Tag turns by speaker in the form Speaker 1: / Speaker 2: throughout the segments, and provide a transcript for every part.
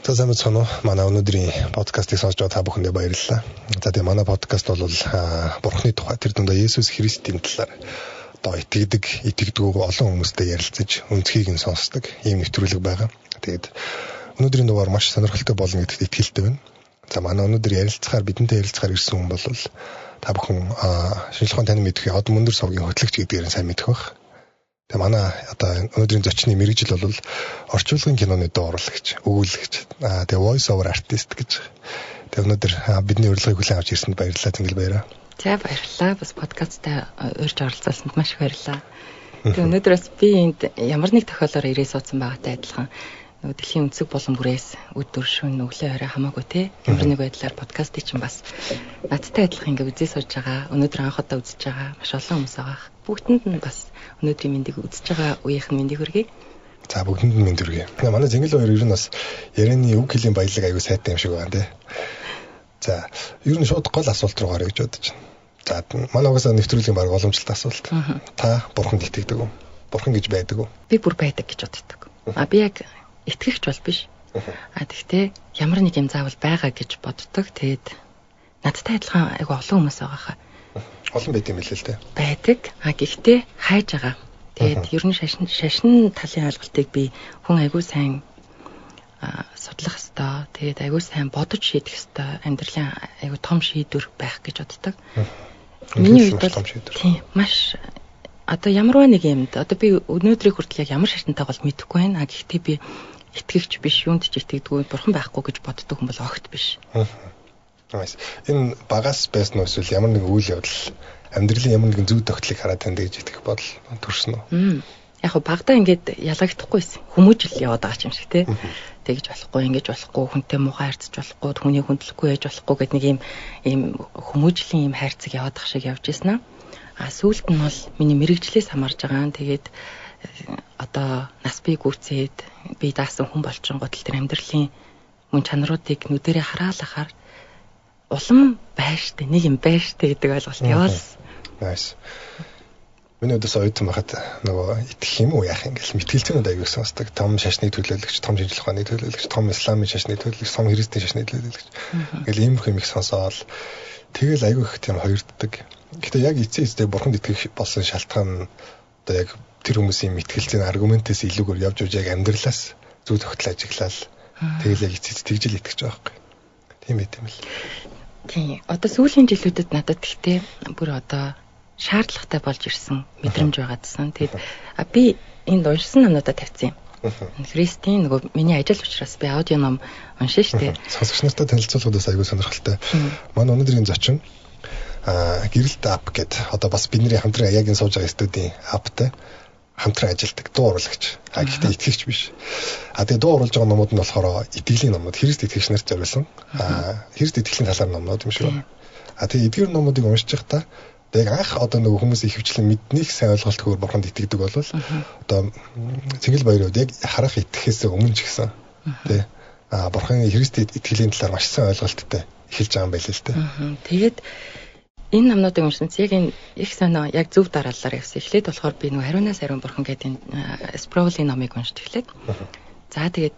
Speaker 1: За сайн байна уу? Манай өнөөдрийн подкастыг сонсож байгаа та бүхэндээ баярлалаа. За тэгээ манай подкаст бол Бурхны тухай тэр дундаа Есүс Христийн талаар одоо итгэдэг олон хүмүүстэй ярилцаж өнцгийг нь сонсдог ийм нэвтрүүлэг байгаа. Тэгээд өнөөдрийн дугаар маш сонирхолтой болно гэдэгт итгэлтэй байна. За манай өнөөдөр бидэнтэй ярилцахаар ирсэн хүн бол та бүхэн шинжлэх ухааны тань мэдэх од мөндөр совгийн хөтлөгч гэдгээр нь сайн мэдэх бах. Тэгээ манай одоо өнөөдрийн зочны мэргэжил бол орчуулгын киноны дуу урлагч, өгүүлэгч, тэгээ voice over artist гэж. Тэгээ өнөөдөр бидний урилгыг хүлээн авч ирсэнд баярлалаа, Тэнгэл баяраа.
Speaker 2: За баярлалаа. Бас подкасттай урьж оролцуулсанд маш их баярлалаа. Тэгээ өнөөдөр бас би энд ямар нэг тохиолдолоор ирээ суудсан байгаатай адилхан нөгөө дэлхийн өнцөг болон бүрээс өдөр шөнө өглөө орой хамаагүй те ямар нэг байдлаар подкастыг чинь бас надтай адилхан ингээ үзээ сууж байгаа. Өнөөдөр анх удаа үзэж байгаа маш олон хүмүүс байгаа. Бүгдэнд нь бас өнөөдрийн мэндийг үзэж байгаа үеийнхэн мэндийг хүргэе.
Speaker 1: За бүгдэнд нь мэнд хүргэе. Манай Зингэл хоёр ер нь бас ярианы үг хэлний баялаг аягүй сайтай юм шиг байна те. За ер нь шууд гол асуулт руу гарах гэж бодож байна. За манай угаасаа нэвтрүүлгийн баг боломжтой асуулт. Та бурханд итгэдэг үү? Бурхан гэж байдаг уу?
Speaker 2: Би бүр байдаг гэж боддог. Би яг итгэгч бол биш. Тэгтээ ямар нэг юм заавал байгаа гэж боддог. Тэгээд надтай адилхан айгүй олон хүмүүс байгаа хаа.
Speaker 1: Олон байт юм л л дээ.
Speaker 2: Байдаг. Гэхдээ хайж байгаа. Тэгээд ер нь шашин талын ойлголтыг би хүн айгүй сайн судлах ёстой. Тэгээд айгүй сайн бодож шийдэх ёстой. Амьдралын айгүй том шийдвэр байх гэж боддог. Миний хувьд бол тийм маш одоо ямар нэг юмд одоо би өнөөдрийн хүртэл яг ямар шашинтай бол мэдэхгүй байна. Гэхдээ би итгэгч биш, юунд ч итгэдэггүй, бурхан байхгүй гэж боддог хүн бол огт биш.
Speaker 1: Энэ багаас байсан уу эсвэл ямар нэг үйл явдал амьдралын ямар нэгэн зүй тогтлыг хараад танд гэж итгэх бодол төрсөн үү?
Speaker 2: Яг хөө багтаа ингээд ялгагдахгүйсэн. Хүмүүжил яваад байгаа юм шиг те. Тэгж болохгүй, ингэж болохгүй, хүнтэй муухай харьцаж болохгүй, хүний хүндлэхгүй яж болохгүй гэдэг нэг ийм хүмүүжлийн ийм хайрцаг яваад ах шиг явж ийсэн аа. Сүүлд нь бол миний мэрэгжлээс хамаарж байгаа. Тэгээд одоо нас бий гүцээд би даасан хүн болчихгоо тэр амьдралын мөн чанаруудыг нүдэрээ хараалахаар улам байштай нэг юм байштай гэдэг ойлголт явуулсан.
Speaker 1: Nice. Миний өдөөс оюутан байхад нөгөө итгэх юм уу яах юм гэл мэтгэлцэнүүд аяг сонсдог. Том шашны төлөөлөгч, том шинжлэх ухааны төлөөлөгч, том исламын шашны төлөөлөгч, том христийн шашны төлөөлөгч. Ингээл иймэрхүү юм их сонсоол. Тэгэл аяг их тийм хоёрддаг. Гэтэ яг эцээсээ бурханд итгэх болсон шалтгаан одоо яг тэр хүмүүсийн мэтгэлцэн аргументээс илүүгээр явж яг амьдралаас зүй тогтол ажиглал тэгэл яг эцэст тэгжил итгэж байгаа байхгүй. Тийм байт юм л.
Speaker 2: Тийм. Одоо сүүлийн жилүүдэд надад гэхдээ бүр одоо шаардлагатай болж ирсэн мэдрэмж байгаадсан. Тэгээд би энд уншсан номнуудаа тавьсан юм. Христийн нөгөө миний ажил учраас би аудио ном уншин штэ.
Speaker 1: Сонсогч нартай танилцуулгадаас аягүй сонирхолтой. Манай өнөөдрийн зочин гэрэлт ап гэдэг одоо бас бидний хамтран яг энэ сууж байгаа студийн аптай хамтран ажилладаг дуу урлагч. Гэхдээ итгэгч биш. Тэгээ дуу уруулж байгаа номууд нь болохоор итгэлийн номууд, Христ итгэгч нарт зориулсан. Христ итгэлийн талаар номнууд юм шиг байна. Тэгээ эдгээр номуудыг уншиж байхдаа яг анх одоо нөгөө хүмүүс ихэвчлэн мэднийх сайн ойлголт хөр бурханд итгэдэг бол одоо Цэнгэл баярууд яг харах итгэхээс өмнө ч гэсэн тий бурханы Христ итгэлийн талаар маш сайн ойлголттой эхэлж байгаа юм байл л дээ.
Speaker 2: Тэгээд энэ номнуудыг уншсанц яг энэ их сонио яг зөв дараалалаар явсан. Эхлээд болохоор би нөгөө хариунаас хариун бурхан гэдэг энэ Спроулийн номыг уншиж эхлээд. За тэгээд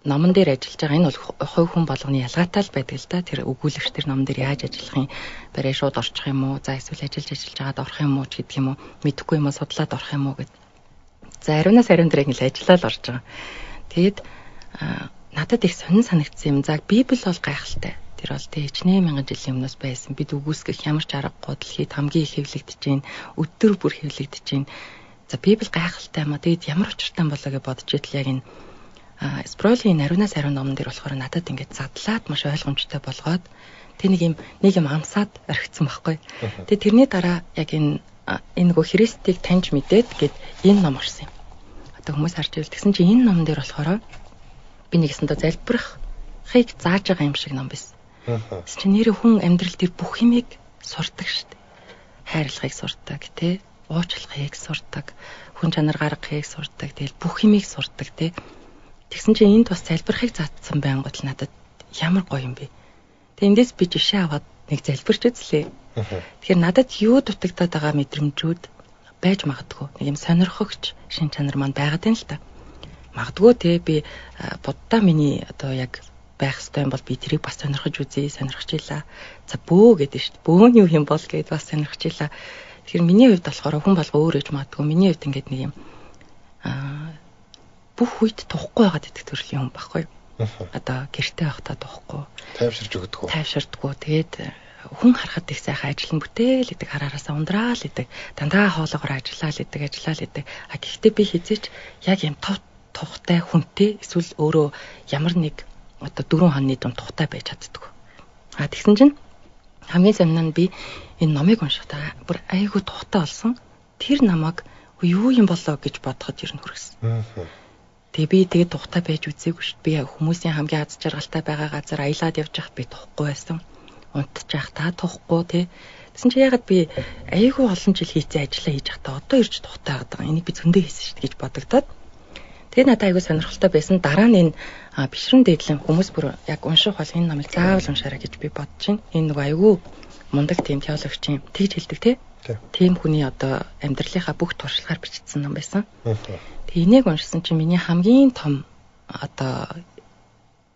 Speaker 2: номон дээр ажиллаж байгаа энэ бол хувь хүн болгоны ялгаатай л байдаг л да. Тэр өгүүлэгч тэр номон дээр яаж ажиллах юм, барай шууд орчих юм уу, за эсвэл ажиллаж байгаад орох юм уу гэдэг юм уу, мэдэхгүй юм уу судлаад орох юм уу гэд. За хариунаас хариун дээр ингээл ажиллаад орж байгаа. Тэгээд надад их сонин санагдсан юм. За Библи бол гайхалтай. Тэр бол хичнээн мянган жилийн өмнөөс байсан. Бид үгүйсгэх ямар ч аргагүй дэлхийд хамгийн их хэвлэгдэж байна. Өдөр бүр хэвлэгдэж байна. За Библи гайхалтай юм а. Тэгэд ямар учиртай болоо гэж бодож итэл яг энэ Спроулийн хариунаас хариун номон дээр болохоор надад ингээд задлаад маш ойлгомжтой болгоод тэг нэг юм амсаад орхицсан байхгүй. Тэгээ тэрний дараа яг энэ нөгөө Христийг таньж мэдээд гээд энэ ном орсон юм. Одоо хүмүүс харж ивэл тэгсэн чинь энэ номон дээр болохоор би нэгэсэндээ залбирахыг зааж байгаа юм шиг ном байсан. Тэгсэн чинь нэр хүн амьдрал дээр бүх юмыг сурдаг шүү дээ. Хайрлахыг сурдаг тий, уучлахыг сурдаг, хүн чанар гаргахыг сурдаг, тэгэл бүх юмыг сурдаг тий. Тэгсэн чинь энэ тус залбирахыг заасан байнгут л надад ямар гоё юм бэ. Тэгээ эндээс би жишээ аваад нэг залбирч үзлээ. Тэгэхээр надад юу дутагдаад байгаа мэдрэмжүүд байж магадгүй. Нэг юм сонирхогч шин чанар маань байгаад байна л та. Магадгүй те би буддаа миний одоо яг байх ёстой юм бол би тэрийг бас сонирхож үзье, сонирхчихлаа. За бөө гэдэг шүү дээ. Бөө нь юу юм бол гэдээ бас сонирхчихлаа. Тэгэхээр миний хувьд болохоор хүн болго өөр гэж магадгүй. Миний хувьд ингээд нэг юм бүх үед тухгүй байгаад идэх төрлийн хүн байхгүй. Одоо гэртээ байхдаа тухгүй. Тайвширдаггүй. Тэгээд хүн харахад их сайхан ажил нь бүтээл гэдэг хараараасаа ундраал гэдэг. Дандаа хоолоогоор ажиллаал гэдэг. А гэхдээ би хизээч яг юм тухтай хүнтэй эсвэл өөрөө ямар нэг одоо 4 хононы дунд тухтай байж чаддаг. А тэгсэн чинь хамгийн сонин нь би энэ номыг уншихдаа бүр айгүй тухтай болсон. Тэр намайг юу юм болоо гэж бодоход ер нь хүргэсэн. Тэгээ би тэгээд тухтай байж үзээгүй шүү дээ. Би хүмүүсийн хамгийн аз жаргалтай байгаа газар аялаад явж байхад би тухгүй байсан. Унтчих та тухгүй тий. Тэгсэн чи ягаад би айгүй олон жил хийцээ ажиллаа хийж байхдаа одоо ирж тухтай байгаа. Энийг би зөндөө хийсэн шүү дээ гэж бодогдоод. Тэгээ надад айгүй сонирхолтой байсан. Дараа нь энэ бишрэн дээдлэн хүмүүс бүр яг унших бол энэ номыг заавал уншаарай гэж би бодож байна. Энэ нэг айгүй мундаг тийм теологч юм. Тэгж хэлдэг тий. Тийм хүний одоо амьдралынхаа бүх туршлагаар бичсэн ном байсан. Тэгээ энийг уншсан чинь миний хамгийн том одоо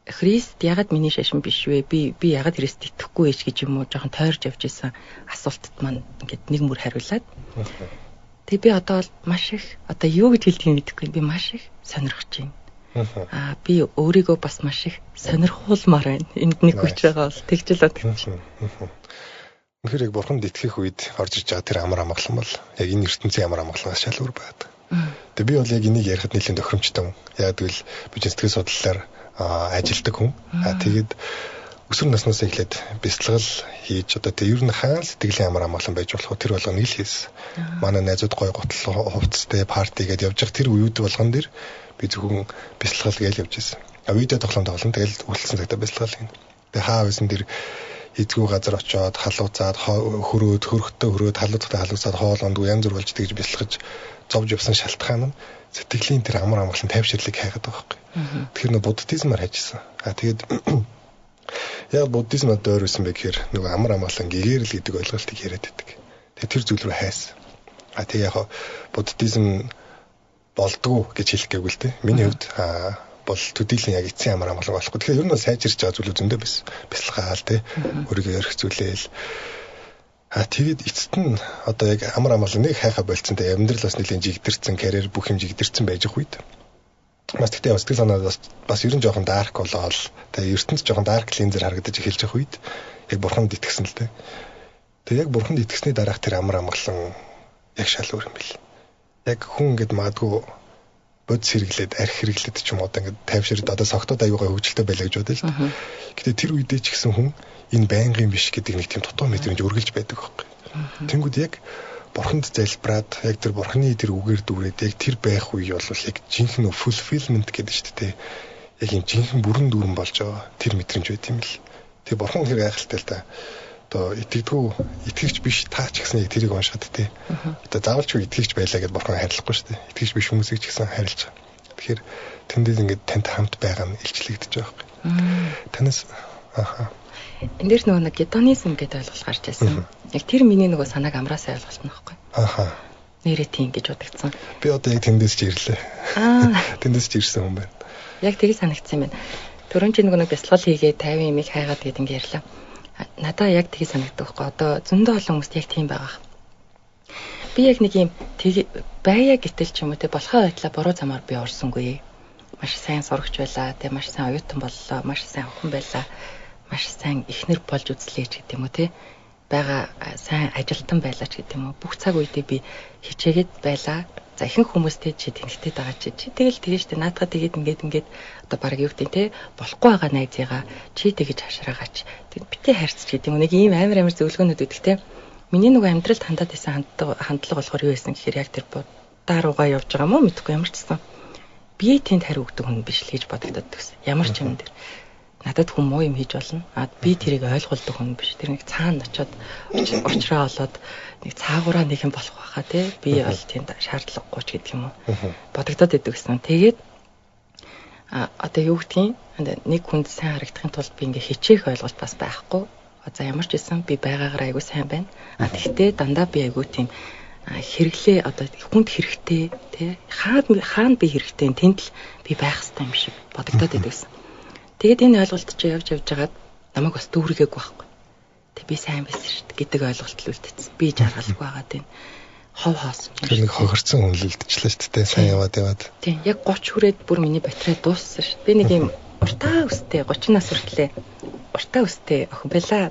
Speaker 2: Христ ягаад миний шашин биш вэ? Би ягаад Христ итгэхгүй ээж гэж юм уу жоохон тойрж явж исэн асуултад маань ингээд нэг мөр хариулаад. Тэгээ би одоо маш их одоо юу гэж хэлдгийг мэдэхгүй. Би маш их сонирхож байна. Би өөрийгөө бас маш их сонирхуулмаар байна. Энд нэг хүч байгаа бол тэгж л бодчих.
Speaker 1: Үнэхээр яг бурханд итгэх үед орж иж байгаа тэр амар амгалан бол яг энэ ертөнцийн амар амгаланаас шалгуур байдаг. Тэгээ би бол яг энийг ярихад нэлээд тохиромжтой хүн. Яг тэгвэл би сэтгэл судлалаар ажилдаг хүн. Тэгээд өсвөр наснаас эхлээд бяцлал хийж одоо тэг ер нь хаан сэтгэлийн амар амгалан байж болох тэр болгоныг л хийсэн. Манай найзууд гой гутал хувцастай парти гэдээ явж байгаа тэр үеуд болгон дэр би зөвхөн бяцлал гээл явж байсан. Видео тоглоом тэгэл үлдсэн цагтаа бяцлал хийн. Тэгээ хаа байсан дэр эзгүй газар очоод халууцаад хөрөхтөө халууцаад хоолонд янз бүр болж тэгж бяцлагж зовж явсан шалтгаан нь сэтгэлийн тэр амар амгалан тайвширлыг хайгаад байгаа байхгүй. Тэгэхээр нөө буддизмаар хайжсан. Тэгээд яг буддизм одоо өөр үсэн бэ гэхээр нөгөө амар амгалан гэгэрэл гэдэг ойлголтыг яриад байдаг. Тэгээд тэр зүйл рүү хайсан. Тэгээд яг буддизм болдгоо гэж хэлэх гээгүй л дээ. Миний хувьд бол төдийлэн яг эцсийн амар амгалан болохгүй. Тэгэхээр ер нь сайжирч байгаа зүйлүүд зөндөө байсан. Бяцлагаал тий. Өөрийгөө өрх зүйлээл. Тэгээд эцэст нь одоо яг амар амгалан нэг хайхаа болцсон те амьдрал бас нэлийн жигдэрсэн, карьер бүх юм жигдэрсэн байж их үед. Бас тэгтээ сэтгэл санаа бас ер нь жоохон дарк болоод тэгээ ертөнц жоохон дарк линзээр харагдаж эхэлж байгаа үед яг бурханд итгэсэн л те. Тэгээ яг бурханд итгэсний дараах тэр амар амгалан яг шал өөр юм бил. Яг хүн ингэдэг маадгүй бодис хэрэглээд арх хэрэглээд ч юм уу одоо ингээд тайвширд одоо согтууд аюугаа хөгжилтэй байлаа гэж бодъё л дээ. Гэтэ тэр үедээ ч гэсэн хүн энэ байнгын биш гэдэг нэг тийм дутуу мэдрэмж өргөлж байдаг байхгүй. Тэнгүүд яг бурханд залбираад яг тэр бурханы тэр үгээр дүүрээд яг тэр байх үе бол яг жинхэнэ fulfillment гэдэг шүү дээ. Яг юм жинхэнэ бүрэн дүүрэн болж байгаа тэр мэдрэмж байт юм л. Тэгээ бурхан хэрэг гайхалтай л та. Одоо итгэгч биш таа ч гэсэн яг тэрийг уншаад тий. Одоо заавалч итгэгч байлаа гэдээ бурхан харилцахгүй шүү дээ. Итгэгч биш хүмүүсийг ч гэсэн харилж байгаа. Тэгэхээр тэндээс ингээд танд хамт байгаа нь илчлэгдэж байгаа юм. Танаас
Speaker 2: энэ дэр нөгөө гедонизм гэдэг ойлголт гарч ирсэн. Яг тэр миний нөгөө санааг амраасаа ойлголт нь байхгүй. Нэрээ тийм гэж бодогдсон.
Speaker 1: Би одоо яг тэндээс ч ирлээ. Тэндээс ч ирсэн хүн байна.
Speaker 2: Яг тийг санагдсан юм байна. Төрөн чи нөгөө бяцлал хийгээд 50 имийг хайгаад гэдэг ингэ ярьлаа. Надаа яг тийг санагддаг байхгүй. Одоо зөндөө олон хүмүүст яг тийм байгаа. Би яг нэг юм байя гэтэл ч юм уу те болохоо байдлаа буруу замаар би орсонгүй. Маш сайн сурагч байлаа. Тэ маш сайн оюутан боллоо. Маш сайн охин байлаа. Маш сайн эхнэр болж үзлээ ч гэдэг юм уу те байгаа сайн ажилтан байлаа ч гэдэг юм уу бүх цаг үедээ би хичээгээд байлаа. За ихэнх хүмүүстэй чи тэнхтэй байгаа чи тэгэл тэгээ штэ наадхаа тэгээд ингээд одоо баг юу гэдэг те болохгүй байгаа найзыгаа чи тэгэж хашраагач тэг битээ харьцч гэдэг юм нэг ийм амар зөвлөгөөнүүд өгдөг те миний нөгөө амьдралд хандаад исэн хандлага болохоор юу байсан гэхээр яг тэр будаа руугаа явж байгаа мó мэдгүй ямар ч гэсэн би тэнд хариу өгдөг хүн биш л гэж бодогдод гэсэн ямар ч юм дээр надад хүн муу юм хийж болно. Би тэрийг ойлгуулдаг хүн биш. Тэр нэг цаана очиод уучраа олоод нэг цаагаараа нэг юм болох байхаа тий. Би бол тэнд шаардлагагүй ч гэдэг юм уу. Бодогдоод идэв гэсэн. Тэгээд одоо юу гэдгийг нэг хүнд сайн харагдахын тулд би ингээ хичээх ойлголт бас байхгүй. За ямар ч байсан би байгаагаар айгүй сайн байна. Тэгтээ дандаа би айгүй тийм хэрэглээ одоо хүнд хэрэгтэй тий. Хаана би хэрэгтэй тэнд л би байх хэрэгтэй юм шиг бодогдоод идэв гэсэн. Тэгээд энэ ойлголт чи явж жагаад намайг бас дүүргээгүй байхгүй. Тэг би сайн байсан шүү дээ гэдэг ойлголт л үлдээсэн. Би жаргалгүй байгаад энэ хов хоосон.
Speaker 1: Тэр нэг хохирцсон хүн л үлдчихлээ шүү дээ. Сайн яваад.
Speaker 2: Тийм яг 30 хүрээд бүр миний батарей дууссан шүү. Би нэг юм уртаа өстэй 30 нас хүртлээ. Уртаа өстэй охин байла.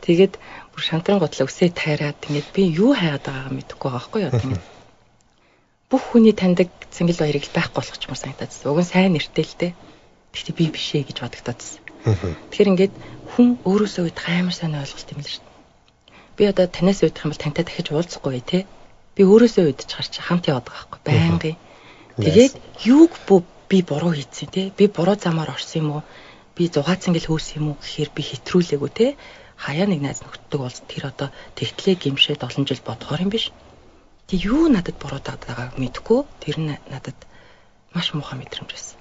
Speaker 2: Тэгээд бүр шантран готлоо өсөө тайраад тэгээд би юу хайгаад байгаагаа мэдэхгүй байгаа байхгүй юу. Тэгээд бүх хүний таньдаг цэнгэл баярыг байхгүй болгочмор санагдаад. Уг нь сайн нэртэй л дээ. Гэхдээ би биш ээ гэж бодогдоод байсан. Тэгэхээр ингээд хүн өөрөөсөө үүдэх амар сайн ойлголт юм л шүү дээ. Би одоо танаас үүдэх юм бол тантай дахиж уулзахгүй тий. Би өөрөөсөө үүдэж гарч хамт яваад байгаа байхгүй байнгын. Тэгээд юуг би буруу хийсэн тий. Би буруу замаар орсон юм уу? Би зугаацсан гэл хөөс юм уу гэхээр би хэтрүүлээгүй тий. Хаяа нэг найз нөхдөд уулз тэр одоо тэгтлээ гимшээд олон жил бодохоор юм биш. Тэг юу надад буруу даагааг мэдэхгүй. Тэр нь надад маш муухай мэдрэмж байсан.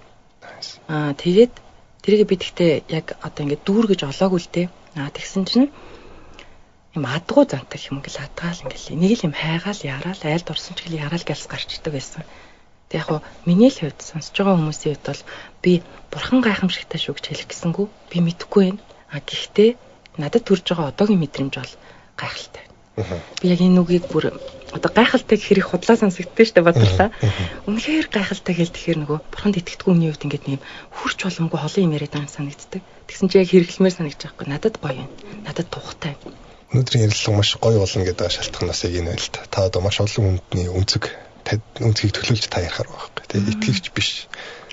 Speaker 2: Тэгээд тэрийг би тэгтээ яг одоо ингээд дүүргэж олоогүй л дээ. Тэгсэн чинь юм адгуу зантал юм гэл хатгаал ингээл нэг л юм хайгаал яраал айлд орсон ч гэл яраал гэлс гарчдаг байсан. Тэг яг хуу миний л хувьд сонсож байгаа хүмүүсийн хувьд бол би бурхан гайхамшигтай шүү гэж хэлэх гисэнгүү би мэдэхгүй байна. Гэхдээ надад төрж байгаа одоогийн мэдрэмж бол гайхалтай. Би яг энэ үгийг бүр одоо гайхалтай гэхэрийг худлаа сонсогдсон шүү дээ бодлоо. Үнэхээр гайхалтай гэл тэгэхээр нөгөө бурханд итгэдэггүй хүний хувьд ингээд нэг хурч боломгүй холын юм яриад байгаа юм санагддаг. Тэгсэн чи яг хэрэглэмээр санагдаж байхгүй. Надад гоё юм. Надад тухтай.
Speaker 1: Өнөөдрийн ярилцлага маш гоё болно гэдэг шалтгаанаас яг энэ байл та. Та одоо маш олон хүндний үнцгийг төлөөлж та ярихаар байгаа байхгүй. Тэгээ итгэвч биш.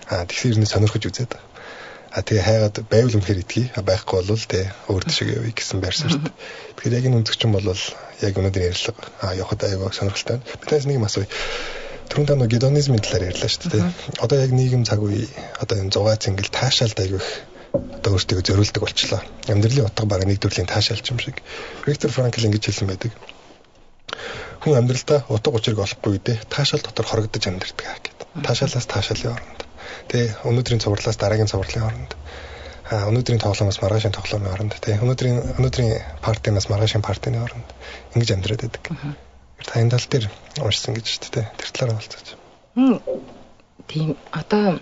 Speaker 1: Тэгэхээр энэ сонирхож үзээд байгаа. Тэгээ хайгаад байвал үнэхээр итгэе. Байхгүй бол тэ өөр төшөө явъя гэсэн байрсан шүү дээ. Тэгэхээр яг энэ үнцгчин бол яг өнөөдрийн ярилцлага явахад аюул сонирхолтой. Бидээс нэг юм асууя. Түрүүн та нэг гедонизмын талаар ярьлаа шүү дээ. Одоо яг нийгэм цаг үе одоо энэ 6 цэнгэл таашаалд аюул одоо өөртөө зориулдаг болчлоо. Амьдралын утга бараг нэг төрлийн таашаалч юм шиг. Виктор Франкл ингэж хэлсэн байдаг. Хүн амьдралдаа утга учирыг олохгүй үедээ таашаал дотор хорогдож амьдардаг гэдэг. Таашаалаас таашаалын оронд. Тэгээ өнөөдрийн цувралаас дараагийн цувралын оронд. Өнөөдрийн тоглоомоос маргаашийн тоглоомын оронд. Тэгээ өнөөдрийн партинаас маргаашийн партины оронд. Ингэж амьдраад байдаг. Та энэ тал дээр уншсан гэж шүү дээ. Тэр талаар болцооч.
Speaker 2: Тийм одоо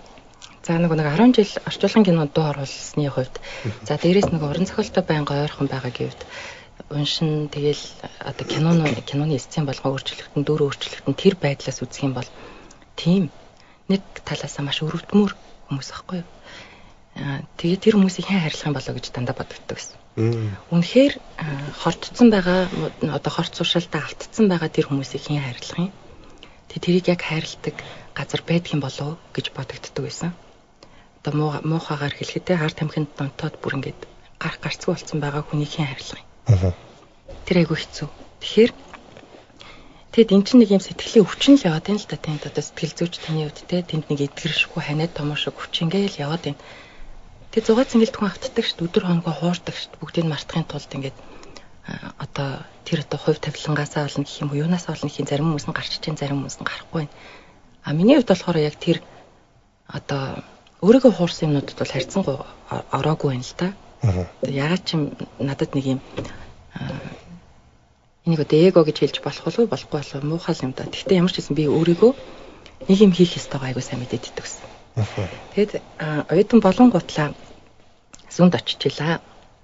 Speaker 2: за нэг 10 жил орчуулгын кинонд дуу оруулсны хувьд за дээрээс нэг уран зохиолтой байнга ойрхон байгаагийн хувьд уншин тэгэл одоо киноны сцен болгон өөрчлөгдөн дөр өөрчлөгдөн тэр байдлаас үзэх юм бол тийм нэг талаасаа маш өрөвдмөр хүмүүс аахгүй юу. Тэгээд тэр хүмүүсийг хэн харилцах юм болоо гэж дандаа боддог гэсэн. Үнэхээр хорцсон байгаа одоо хорц суршаалтаа автцсан байгаа тэр хүмүүсийг хэн харилцах юм. Тэгээд тэрийг яг хайрладаг газар байдаг юм болоо гэж бодогддог байсан. Одоо муухагаар хэлэхдээ хар тамхинд донтоод бүр ингээд гарцгүй болсон байгаа хүнийг хэн харилцах юм. Тэр айгүй хэцүү. Тэгэхээр тэгэд эн чинь нэг юм сэтгэлийн өвчин л яваад байна л да. Тэнд одоо сэтгэл зүйч таны хувьд те тэнд нэг эдгэршгүй ханиад томоошиг өвчин гээл яваад байна. Тэгээ 6 цэнгэл түн автдаг шүү дээ. Өдөр хоногоо хуурдаг шүү дээ. Бүгдийг мартахын тулд ингээд одоо тэр одоо хувь тавилангаасаа болно гэх юм уу, юунаас болно гэх юм зарим хүмүүс нь гарч ичэн зарим хүмүүс нь гарахгүй байна. Миний хувьд болохоор яг тэр одоо өөрийгөө хуурсан юмнуудад бол харьцангуй ороогүй байна л да. Ягаад ч юм надад нэг юм энийг одоо эго гэж хэлж болохгүй болов муухай юм да. Гэхдээ ямар ч гэсэн би өөрийгөө нэг юм хийх ёстойгоо айгуу сайн мэдээд идэгсэн. Тэгэд оюутан болонгуутлаа сүмд очижлаа.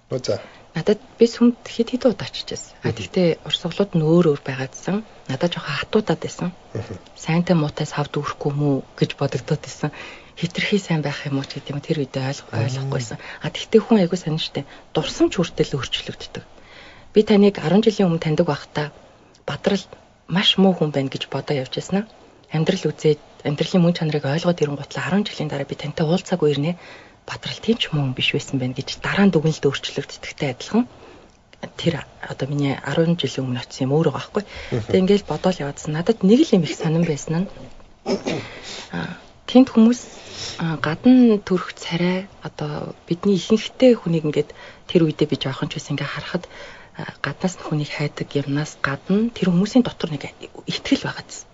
Speaker 1: За.
Speaker 2: Надад би сүмд хэд удаа очижсэн. Гэхдээ урсгалууд нь өөр байгаадсан. Надад жоохон хатуудаад байсан. Сайнтай муутай савд үүрэхгүй мүү гэж бодогдоод байсан. Хитрхи сайн байх юм уу ч гэдэг юм тэр үедээ ойлгохгүйсэн. Тэгтээ хүн айгуу сонин штэ. Дурсамж хүртэл өөрчлөгддөг. Би таныг 10 жилийн өмнө таньдаг байхдаа Бадрал маш муу хүн байна гэж бодоо явж байснаа. Амьдрал үзээд амьдралын мөн чанарыг ойлгоод ирэнгутлаа 10 жилийн дараа би тантай уулзаагүй ирнэ. Бадрал тийм ч муу хүн биш байсан байна гэж дараа нь дүгнэлт өөрчлөгддөгтэй адилхан. Тэр одоо миний 10 жилийн өмнө очсон юм өөрөө байхгүй. Тэгээ ингээл бодоол яваадсан. Надад нэг л юм их сонирн байсан нь тэнд хүмүүс гадна төрөх царай одоо бидний ихэнхтэй хүнийг ингээд тэр үедээ би жоохон ч байсан ингээ харахад гаднаас нь хүнийг хайдаг юмнаас гадна тэр хүмүүсийн дотор нэг итгэл байгаадсэн.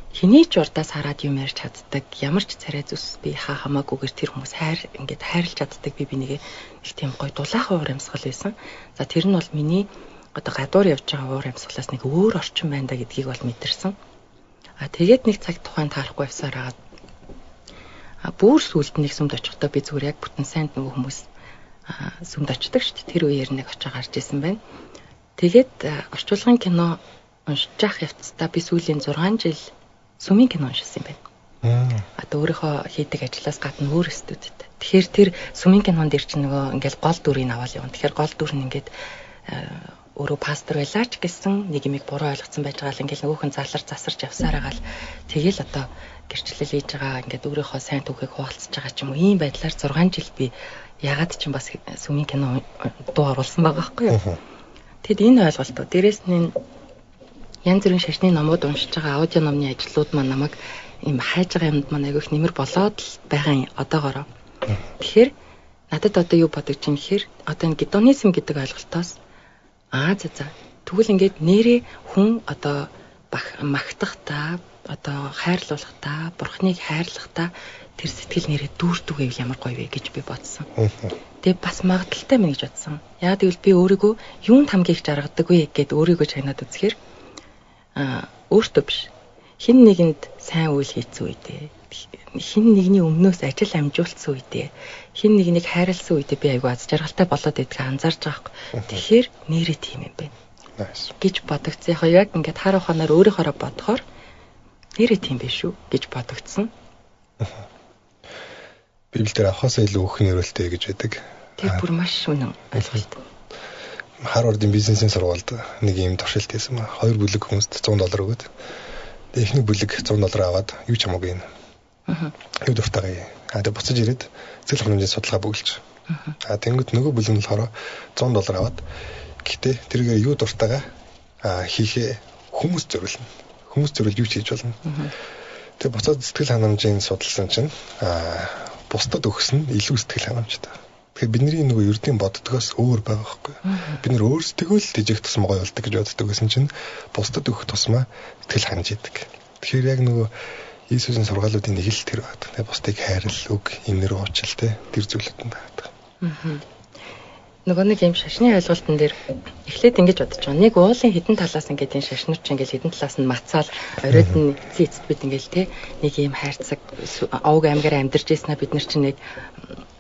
Speaker 2: Хэний ч урдаас хараад юм ярьж чаддаг, ямар ч царай зүс би хамаагүйгээр тэр хүмүүс ингээд хайрлаж чаддаг би нэг тийм гоё дулаахан уур амьсгал байсан. За тэр нь бол миний одоо гадуур явж байгаа уур амьсгалаас нэг өөр орчин байна да гэдгийг бол мэдэрсэн. Тэгээд нэг цаг тухайн таарахгүй явсаар агаад Бүр сүлд нэг сүмд очихдоо би зүгээр яг бүтэн сайнд нөгөө хүмүүс сүмд очдог шүү дээ. Тэр үеэр нэг очиж гарч исэн байна. Тэгээд орчуулгын кино уншиж явах явцдаа би сүүлийн 6 жил сүмийн кино уншсан юм байна. Одоо өөрийнхөө хийдэг ажлаас гадна өөр студид. Тэгэхээр тэр сүмийн кинонд дэр чинь нөгөө ингээл гол дүрийг аваад явна. Тэгэхээр гол дүр нь ингээд өөрөө пастор байлаач гэсэн нэг юмыг буруу ойлгоцсон байж байгаа л ингээл нөгөөхөн засарч явсаар байгаа л тэгэл одоо гэрчлэл хийж байгаа ингээд өөрийнхөө сайн түүхийг хуваалцаж байгаа ч юм уу ийм байдлаар 6 жил би ягаад ч юм бас сүмийн кино дуу оруулсан байгаа байхгүй юу. Тэгэд энэ ойлголтоо дээрээс нь янз бүрийн шашны номууд уншиж байгаа аудио номны ажлууд маань намайг ийм хайж байгаа юмд маань айгүйх нэмэр болоод л байгаа одоогоороо. Тэгэхээр надад одоо юу бодож чинь гэхээр одоо энэ гедонизм гэдэг ойлголтоос тэгвэл ингээд нэрээ хүн одоо магтахтаа одоо хайрлуулахтаа бурхныг хайрлахтаа тэр сэтгэл нэрээ дүүрдэг байвал ямар гоё вэ гэж би бодсон. Тэгээ бас магадaltaй мэн гэж бодсон. Яг тэгвэл би өөрийгөө юунд хамгийн их жаргадаг вэ гэд өөрийгөө чагнаад үзэхээр өөртөө биш хин нэгэнд сайн үйл хийцэн үедээ хин нэгний өмнөөс ажил амжуулсан үедээ хин нэгнийг хайрлсан үедээ би айгүй аз жаргалтай болоод идэх анзаарч байгаа юм. Тэгэхээр нэрээ тийм юм байна. Гэж бодогдсон. Яг ингээд харах хоноор өөрийнхоороо бодохоор нэрээ тийм биш үү гэж бодогдсон.
Speaker 1: Библиэлд авахаас илүү өөх нэрэлтэй гэж байдаг.
Speaker 2: Тэр бүр маш үнэн ойлголт.
Speaker 1: Харвардын бизнесийн сургуульд нэг юм туршилт хийсэн ба 2 бүлэг хүмүүст $100 өгөөд эхний бүлэг $100 аваад юу ч хамаагүй юм. Юу дуртайгаа. Тэгээд буцаж ирээд зээл хономжийн судалгаа бүгэлж. Тэнгүүд нөгөө бүлэг нь болохоор $100 аваад гэтээ тэргээр юу дуртайгаа хийхээ хүмүүс зориулна. Хүмүүс зориул юу ч хийж болно. Тэгээд буцаад сэтгэл ханамжийн судалсан чинь бусдад өгсөн илүү сэтгэл ханамжтай. Тэгэхээр бидний нөгөө ердийн боддгоос өөр байгаа байхгүй. Бид нэр өөрсдөө л дижих тусмаа гоё болдог гэж боддог гэсэн чинь бусдад өгөх тусмаа сэтгэл ханаж идэг. Тэгэхээр яг нөгөө Иесусийн сургаалуудын нэг л тэр байдаг. Тэгээ бусдыг хайрл, үг, инэр уучлалтай тэр зүйлүүд нь байдаг.
Speaker 2: Нөгөө нэг юм шашны ойлголтын дээр эхлээд ингэж бодож байгаа. Нэг уулын хідэн талаас ингээд энэ шашнууд чинь ингээд хідэн талаас нь мацаал оройд нь эцэст бид ингээд те нэг юм хайрцаг овг аймгаар амьдарч ийснэ бид нар чинь нэг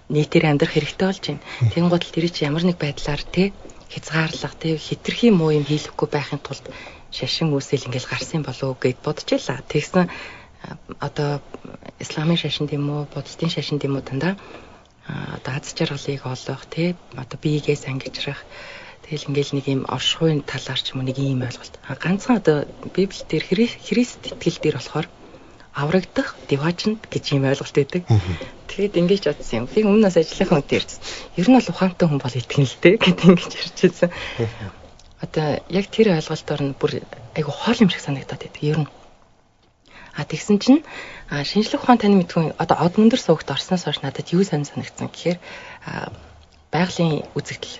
Speaker 2: нийтээр амьдрах хэрэгтэй болж байна. Тэгэн гол тэр чинь ямар нэг байдлаар те хязгаарлах те хитрхи муу юм хийхгүй байхын тулд шашин үүсэл ингээд гарсан болов уу гэд бодчихлаа. Тэгсэн одоо исламын шашин тийм үү, буддистийн шашин тийм үү дандаа одоо аз жаргалыг олох тий одоо биеигээс ангижрах тэгэл ингээл нэг юм оршихуйн талаар ч юм уу нэг ийм ойлголт. Ганцхан одоо Библиэл дээр Христ итгэл дээр болохоор аврагдах диваачнд гэж ийм ойлголт байдаг. Тэгэхэд ингэж бодсон юм. Би өмнөөс ажиллах хүн дээрс. Ер нь бол ухаантай хүн бол итгэн л дээ гэдэг ингэж ярьж байсан. Одоо яг тэр ойлголтоор нь бүр айгу хоол юм шиг санагдаад байдаг. Ер нь тэгсэн чинь шинжлэх ухаан таны мэдгүй одоо од мөндөр суугт орсноос хойш надад юу санагдсан гэхээр байгалийн үзэгдэл.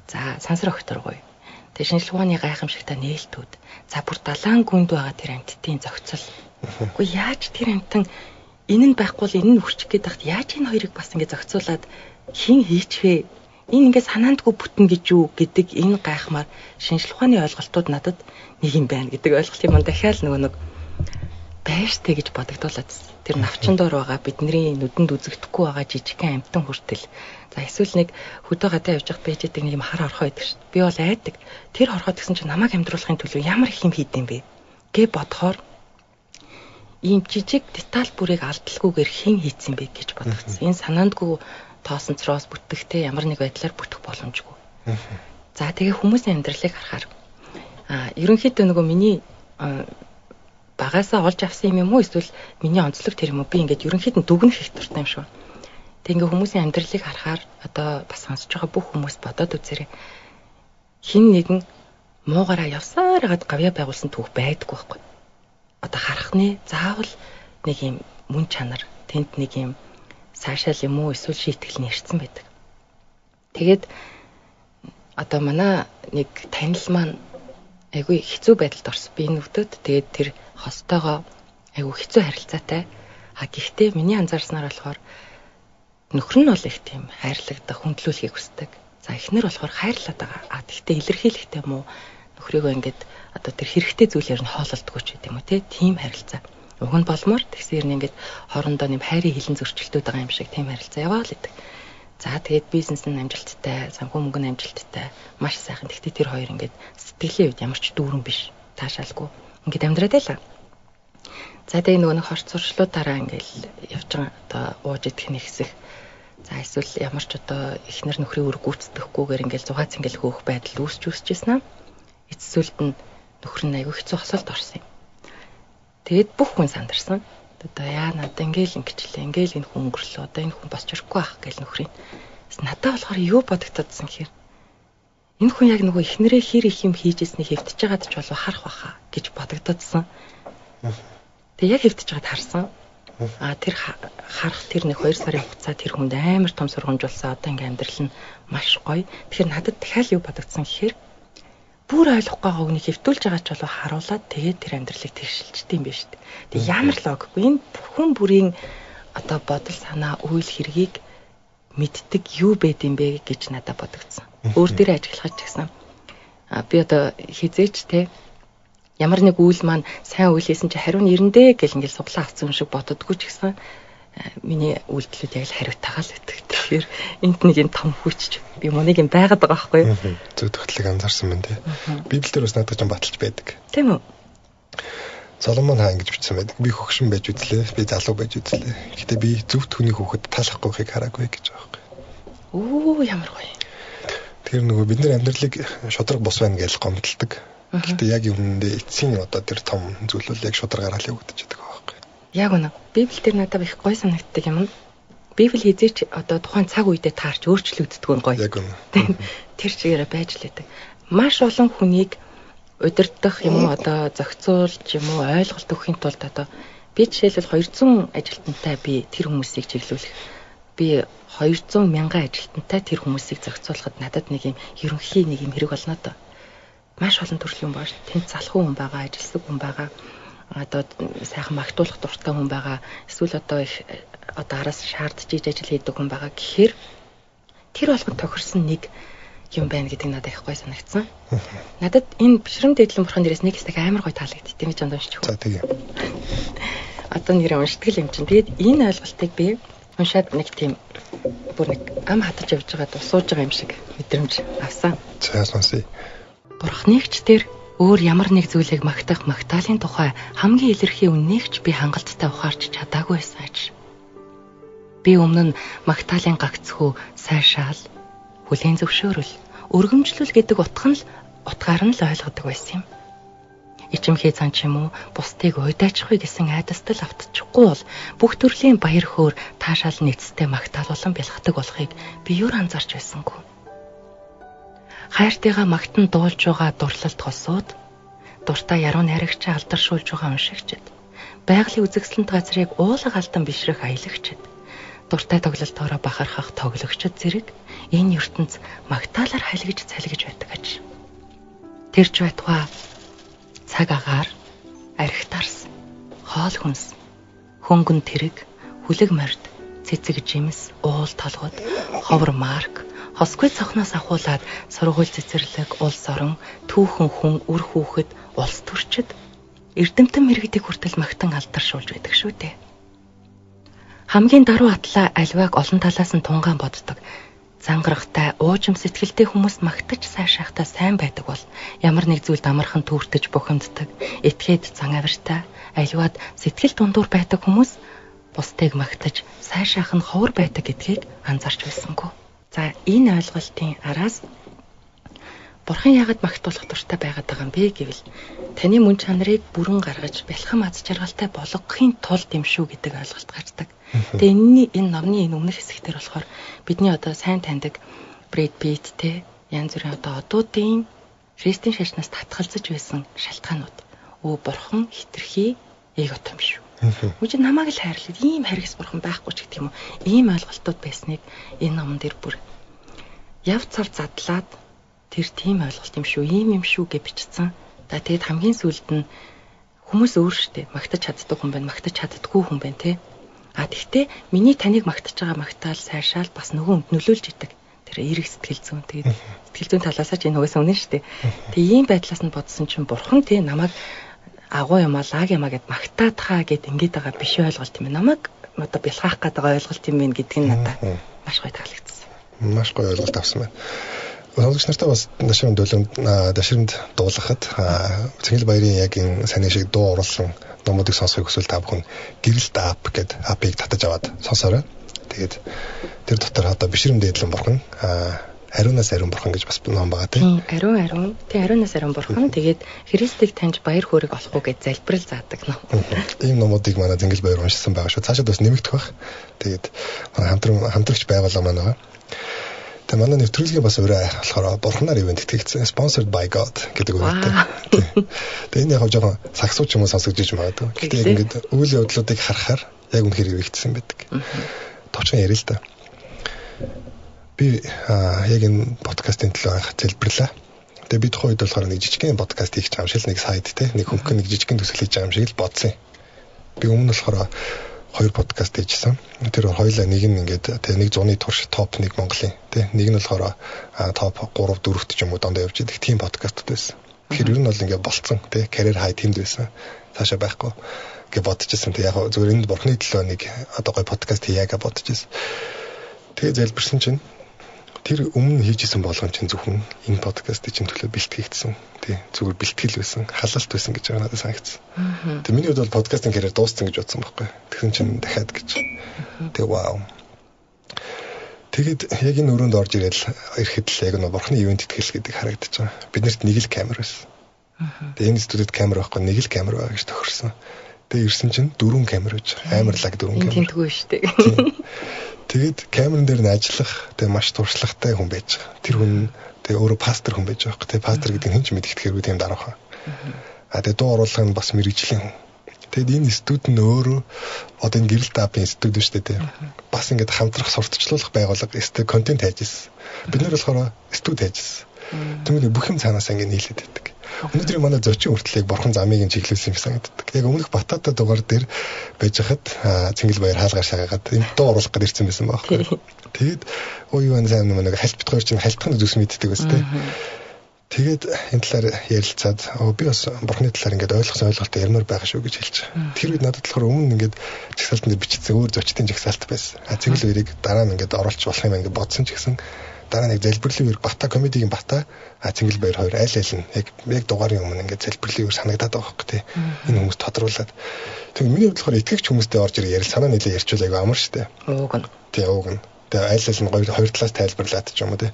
Speaker 2: За сансар огторгой. Тэгээ шинжлэх ухааны гайхамшигтай нээлтүүд. За бүр далайн гүнд байгаа тэр амьтдын зохицол. Үгүй яаж тэр амьтан энэ нь байхгүй л энэ нь хүчих гээд тахт яаж энэ хоёрыг бас ингэ зохицуулаад хин хийчвэ? Энэ ингэ санаандгүй бүтэн гэж юу гэдэг энэ гайхмаар шинжлэх ухааны ойлголтууд надад нэг юм байна гэдэг ойлголт юм дахиад нэг байштай гэж бодогдуулаад тэр навчин доор байгаа бидний нүдэнд үзэгдэхгүй байгаа жижигхэн амьтан хүртэл за эсвэл нэг хөдөө гадаа явж байхад байж байгаа нэг юм хар орхоо байдаг шүү дээ. Би бол айдаг. Тэр орхоод гэсэн чинь намайг амьдруулахын төлөө ямар их юм хийдэм бэ гэ бодохоор ийм жижиг деталь бүрийг алдалгүйгээр хэн хийцэн бэ гэж бодогдсон. Энэ санаандгүй тоосонцроос бүтгэхтэй ямар нэг байдлаар бүтэх боломжгүй. За тэгээ хүмүүсийн амьдралыг харахаар ерөнхийдөө нөгөө миний багасаа олж авсан юм уу эсвэл миний онцлог тэр юм уу би ингээд ерөнхийдөө дүгнэх их дуртай юм шүү. Тэг ингээ хүмүүсийн амьдралыг харахаар одоо бас сонсож байгаа бүх хүмүүс бодоод үзээрэй. Хин нэгэн муугараа явсаар хагаад гавья байгуулсан түүх байдаггүй байхгүй. Одоо харахны заавал нэг юм мөн чанар тэнд нэг юм цаашаал юм уу эсвэл шийтгэл нэрсэн байдаг. Тэгээд одоо манай нэг танил маань айгүй хэцүү байдалд орсон. Би нүвдөд тэгээд тэр хостойгоо айгүй хэцүү харилцаатай. Гэхдээ миний анзаарснаар болохоор нөхөр нь бол их тийм хайрлагдах, хүндлүүлэхийг хүсдэг. За эхнэр болохоор хайрлаад байгаа. Гэхдээ илэрхийлэх юм уу нөхрийгөө ингээд одоо тэр хэрэгтэй зүйлээр нь хоололдгоо ч гэдэм үү тийм харилцаа. Уг нь болмоор тэгсээр нь ингээд хоорондоо нэм хайрын хилэн зөрчилтүүд байгаа юм шиг тийм харилцаа яваа л идэг. За тэгээд бизнес нь амжилттай, санхүү мөнгө нь амжилттай, маш сайхан. Тэгтээ тэр хоёр ингээд сэтгэлийн үед ямар ч дүүрэн биш, таашаалгүй. Ингээд амьдраад байлаа. За тэгээд нөгөө нэг хорц сурчлуудаараа ингээд явж байгаа одоо ууж идэх нэг хэсэг. За эсвэл ямар ч одоо эхнэр нөхрийн үр гүйцэтгэхгүйгээр ингээд зугаац ингээд хөөх байдал үүсчихсэн аа. Эцсүүлд нь нөхөр нь аягүй хэцүү хосолд орсон юм. Тэгээд бүх хүн сандарсан. Одоо яа надаа ингээл энэ хүн өнгөрлөө. Одоо энэ хүн босч ирэхгүй байх гэж нөхрийн. Надаа болохоор юу бодогдодсон гэхээр энэ хүн яг нөгөө эхнэрээ хэр их юм хийжсэнийг хэвтэж байгаад ч болов харах байхаа гэж бодогдодсон. Тэгээд яг хэвтэж байгаад харсан. Тэр харах тэр нэг 2 сарын хугацаа тэр хүнд амар том сургамжуулсан. Одоо ингээм амьдрал нь маш гоё. Тэгэхээр надад дахиад юу бодогдсон гэхээр бүр ойлгохгүй байгаа үнийг хэвтүүлж байгаа ч болов харуулад тэгээд тэр амьдралыг тэршилчтэй юм биш үү. Тэг ямар логикгүй энэ хүн бүрийн одоо бодол санаа үйл хэргийг мэддэг юу байд юм бэ гэж надад бодогдсон. Өөр дээрээ ажиглахад ч гэсэн би одоо хизээч те ямар нэг үйл маань сайн үйл хийсэн чи хариу нь ирэндээ гэл ингээл суглаа авсан юм шиг боддоггүй ч гэсэн миний үйлдэлүүд яг л хариуйтайгаа л өгдөг. Тэгэхээр энд нэг юм том хүч би монийг юм байгаад байгаа байхгүй юу?
Speaker 1: Зөв төгтлөг анзаарсан байна те. Библиэр бас надад ч баталж байдаг.
Speaker 2: Тийм үү?
Speaker 1: Соломон хаан гэж бичсэн байдаг. Би хөгшин байж үзлээ, би залуу байж үзлээ. Гэтэ би зөв түүний хүүхэд таалахгүйхийг хараагүй гэж байгаа
Speaker 2: байхгүй. Ямар гоё.
Speaker 1: Тэр нөгөө бид нар амьдралыг шудраг бус байна гэж гомдолдог. Гэтэ яг үүндээ эцсийн одоо тэр том зүйлүүд яг шудраг гараал явагдаж байдаг байхгүй.
Speaker 2: Яг үнэ. Библи дээр надад их гоё санагддаг юм. Библи хизээч одоо тухайн цаг үедээ таарч өөрчлөгддөг нь гоё.
Speaker 1: Яг үнэ.
Speaker 2: Тэр чигээрээ байж л байдаг. Маш олон хүнийг удирдах юм уу одоо зохицуулж юм уу ойлголт өгөхийн тулд одоо би жишээлбэл 200 ажилтнтай би тэр хүмүүсийг чиглүүлэх. Би 200 мянган ажилтнтай тэр хүмүүсийг зохицуулахад надад нэг юм ерөнхий нэг юм хэрэг болно доо. Маш олон төрлийн хүн байгаа шүү. Тэнд залхуу хүн байгаа, ажилсаг хүн байгаа. Одоо сайхан магтуулах дуртай хүн байгаа. Эсвэл одоо их одоо араас шаардж иж ажил хийдэг хүн байгаа гэхээр тэр болгон тохирсон нэг юм байна гэдэг надад их гоё санагдсан. Надад энэ бишрэм дэдлэн бурхан дээрээс нэг хэсэг амар гоё таалагддаг. Тэний ч уншиж хөө.
Speaker 1: За тэгээ.
Speaker 2: Одоо нэр уншдаг юм чинь. Тэгээд энэ ойлголтыг би уншаад нэг тийм бүр нэг ам хатаж явж байгаад усууж байгаа юм шиг мэдрэмж авсан.
Speaker 1: За сонсъё.
Speaker 2: Бурхнийгч тэр өөр ямар нэг зүйлийг магтах магтаалын тухай хамгийн илэрхий үннийгч би хангалттай ухаарч чадаагүй байсан аж. Би өмнө нь магтаалын гагцхүү сайшаал хүлийн зөвшөөрөл өргөмжлөл гэдэг утгаар нь л ойлгодог байсан юм. Ичимхий цан ч юм уу бусдыг уйдаачхыг гэсэн айдастал автчихгүй бол бүх төрлийн баяр хөөр таашаал нийцтэй магтаал болон бэлхдэг болохыг би юур анзаарч байсангүй. Хайртайгаа магтан дуулж байгаа дурлалт хосууд дуртай яруу найрагчаа алдаршуулж байгаа уншигчд байгалийн үзэгсэлэнт газрыг уулга алдан бишрэх аялагчд дуртай тоглолтоороо бахархах тоглогчд зэрэг энэ ертөнц магтаалаар халигж цалгиж байдаг аж. Тэрч байтугай цаг агаар архитарс хоол хүнс хөнгөн тэрэг хүлэг морд цэцэг жимс уул толгод ховор марк хосгүй цохноос ахуулаад сургууль цэцэрлэг улс орон түүхэн хүн үр хүүхэд улс төрчид эрдэмтэн мэрэгдийг хүртэл магтан алдаршуулж байдаг шүү дээ. Хамгийн даруй атлаа альвааг олон талаас нь тунгаан боддог. Зангарахтай, уужим сэтгэлтэй хүмүүс магтаж сайшаахтай сайн байдаг бол ямар нэг зүйлд амархан түүртэж бухимддаг, этгээд зан авиртай, альваад сэтгэл дундуур байдаг хүмүүс бусдыг магтаж сайшаах нь ховор байдаг гэдгийг анзаарч байсангүй. За энэ ойлголтын араас Бурхан яагаад магтуулах дуртай байгаад байгаа юм бэ гэвэл таны мөн чанарыг бүрэн гаргаж бэлхэн аз жаргалтай болгохын тулд юм шүү гэдэг ойлголт гардаг. Тэгээ энэ номны энэ өмнөх хэсэгтэр болохоор бидний одоо сайн таньдаг Брэд Питт те янз бүрийн одоо одуудын Христийн шашнаас татгалзаж байсан шалтгаанууд. Бурхан хитрхи эго том шүү. Үгүй намайг л хайрлаад ийм харгас бурхан байхгүй ч гэдэг юм уу. Ийм ойлголтууд байсныг энэ номон дээр бүр яв цав задлаад тэр тийм ойлголт юм шүү, ийм юм шүү гэж бичсэн. Тэгээд хамгийн сүүлд нь хүмүүс өөр штэ магтаж чаддаг хүн байна, магтаж чаддаггүй хүн байна те. Тэгтээ миний таныг магтаж байгаа магтаал сайшаал бас нөгөө хүнд нөлөөлж идэг. Тэр эерэг сэтгэл зүйн. Тэгээд сэтгэл зүйн талаасаа ч энэ угаасаа үнэн штэ. Тэгээ ийм байдлаас нь бодсон чинь бурхан те намайг агуу юм аа лаг юм аа гэд магтаад хаа гэд ингэж байгаа биш ойлголт юм. Намайг одоо бэлгаах гэдэг ойлголт юм байна гэдг нь надад маш гоё таалагдсан.
Speaker 1: Маш гоё ойлголт авсан байна. Сонсогч нартай бас дашрамд дуулгахад Цэнгэл баярын яг энэ сайн шиг дуу оруулсан номуудыг сонсохыг хүсвэл та бүхэн гэрэлт ап гэдэг апыг татаж аваад сонсоорой. Тэгээд тэр дотор одоо бишрэм дээдлэн бурхан ариунаас ариун бурхан гэж бас ном байгаа тийм.
Speaker 2: Ариун. Тэг ариунаас ариун бурхан тэгээд Христийг таньж баяр хөөргийг олохгүй гэж залбирал заадаг ном.
Speaker 1: Ийм номуудыг манай Цэнгэл баяр уншсан байгаа шүү. Цаашаа бас нэмэгдэх байх. Тэгээд манай хамтрагч байгууллага маань байгаа. Тэгээ манай нэвтрүүлгийн бас өөрөө болохоор бурхнаар ивент итгэгдсэн sponsored by God гэдэг үгтэй. Тэгээ энэ яг жоохон сагсууч юм уу сонсогдож магадгүй. Гэхдээ яг ингээд үйл явдлуудыг харахаар яг үнэхээр ивэгдсэн байдаг. Товчхон ярил л да. Би яг энэ подкастын төлөө анх залбирлаа. Тэгээ би тухайн үед болохоор нэг жижигхэн подкаст хийх юм шиг нэг сайт те нэг хөнгөн нэг жижигхэн төсөл хийж байгаа юм шиг л бодсон. Би өмнө болохоор 2 подкаст хийжсэн. Тэр хоёулаа нэг нь ингээд тэг нэг зуны турш топ 1 Монголын тэг нэг нь болохоор топ 3 4-т ч юм уу дондоо явж идэг тийм подкастууд байсан. Тэгэхээр ер нь бол ингээд болцсон тэг карьер хай тэнд байсан. Цаашаа байхгүй гэж бодчихсон. Тэг яг зөвөр энэ бурхны төлөө нэг одоо гоё подкаст хийя гэж бодчихсон. Тэгээ залбирсан чинь тэр өмнө хийжсэн болгон чинь зөвхөн энэ подкастыг чинь төлөө бэлтгэгдсэн. Тий зүгээр бэлтгэл байсан, халалт байсан гэж байгаа надад санагдсан. Тэгээ миний хувьд бол подкастын карьер дууссан гэж бодсон байхгүй. Тэгсэн чинь дахиад гэж. Тэгээ вау. Тэгээд яг энэ өрөөнд орж ирэл ирэхэд л яг нэг бурхны ивент итгэл гэдэг харагдаж байгаа. Биднэрт нэг л камер байсан. Тэгээ энэ студид камер байхгүй, нэг л камер байгаа гэж тохирсон. Тэгээ ирсэн чинь 4 камер байж амар лаг 4 камер.
Speaker 2: Тэнтгүй шүү дээ.
Speaker 1: Тэгээд камерын дээр нь ажиллах тэгээ маш туршлагатай хүн байж байгаа. Тэр хүн тэгээ өөрөө пастор хүн байж байгаа. Тэгээ пастор гэдэг нь хэн ч мэдгэтгэхэргүй тийм дараахан. Тэгээ дуу оруулах нь бас мэрэгжлийн хүн. Тэгээд энэ студид нь өөрөө одоо энэ гэрэлт апын студид шүү дээ. Бас ингээд хамтрах сурталчлуулах байгууллага эсвэл контент хайж ирсэн. Бид нэр болохоор студид хайж ирсэн. Тэгмээ бүх юм цаанаас ингээд нийлээд байдаг. Өнөөдөр манай зочин хүртлийг бурхан замыг нь чиглүүлсэн юм санагддаг. Яг өмнөх батата дугаар дээр байж хахад Цэнгэл баяр хаалгаар шагаагаад энэ дуу оруулах гэж ирсэн байсан байхгүй. Тэгээд юу энэ сайн нэг хальт бит хоёр чинь хальтхан зүс мэддэг байсан тийм. Тэгээд энэ талаар ярилцаад би бас бурхны талаар ингээд ойлголттой ярмаар байгаа шүү гэж хэлж байгаа. Тэр үед надад болохоор өмнө ингээд жагсаалтан дээр бичсэн өөр зочдын жагсаалт байсан. Цэнгэл баярыг дараа нь ингээд оруулж болох юм ингээд бодсон ч гэсэн дараа нэг залбирлын үеэр бата комедигийн бата Цэнгэл баяр хоёр айл нь яг дугаарын өмнө ингээд залбирлын үеэр санагдаад байгаа хөөх тээ. Энэ хүмүүс тодруулаад. Тэгээ миний хувьд болохоор итгэгч хүмүүстэй орж ирээ ярил санаа нийлээ ярьчул айгүй амар штэ.
Speaker 2: Ууг нь.
Speaker 1: Тэгээ ууг нь. Тэгээ айл нь хоёр талаас тайлбарлаад ч юм уу тээ.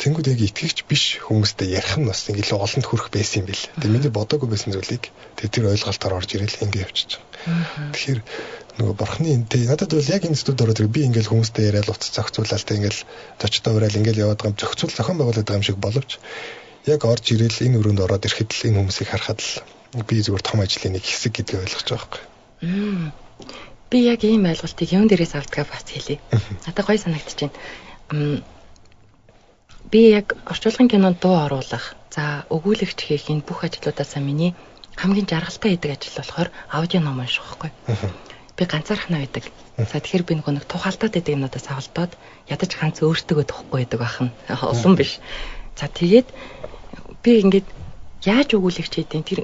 Speaker 1: Тэнгүүд яг итгэгч биш хүмүүстэй ярих нь бас ингээд олонд хүрэх байсан юм бэл. Тэгээ миний бодоогүй байсан зүйлийг тэр ойлголтоор орж ирэл ингээд явчихж байгаа. Тэгэхээр нөгөө бурхны энэ надад бол яг энэ студид ороод би ингээл хүмүүстэй яриад утас зохицуулаад ингээл зочдоо ураал ингээл яваад байгаа зохицуул зохион байгуулад байгаа юм шиг боловч яг орж ирэл энэ өрөөнд ороод ирэхэд л энэ хүмүүсийг харахад л би зүгээр том ажлын нэг хэсэг гэдгийг ойлгож байгаа байхгүй.
Speaker 2: Би яг ийм ойлголтыг юун дээрээс авдгаа бас хэлье. Надад гоё санагдчихэв. Би яг орчуулгын кинонд дуу оруулах, за өгүүлэгч хийх энэ бүх ажлуудаасаа миний хамгийн жаргалтай хийдэг ажил болохоор аудио ном унших байхгүй. Би ганцаархнаа байдаг. За тэгэхээр би нэг тухайлдаад байдаг юмнуудаас авалдаад ядаж ганц өөртөө тахгүй байдаг бахан. Олон биш. За тэгээд би ингээд яаж өгүүлэгч хийдیں۔ Тэр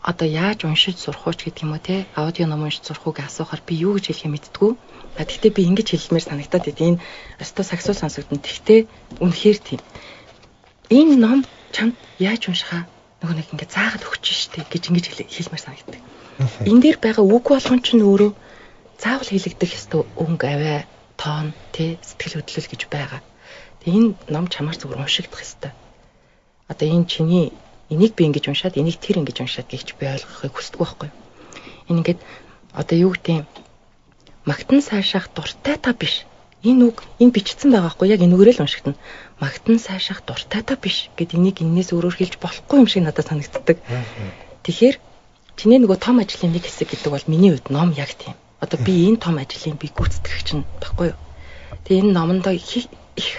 Speaker 2: одоо яаж уншиж сурах уу гэдэг юм уу те? Аудио ном уншиж сурах уу гэж асуухаар би юу гэж хэлэх юм мэдтгүү. Гэхдээ би ингэж хэлмээр санагдаад байна. Энэ өстой сагсуу сонсогдсон. Гэхдээ үнэхээр тийм. Энэ ном чамд яаж уншихаа нөгөө нэг ингээд заагаад өгч штэ гэж ингэж хэлмээр санагддаг. Энэ дээр байгаа үг болгон ч өөрөө заавал хэлэгдэх ёстой өнгө аваа, тоон, тэ сэтгэл хөдлөл гэж байгаа. Тэгээ энэ ном чамаар зүгээр уншигдах ёстой. Одоо энэ чиний энийг би ингэж уншаад, энийг тэр ингэж уншаад гэж би ойлгохыг хүсдэг байхгүй. Энэ ингээд одоо юу гэдэг юм магтан сайшаах дуртай та биш. Энэ үг энэ бичсэн байгаа байхгүй яг энэ үгээрээ л уншигдана. Магтан сайшаах дуртай та биш гэд энийг энэс өөрөөр хэлж болохгүй юм шиг надад санагддаг. Тэгэхээр чиний нөгөө том ажлын нэг хэсэг гэдэг бол миний хувьд ном яг тийм. Одоо би энэ том ажлын би гүйцэтгэгч нь баггүй юу. Тэгээ энэ номондоо их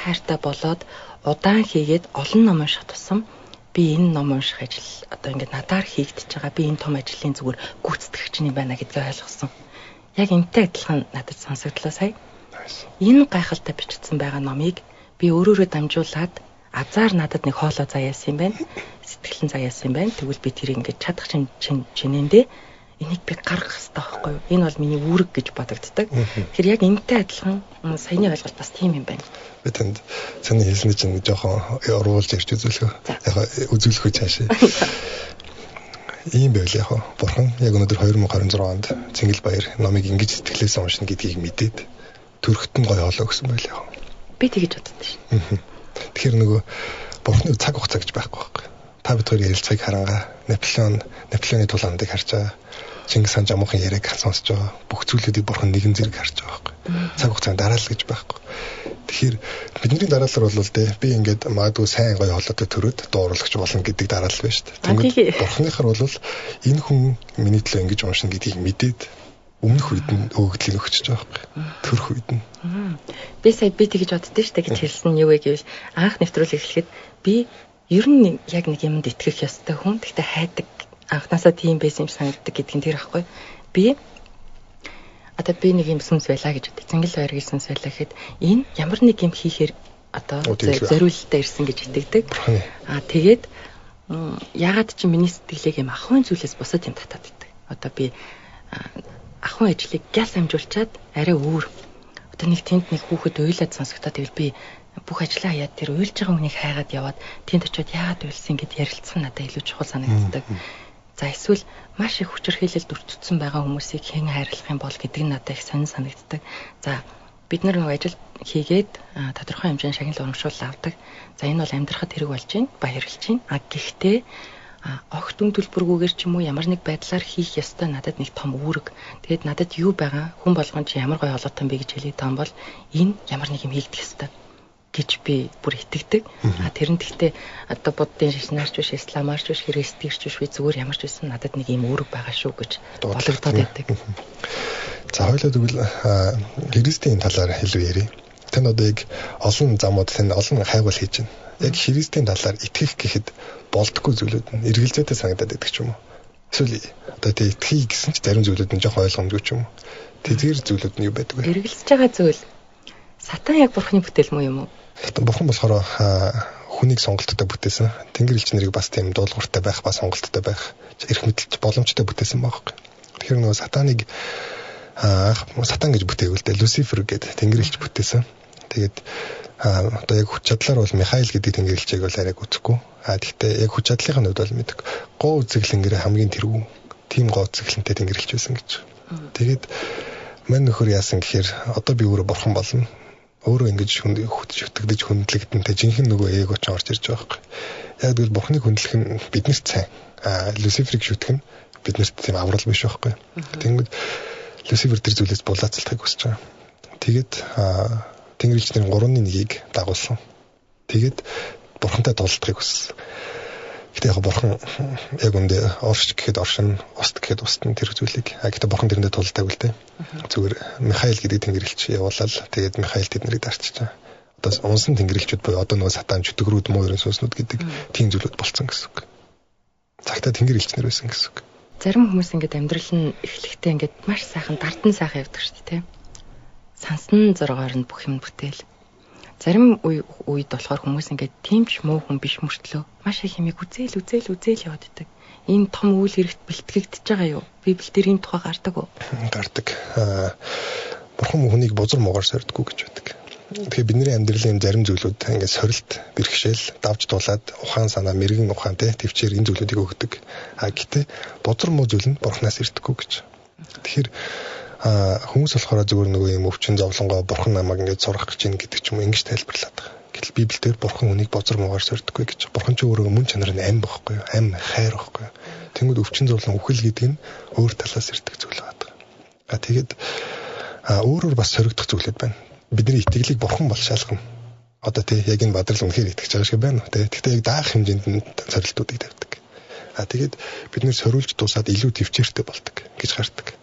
Speaker 2: хайртай болоод удаан хийгээд олон ном унших тусам би энэ ном унших ажил одоо ингээд надаар хийгдэж байгаа. Би энэ том ажлын зүгээр гүйцэтгэгч нь байна гэдгийг ойлгосон. Яг энэтэй адилхан надад сонсогдлоо сая. Энэ гайхалтай бичигдсэн байгаа номыг би өөрөөрөө дамжуулаад азар надад нэг хоолой заяасан юм байна. Сэтгэлэн заяасан юм байна. Тэгвэл би тэрийг ингээд чадах чинээндээ энийг би гаргах хэрэгтэй байхгүй юу? Энэ бол миний үүрэг гэж бодогддог. Тэгэхээр яг энэтэй адилхан саяны ойлголт бас тийм юм байна.
Speaker 1: Би танд цааны хэлсний чинь жоохон оруулж ярьж үзүүлэх. Яг үзүүлэхгүй цаашаа. Ийм байл яг бурхан яг өнөөдөр 2026 онд Цэнгэлбаяр номыг ингэж сэтгэлээс уншина гэдгийг мэдээд төрөхт нь гоё олоо гэсэн байл яг.
Speaker 2: Би тэгэж боддог шин.
Speaker 1: Тэгэхээр нөгөө бурханы цаг хугацаа гэж байхгүй байхгүй. Та бид хоёр ярилцахыг харангаа Наполеоны тулаандыг харж байгаа. Чингис хаан жамуухан яриаг сонсож байгаа. Бүх зүйлүүдийг бурхан нэгэн зэрэг харж байгаа байхгүй. Цаг хугацаанд дараалал гэж байхгүй. Тэгэхээр бидний дараалал бол би ингээд магадгүй сайн гоё хоолойтой төрөөд дууралагч болно гэдэг дараалал байна шүү дээ. Тэгвэл бурханыхаар бол энэ хүн миний төлөө ингэж уншина гэдгийг мэдээд өмнөх үед нь өгөгдлийг өгчөж байгаа байхгүй. Төрөх үед нь.
Speaker 2: Би сая тэгэж боддоо шүү дээ гэж хэлсэн нь юу вэ гэвэл анх нэвтрүүлэг эхлэхэд би ер нь яг нэг юмд итгэх ёстой хүн. Гэхдээ хайдаг анхнаасаа тийм байсан юм санагддаг гэдгийг тэр ахгүй. Би нэг юм сүнс байлаа гэж боддог. Цэнгэлбаяр сүнс байлаа гэхэд энэ ямар нэг юм хийхээр зориулалтаа ирсэн гэж итгэдэг. Тэгээд ягаад чи миний сэтгэлийг юм ахын зүйлээс бусад юм татаад байдаг. Би ахын ажлыг гял амжуулчаад арай өөр. Нэг тэнд нэг хүүхэд уйлаад сонсогдоод тэгвэл би бүх ажлаа хаяад тэр уйлж байгаа хүнийг хайгаад яваад тэнд очиод яагаад уйлсан гэд ярилцсан надад илүү чухал санагддаг. За эсвэл маш их хүчирхийлэлд өртөгдсөн байгаа хүмүүсийг хэн хайрлах юм бол гэдэг нь надад их сонир санагддаг. За бид нар нэг ажил хийгээд тодорхой хэмжээний шагнал урамшуул авдаг. За энэ бол амьдрахад хэрэг болж байна, баярлж байна. Гэхдээ огт үн төлбөргүйгээр ч юм уу ямар нэг байдлаар хийх ёстой надад нэг том үүрэг. Тэгэд надад юу байгаа хүн болгон чи ямар гоё олоотой юм бэ гэж хэлээд таам бол энэ ямар нэг юм хийгдэх ёстой гэж би бүр итгэдэг. Тэр нь гэхдээ буддын шашнаарч биш, исламаарч биш, христээрч биш би зүгээр ямарч байсан надад нэг юм үүрэг байгаа шүү гэж бодогдоод байдаг.
Speaker 1: За хоёулаа тэгвэл христийн талаар илүү ярив. Тань одоо яг олон замууд тань олон хайгуул хийж байна. Яг христийн талаар итгэх гэхэд болдгоо зүйлүүд нь эргэлзээтэй санагдаад байдаг ч юм уу. Эсвэл одоо тий итгэхий гэсэн ч зарим зүйлүүд нь жоохон ойлгомжгүй ч юм уу. Тэдгээр зүйлүүд нь юу байдаг вэ?
Speaker 2: Эргэлзэж байгаа зүйл сатан яг бурхны бүтээл мүү юм уу?
Speaker 1: Бурхан болохоор хүнийг сонголттой бүтээсэн. Тэнгэр элч нарыг бас тийм дуулууртай байх, бас сонголттой байх, эрх мэдэлч боломжтой бүтээсэн байхгүй. Тэгэхээр нөгөө сатаныг сатан гэж бүтээвэл тэ Люцифер гэдэг тэнгэр элч бүтээсэн. Тэгээд одоо яг хүч чадлаар бол Михаил гэдэг тэнгэр элчийг бол арайг үзэхгүй. Гэхдээ яг хүч чадлынхаа хувьд бол мэддэг. Гоо үзэглэнгэрээ хамгийн тэргүү тийм гоо үзэглэнтэй тэнгэр элч байсан гэж. Тэгээд мань нөхөр яасан гэхээр одоо би өөрөө бурхан болно. Өөрөө ингэж шүтгэдэж хүндлэгдэнтэй жинхэнэ нөгөө ээг очиж орж ирж байгаа байхгүй. Яг тэгвэл бурхныг хүндлэх нь биднэрт сайн. Люциферийг шүтгэх нь биднэрт тийм аврал биш байхгүй. Тэгмэд Люцифер тэр зүйлээс булаацалтахыг хүсэж байгаа. Тэгээд тэнгэр элч нарын 3-1-ийг дагуулсан. Тэгээд бурхантай тулдахыг хүссэн. Гэтэ яг бурхан яг үндэ орш гэхэд оршин, уст гэхэд устна тэр зүйлийг. Гэтэ бурхан тэрэндээ тулдаг үл дээ. Зүгээр Михаил гэдэг тэнгэрэлч явуулаад тэгээд Михаил тэднийг дарчиж байгаа. Одоо унсан тэнгэрэлчүүд буюу одоо нөгөө сатан чөтгөрүүд муурын сүнснүүд гэдэг тийм зүйлүүд болцсон гэсэн үг. Цагтаа тэнгэрэлчнэр байсан гэсэн үг.
Speaker 2: Зарим хүмүүс ингээд амьдрал нь эхлэхдээ ингээд маш сайхан дардан сайхан явдаг шүү дээ. Сансан зургаар нь бүх юм бүтээл. Зарим үед болохоор хүмүүс ингээд тиймч муу хүн биш мөртлөө маш их юмыг үзээл яваад идэг. Энэ том үйл хэрэгт бэлтгэгдэж байгаа юу? Библи дээр энэ тухай гардаг уу?
Speaker 1: Гардаг. Бурхан хүнийг бузар муугаар сордгоо гэж байдаг. Тэгэхээр бидний амьдралын зарим зүйлүүд ингээд сорилт, бэрхшээл, давж туулаад ухаан санаа, мэрэгэн ухаантай төвчээр энэ зүйлүүдийг өгдөг. Гэтэ бузар муу зүйл нь бурхнаас ирдэггүй гэж. Тэгэхээр хүмүүс болохоор зүгээр нөгөө юм өвчин зовлонгоо бурхан намайг ингээд сурах гэж байна гэдэг ч юм ингэж тайлбарлаад байгаа. Гэтэл Библиэлд бурхан хүнийг бузар муугаар сордгоо гэж. Бурхан ч өөрөө мөн чанар нь ам байхгүй юу? Ам хайр байхгүй юу? Тэнгүүд өвчин зовлон үхэл гэдэг нь өөр талаас ирдэг зүйл байдаг. Тэгээд өөрөөр бас соригдох зүйлүүд байна. Бидний итгэлийг бурхан бол шалгана. Одоо тий яг энэ бадрал үнэхээр итгэж байгаа шиг байна уу? Тэгтээ яг даах хэмжээнд нь сорилтуудыг тавьдаг. Тэгээд бид нэр сориулж дуусаад илүү төвчээртэй болдог гэж гардаг.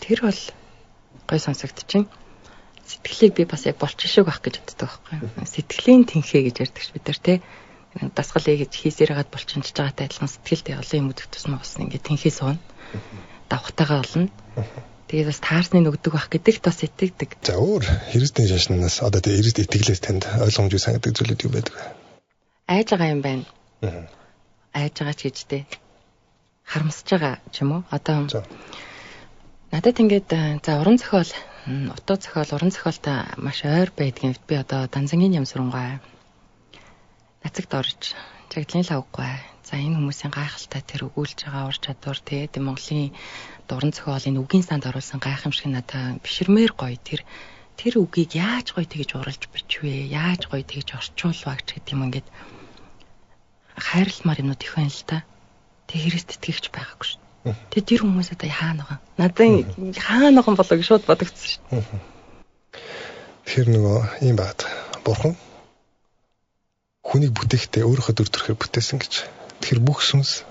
Speaker 2: Тэр бол гой сонсогдчихээн. Сэтгэлийг би бас яг болчихшоог байх гэж боддог байхгүй. Сэтгэлийн тэнхээ гэж ярьдаг бид нар тий. Дасгалыг гэж хийсээр хагаад болчихж байгаатай адилхан сэтгэлдээ олон юм үзэх тусмаа бас ингээд тэнхээ суuna. Давхтайгаа олно. Тэгээд бас таарсныг өгдөг байх гэдэгт бас итгэдэг.
Speaker 1: За өөр Христийн шашнаас одоо тэгээ Христ итгэлээс танд ойлгомжтой санагддаг зүйлүүд юу байдаг вэ?
Speaker 2: Айж байгаа юм байна. Айж байгаа ч гэжтэй. Харамсаж байгаа ч юм уу? Одоо надад ингээд за уран зохиол, утга зохиол, уран зохиолтой маш ойр байдгийн би одоо Данзангийн ям сурангуй. Нацагт орж чаглалын лавгүй. За энэ хүмүүсийн гайхалтай тэр өгүүлж байгаа ур чадвар тэгээд Монголын уран зохиолын үгийн санд оруулсан гайхамшиг надад биширмээр гоё. Тэр үгийг яаж гоё тэгж уралж бичвэ? Яаж гоё тэгж орчуулваа гэдэг юм ингээд хайрламар юмнууд их байна л та. Тэг Христ итгэгч байгаагүй шүү. Тэг тэр хүмүүс одоо хаана байгаа? Надад хаана байгаа болоо гэж шууд бодогдсон шүү.
Speaker 1: Тэр нөгөө юм байна. Бурхан хүнийг бүтээхдээ өөрийнхөө дүр төрхөөр бүтээсэн гэж. Тэгэхээр бүх сүнс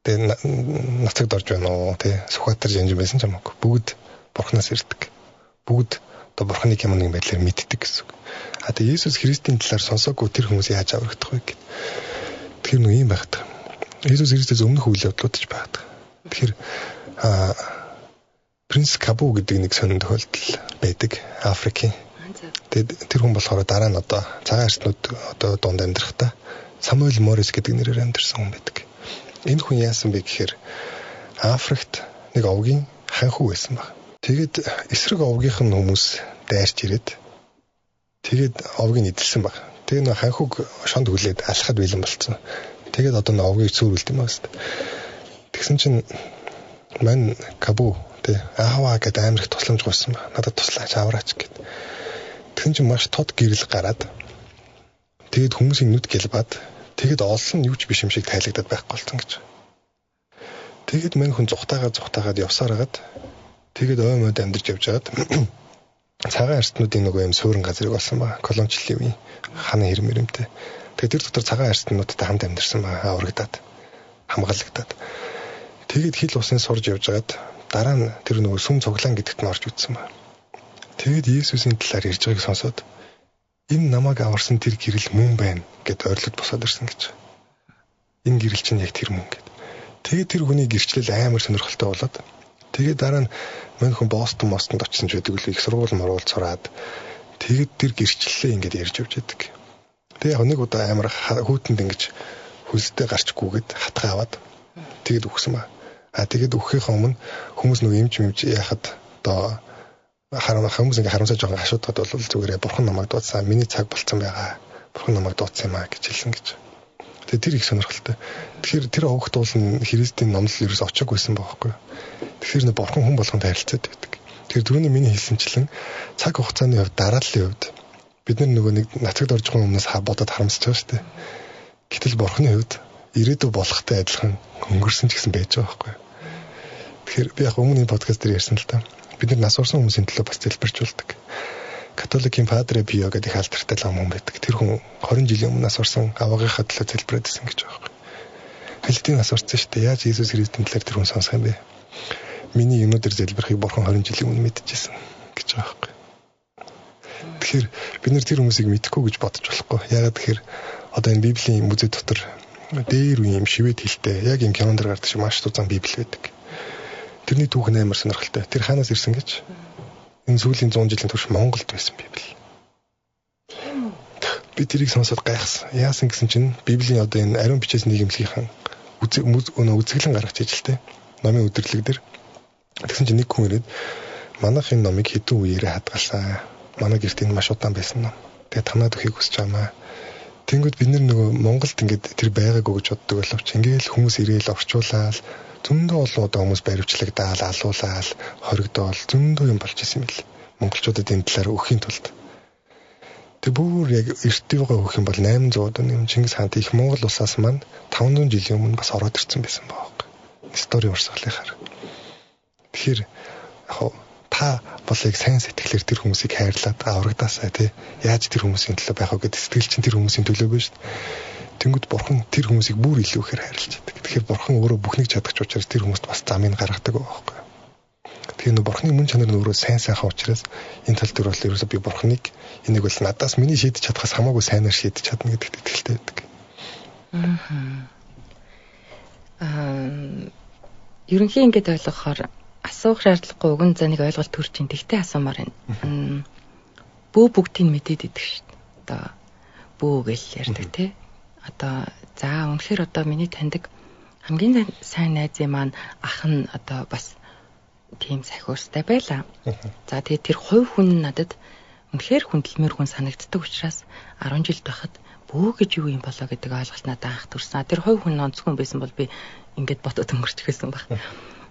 Speaker 1: тэгээ нацагд орж байна уу? Тэ Сүхбаатар жанжин байсан ч хамаагүй. Бүгд Бурханаас ирдэг. Бүгд одоо Бурханыг ямар нэгэн байдлаар мэддэг гэсэн үг. А тэгээ Есүс Христийн талаар сонсоогүй тэр хүмүүс яаж аврагдах вэ гэд. Тэгэхээр нэг юм байгаад. Есүс Христээс өмнөх үйл явдлууд ч байгаад. Тэгэхээр Принц Кабу гэдэг нэг сонин тохиолдол байдаг Африкийн. Тэгээд тэр хүн болохоор дараа нь одоо цагаан арснууд одоо дунд амьдрахтаа Самуэль Морис гэдэг нэрээр амьдэрсэн хүн байдаг. Энэ хүн яасан бэ гэхээр Африкт нэг овгийн ханху байсан баг. Тэгээд эсрэг овгийнх нь хүмүүс дайрч ирээд тэгээд овгийг эдэлсэн баг. Тэгээд нэг ханхуг шонд хүлээд алхахад бэлэн болцсон. Тэгээд одоо нэг овгийг цөөрүүлт юм байна. Тэгсэн чинь мань Кабу тэ ааваа гэдэг амирх тусламж гуйсан баг. Надад туслаач авраач гэд. Тэгсэн чинь маш тод гэрэл гараад тэгээд хүмүүсийн нүд гэлбаад тэгээд олсон юу ч биш юм шиг тайлагдаад байхгүй болсон гэж. Тэгээд мань хүн зүхтаагаад явсаар хагаад тэгээд ой мод амьдарч явж хагаад цагаан арстнуудын нөгөө юм суурин газрыг олсон ба колончлын үе хана хэрмэрэмтэй. Тэгээд тэр дотор цагаан арстнуудтай хамт амьдарсан ба аврагдаад хамгаалагдаад тэгээд хил усын сурж явж хагаад дараа нь тэр нөгөө сүм цуглаан гэдэгт нь орж үтсэн ба. Тэгээд Есүсийн талаар ярьж байгааг сонсоод энэ намайг аварсан тэр гэрэл мөн байна гэд ойрлоод босоод ирсэн гэж. Энэ гэрэл чинь яг тэр мөн гэд. Тэгээд тэр хүний гэрчлэл амар сонирхолтой болоод тэгээд дараа нь мань хүн Бостонд очсон ч байдаг л их сургууль моргуул сураад тэгээд тэр гэрчлэлээ ингээд ярьж явж байдаг. Тэгээд яг нэг удаа амар хүүтэнд ингэж хөлстэй гарчгүйгээд хатгаа аваад тэгээд өгсөн ба. Тэгээд өгөхөхийн өмнө хүмүүс нөгөө эмч яхад одоо хүмүүс ингээ харамсаж байгаа асуудаг бол зүгээр бурхан намайг дуудсан, миний цаг болцсон байгаа. Бурхан намайг дуудсан юм аа гэж хэлсэн гэж. Тэгээ тэр их сонирхолтой. Тэгэхээр тэр овогт уулын Христийн номлол ерөөс очиаг байсан байхгүй. Тэгэхээр нэг бурхан хүн болгонд харилцаад байдаг. Тэгэхээр түрүүний миний хэлсэнчлэн цаг хугацааны хувьд дарааллын хувьд бид нөгөө нэг нацагд орж байгаа өмнөөс бодоод харамсаж байгаа шүү дээ. Гэтэл бурханы хувьд ирээдүй болохтой адилхан өнгөрсөн ч гэсэн байж байгаа байхгүй. Тэгэхээр би яг өмнөний подкаст дээр ярьсан л та. Бид нар нас орсон хүмүүсийн төлөө бас залбирчулдаг. Католикийн Падре Пио гэдэг их алдартай хүн байдаг. Тэр хүн 20 жилийн өмнө нас орсон аваагийнхаа төлөө залбираад исэн гэж байгаа юм. Хилтийн нас орсон шүү дээ. Яаж Иесус Христийн талаар тэр хүн сонсох юм бэ? Миний юмнуудаар залбирахыг бурхан 20 жилийн өмнө мэдчихсэн гэж байгаа юм. Тэгэхээр бид нар тэр хүмүүсийг мэдэхгүй гэж бодож болохгүй. Яагаад тэгэхээр одоо энэ Библийн музей дотор дээр үе юм шивэд хэлтэй яг энэ кинонд гардаг шиг маш тузан Библи байдаг. Тэрний түүх амар сонирхолтой. Тэр хаанаас ирсэн гэж? Энэ сүүлийн 100 жилийн турш Монголд байсан Библи. Би тэрийг сонсоод гайхсан. Яасан гэсэн чинь Библийн одоо энэ ариун бичээс нийгэмлэгийнхэн үзэглэн гаргаж ижилтэй. Номын өдөрлөг дээр. Тэгсэн чинь нэг хүн ирээд манайх энэ номыг хэдэн үеэрээ хадгалсан. Манай гэрт энэ маш удаан байсан ном. Тэгээ танаад өхийг хүсэж байгаамаа. Тэнгүүд бид нөгөө Монголд ингээд тэр байгаагүй гэж боддог боловч ингээл хүмүүс ирээл орчуулаад зөндөө олон удаа хүмүүс баривчлагдаал, алуулаад, хоригдоол зөндөө юм болж исэн юм л. Монголчуудад энэ талаар өхийн тулд. Тэг бүр яг эртнийгөө өөх юм бол 800 он Чингис хаан их Монгол улсаас манд 500 жилийн өмнө бас ороод ирсэн байсан баг. Стори урсгалынхаар. Тэгэхээр яг та бол яг сайн сэтгэлээр тэр хүмүүсийг хайрлаад аврагдаасаа тий яаж тэр хүмүүсийн төлөө байх вэ гэдэг сэтгэл чинь тэр хүмүүсийн төлөө биш шүү дээ. Тэнгүүд бурхан тэр хүмүүсийг бүр илүү ихээр хайрлаж байдаг. Тэгэхээр бурхан өөрөө бүхнийг чадах учраас тэр хүмүүст бас замыг гаргадаг байхгүй. Тэгэхээр нөө бурханы мөн чанар нь өөрөө сайхан учраас энэ тал дээр бол ерөөсөө би бурханыг энийг бол надаас миний шийдэж чадхаас хамаагүй сайнаар шийдэж чадна гэдэгт итгэлтэй байдаг.
Speaker 2: Ерөнхийн ингэж ойлгохоор асуух шаардлагагүй уг нь за нэг ойлголт төрж ин тэгтээ асуумаар байна. Бүү бүгдийг мэдээд идэх шүү дээ. Одоо бүү гэж ярьдаг тий. Одоо за үнэхээр одоо миний таньдаг хамгийн сайн найзын маань ах нь одоо бас тийм сахиустай байлаа. За тэгээд тэр хувь хүн надад үнэхээр хүндлэмээр хүн санагддаг учраас 10 жил байхад бүү гэж юу юм болоо гэдэг ойлголт надад анх төрсөн. Тэр хувь хүн онцгой байсан бол би ингээд бодоод өнгөрчихсэн баг.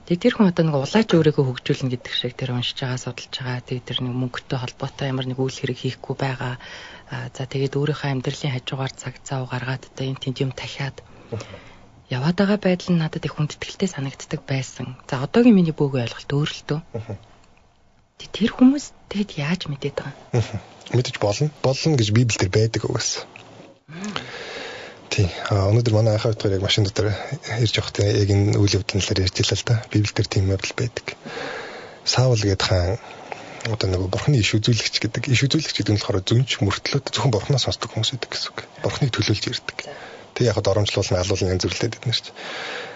Speaker 2: Тэгээд тэр хүн одоо нэг улааж өөрийгөө хөгжүүлнэ гэдэг шиг тэр уншиж байгаа, судалж байгаа. Тэгээд тэр нэг мөнгөтэй холбоотой ямар нэг үйл хэрэг хийхгүй байгаа. За тэгээд өөрийнхөө амьдралын хажуугаар цаг цав гаргаад одоо энэ тийм юм дахиад яваад байгаа байдал нь надад их хүндэтгэлтэй санагддаг байсан. За одоогийн миний бөөгийн ойлголт өөр л дөө. Тэр хүмүүс тэгэд яаж мэдээд байгаа?
Speaker 1: Мэдэж болно. Болно гэж Библиэлд байдаг угаас. Тийм. Өнөөдөр манай ахаа хоёр яг машин дотор ирж явахдаа яг энэ үйл явдлаар ярьж илаа л да. Библиэлд тийм явдал байдаг. Саул гэдэг хаан одоо нэг бурхны иш үзүүлэгч гэдэг. Иш үзүүлэгч гэдэг нь болохоор зүнч мөртлөөд зөвхөн бурхнаас сонсдог хүмүүс байдаг гэсэн үг. Бурхныг төлөөлж ярьдаг. Тэг яг доромжлуулна, алуулна янз бүрэлдэд байдаг нь шүү дээ.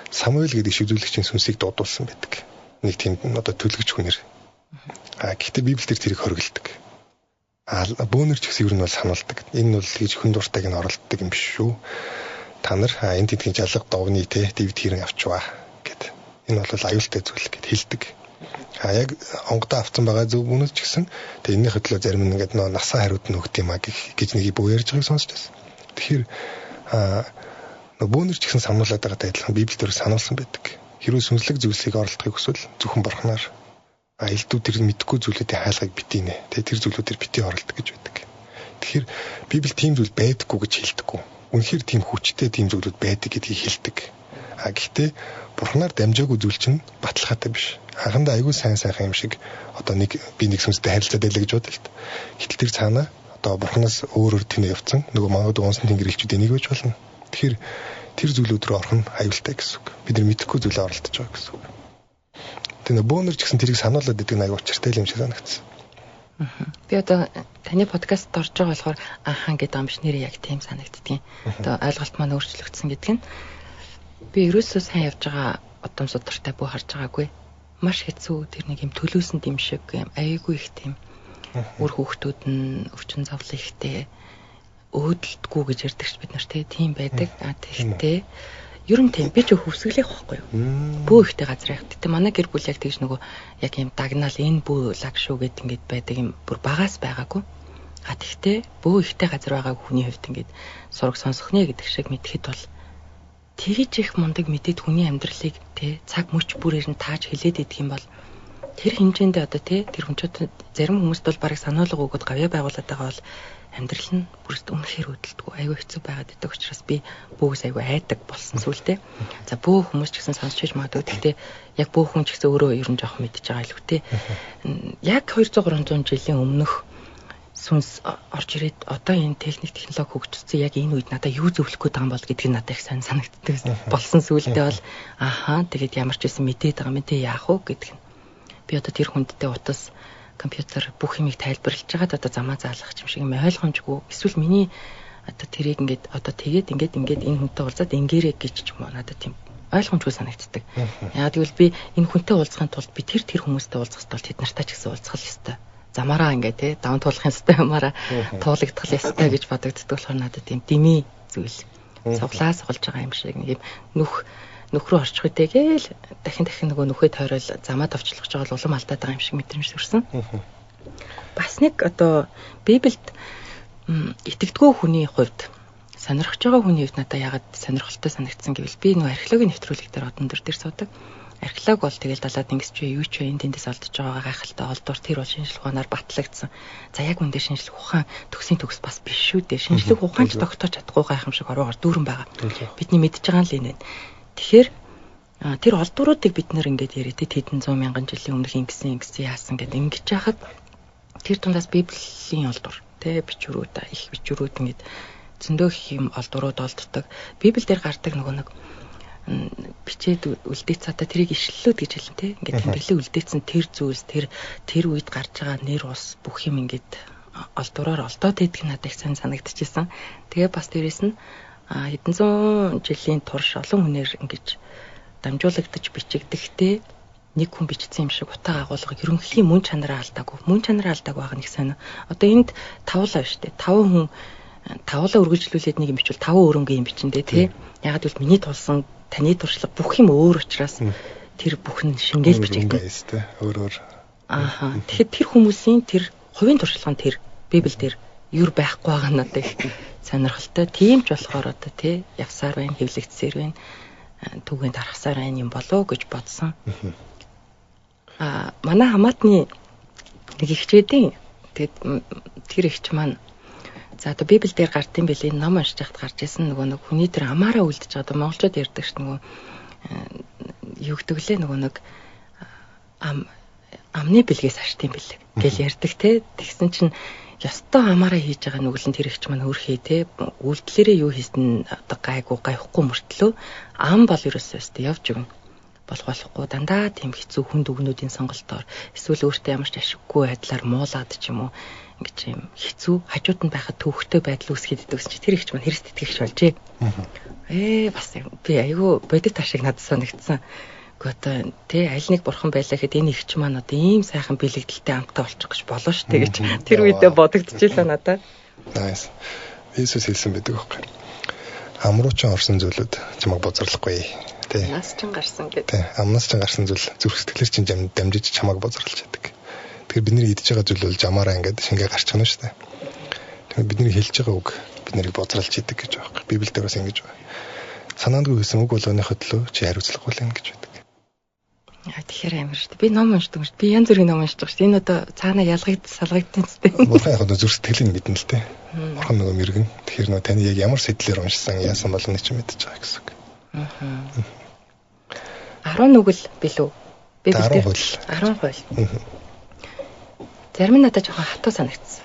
Speaker 1: Самуэль гэдэг иш үзүүлэгчийн сүнсийг дуудуулсан байдаг. Нэг тийм одоо төлөгч хүнээр. Гэхдээ Библиэлд тэрийг хориглодог. Бөөнөр ч гэсэн юу нь бол сануулдаг. Энэ нь бол гэж хүн дуртайг нь оролддог юм биш шүү. Та нар энэ тэдгийн жалга довны те дэвд хэрэн авчваа гэд. Энэ бол аюултай зүйл гэд хэлдэг. Яг онгодоо авцсан байгаа зөв үнэс ч гэсэн тэг энэний хөдлөө зарим нь ингээд насаа хариуд нөгт юм а гэж нэг бөө ярьж байгааг сонсч байсан. Тэгэхээр бөөнөр ч гэсэн сануулад байгаатай адилхан Библиэлд сануулсан байдаг. Хэрвээ сүнслэг зүйлсийг оролдохыг хүсвэл зөвхөн бурхнаар элдүүд тэр мэдхгүй зүйлүүдийн хаалгыг битийнэ. Тэр зүйлүүдээр битгий оролдог гэж байдаг. Тэгэхээр Библи тийм зүйл байдаггүй гэж хэлдэггүй. Үнэхээр тийм хүчтэй тийм зүйлүүд байдаг гэдгийг хэлдэг. Гэхдээ бурхнаар дамжаагүй зүйл чинь баталгаатай биш. Анхандаа айгүй сайхан юм шиг одоо нэг би нэг сүнстэй харилцаад байлаа гэж бодлоо л та. Гэтэл тэр цаанаа одоо бурхнаас өөрөөр тэнэ явцсан нөгөө магадгүй онцны тэнгэр элчүүд энийг байж болно. Тэгэхээр тэр зүйлүүд рүү орох нь аюултай гэсэн үг. Бид нар мэдэхгүй зүйлээ оролдож байгаа гэсэн үг. Тэгээ бөөнөр ч гэсэн тэрийг сануулад идэг аяг учиртай юм шиг санагдсан.
Speaker 2: Би одоо таны подкастт орж байгаа болохоор аахан гэдэг амш нэрээ яг тийм санагддгийн. Одоо ойлголт маань өөрчлөгдсөн гэдэг нь би ерөөсөө сайн явж байгаа удам судартай бүү харж байгаагүй. Маш хэцүү тэр нэг юм төлөөсөн юм шиг юм аяйгүй их тийм үр хүүхдүүд нь өвчин зовлон ихтэй өөдөлтгүй гэж ярьдаг ш бид нар тийм байдаг. Тэгэхдээ ер нь тийм би ч хөвсгөлэх байхгүй юу. Бөө ихтэй газар явах. Тэгтээ манай гэр бүл яг тэгж нөгөө яг юм дагнаал энэ бөө лаг шүү гэд ингээд байдаг юм бүр багаас байгаагүй. Тэгтээ бөө ихтэй газар байгаа хүний хувьд ингээд сураг сонсох нэ гэдэг шиг мэдхэд бол тэгж их мундаг мэдээд хүний амьдралыг цаг мөч бүрээр нь тааж хилээд идэх юм бол тэр хэмжээндээ одоо тэр хүнчүүд зарим хүмүүст бол бараг санаалга өгөөд гавьяа байгуулад байгаа бол амьдрал нь бүрт үнэхээр хөдөлдөггүй айгүй хэцүү байгаад байдаг учраас би бөөс айгүй айдаг болсон сүлдээ. За бөө хүмүүс ч гэсэн сонсч хийж магадгүй. Гэхдээ яг бөө хүн ч гэсэн өөрөө ер нь жоох мэдж байгаа илүү те. Яг 200-300 жилийн өмнөх сүнс орж ирээд одоо энэ техник технологи хөгжсөн яг энэ үед надад юу зөвлөх гээд байгаа юм бол гэдгийг надад их сайн санагддаг болсон сүлдээ бол тэгээд ямар ч байсан мэдээд байгаа мэт яах вэ гэдэг нь. Би одоо тэр хүндтэй утас компьютер бүх юмыг тайлбарлаж байгаад одоо замаа заалгах юм шиг юм ойлгомжгүй. Эсвэл миний одоо тэрийг ингээд одоо тэгээд ингээд энэ хүнтэй уулзаад ингээрэй гэж ч юм уу надад тийм ойлгомжгүй санагддаг. Яг тэгвэл би энэ хүнтэй уулзахын тулд би тэр хүмүүстэй уулзах тул тэд нартай ч гэсэн уулзах ёстой. Замаараа ингээд даван туулахын ёстой юмараа туулагдах ёстой гэж бодогддог болохоор надад тийм дими зүйл суглаас суулж байгаа юм шиг нэг юм нүх рүү орчих үедээ л дахин нөгөө нүхээ тойрол замаа товчлох жоо улам алдаад байгаа юм шиг мэдрэмж төрсөн. Бас нэг одоо Библиэд итгэдэггүй хүний хувьд сонирхож байгаа хүний хувьд надад ягаад сонирхолтой санагдсан гэвэл би нөгөө археологийн нэвтрүүлэг дээр одон дээр суудаг. Археолог бол тэгэл далаад ингэс чи юу ч вэ энэ тэндээс олдож байгаа гайхалтай олдвор тэр бол шинжлэх ухаанаар батлагдсан. За яг үндэ шинжлэх ухаан төгсийн төгс бас биш шүү дээ. Шинжлэх ухаанч тогтоож чадахгүй гайхамшиг ороогаар дүүрэн байгаа. Бидний мэдж байгаа л энэ. Тэгэхээр тэр олдвруудыг бид нэр ингээд яриа хэдэн 100 мянган жилийн өмнөх ингэсэн яасан гэдэг ингэж яхад тэр тундаас Библийн олдвор бичвэрүүд их бичвэрүүд ингээд зөндөө их юм олдврууд олддог. Библиэлд гардаг нөгөө нэг бичээд үлдээц одоо тэрийг ишлэлүүд гэж хэлнэ те. Ингээд тэмдэглээ үлдээцэн тэр зүйлс тэр үед гарч байгаа нэр ус бүх юм ингээд олдвроор олдоод идэх надад их сайн санагдчихсан. Тэгээ бас дээрэс нь хэдэн зуун жилийн турш олон хүнээр ингэж дамжуулагдаж бичигдэхтэй нэг хүн бичсэн юм шиг утга агуулга ерөнхий мөн чанараа алдаагүй. Мөн чанараа алдаагүй байгаа нэг сайн. Одоо энд тавлаа шүү дээ. 5 хүн тавлаа үргэлжлүүлээд нэг юм бичвэл 5 өрөнгө юм бичэндээ тий. Ягаад гэвэл миний тулсан таны туршлага бүх юм өөр учраас тэр бүх нь шингээл бичигдэн.
Speaker 1: Өөр.
Speaker 2: Ааха. Тэгэхээр тэр хүмүүсийн тэр хувийн туршлага нь тэр Библи дээр юр байхгүй байгаа нь одоо их сонирхолтой. Тийм ч болохоор одоо тий явсаар байна, хэвлэгдсээр байна. Түүгэнд харахсаар байна юм болов гэж бодсон. Манай хамаатны нэг ихчээдийн тэгээд тэр ихч маань за одоо Библи дээр гардыг бэлээ ном уншиж хахад гарч исэн нөгөө нэг хүний тэр амаараа үлдэж байгаа одоо монголчууд ярьдаг ш нөгөө юу гэдэг лээ нөгөө нэг амны бэлгээс ашдсан бэлэг гэл ярьдаг те. Тэгсэн чинь ёстой амаараа хийж байгаа нүгэлэн тэр ихч маань хөрхий те. Үйлдэлээрээ юу хийсэн одоо гайхгүй мөртлөө ам бол ерөөсөө өстө явж өгнө. Болохгүй дандаа тийм хэцүү хүнд өгнүүдийн сонголтоор эсвэл өөртөө ямар ч ашиггүй байдлаар муулаад ч юм уу ингэж юм хэцүү хажууд нь байхад төвхтэй байдал үүсгээд идэв гэсэн чи тэр ихч маань Христ итгэгч болжээ. Бас би айгүй бодит ашиг надад санагдсан. Гэхдээ тэ аль нэг бурхан байлаа гэхэд энэ ихч маань одоо ийм сайхан бэлэгдэлтэй амттай болчих гэж болоо шүү дээ гэж тэр үедээ бодогдчихлаа надад.
Speaker 1: Nice. Иесус хэлсэн байдаг байхгүй. Амруучин орсон зүйлүүд чамайг бозрлохгүй. Тэ.
Speaker 2: Нас чин гарсан гэдэг.
Speaker 1: Тэ. Амнаас чин гарсан зүйл зүрх сэтгэлээр чин дамжиж чамайг бозрлж яадаг. Тэгэхээр бидний идэж байгаа зүйл бол жамаараа ингээд шингээ гарч чана шүү дээ. Тэгэхээр бидний хэлж байгаа үг биднийг бозрлж яадаг гэж байгаа. Библиэлд бас ингэж байна. Санаандгүй хэлсэн үг болгоныхоо төлөө чи хариуцлага болно гэж байдаг.
Speaker 2: Тэгэхээр амар шүү дээ. Би ном уншдаг шүү дээ. Би янз бүрийн ном уншдаг шүү дээ. Энэ одоо цаана салгагдсан зү дээ.
Speaker 1: Бурхан яг одоо зүрх сэтгэлийг мэднэ л дээ. Бурхан нөгөө мэрэгэн. Тэгэхээр нөгөө таны яг ямар сэтлэр уншсан, яасан болгоны ч мэдэж байгаа гэсэн үг.
Speaker 2: 10 нүгэл билүү? Би
Speaker 1: 10 хууль.
Speaker 2: 10 хууль. Зарим нь надад жоохон хатуу санагдсан.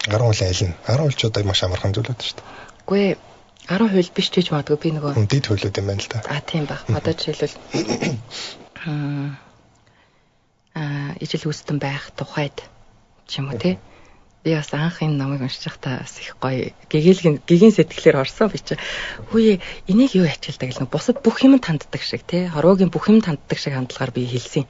Speaker 1: 10 хуулийн аль нь? 10 хууль ч одоо маш амархан зүйлүүд шүү дээ.
Speaker 2: Үгүй 10 хууль биш ч гэж магадгүй би нөгөө
Speaker 1: дэд хуулиуд юм байна л да.
Speaker 2: Тийм баг. Одоо жишээлбэл ижил үүсдэн байх тухайд ч юм уу тий. Би бас анх энэ номыг уншиж байхдаа бас их гоё гэгийн сэтгэлээр орсон би чи. Хөөе энийг юу ачилдаг гэл бусад бүх юм танддаг шиг тий. Хорвогийн бүх юм танддаг шиг хандлагаар би хэлсэн.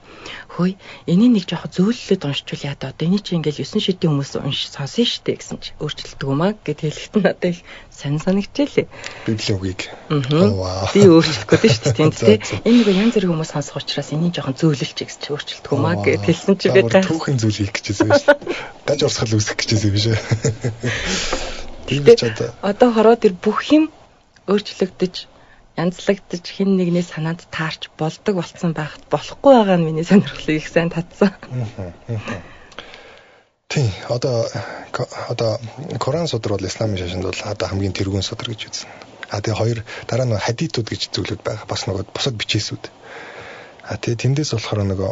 Speaker 2: Хөөе энийг нэг жоохон зөөллөд уншчихвал яа да одоо эний чи ингээл 9 шидийн хүмүүс унш сонсон штэ гэсэн чи өөрчлөлтөг юм аа гэд хэлэхэд надад их сонь санагчлээ.
Speaker 1: Библийн үгийг.
Speaker 2: Би өөрчлөх гэдэг штэ тийм тий. Энэ нэг янз бүрийн хүмүүс сонсох учраас энийг жоохон зөөлөлч гэсэн чи өөрчлөлтөг юм аа гэд хэлсэн чи би
Speaker 1: түүхэн зүйл хийх гэжсэн штэ. Даж урсгал үүсгэх гэжсэн биш үү? Тийм ч
Speaker 2: одоо хороо тэр бүх юм өөрчлөгдөж янзлагдаж хин нэгнээ санаанд таарч болдог болцсон байхад болохгүй байгаа нь миний сонирхлыг их сайн татсан.
Speaker 1: Тийм одоо Коран судар бол исламын шашинд бол одоо хамгийн тэргүүн судар гэж үзсэн. Тэгээ хоёр дараа нь хадитууд гэж зүйлүүд байгаа. Бас нөгөө бусад бичээсүүд. Тэгээ тэндээс болохоор нөгөө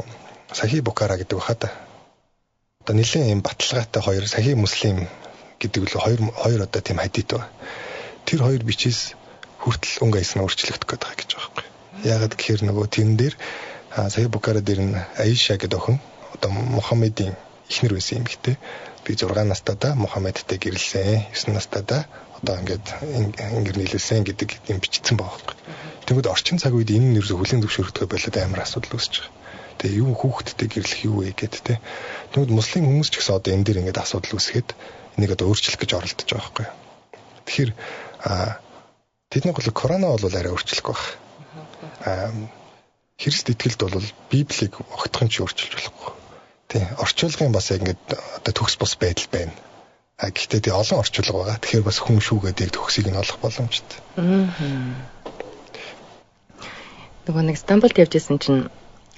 Speaker 1: Сахи Букара гэдэг баха та. Одоо нэлийн юм баталгаатай хоёр Сахи Муслим гэдэг л хоёр одоо тийм хадит байна. Тэр хоёр бичээс хүртэл өнгө аясна өөрчлөгдөх гээд байгаа гэж байгаа байхгүй. Яагаад гэхээр нөгөө тэн дээр Сахи Букара дээр нь Аиша гэдэг охин одоо Мухаммедийн эхнэр байсан юм ихтэй. Би 6 настайдаа Мухаммедтэй гэрлсэн. 9 настайдаа одоо ингээд ингэр нийлүүлсэн гэдэг юм бичсэн байгаа байхгүй. Тэгвэл орчин цаг үед энэ нэрсээ хүлэн зөвшөөрөгдөх болоод амар асуудал үүсэж байгаа. Тэгээ юу хүүхдтэй гэрлэх юу вэ гэд тэ. Тэгвэл муслим хүмүүс ч гэсэн одоо энэ дээр ингээд асуудал үүсгээд энийг одоо өөрчлөх гэж оролдож байгаа байхгүй. Тэгэхээр тэдний гол корона бол арай өөрчлөх байх. Христ итгэлд бол Библийг огтхон ч өөрчилж болохгүй. Тий. Орчуулгын бас ингээд одоо төгс бус байдал байна. Гэхдээ тий олон орчуулга байгаа. Тэгэхээр бас хүн шүүгээд төгсийг нь олох боломжтой.
Speaker 2: Нөгөө нэг Стамбулд явж исэн чинь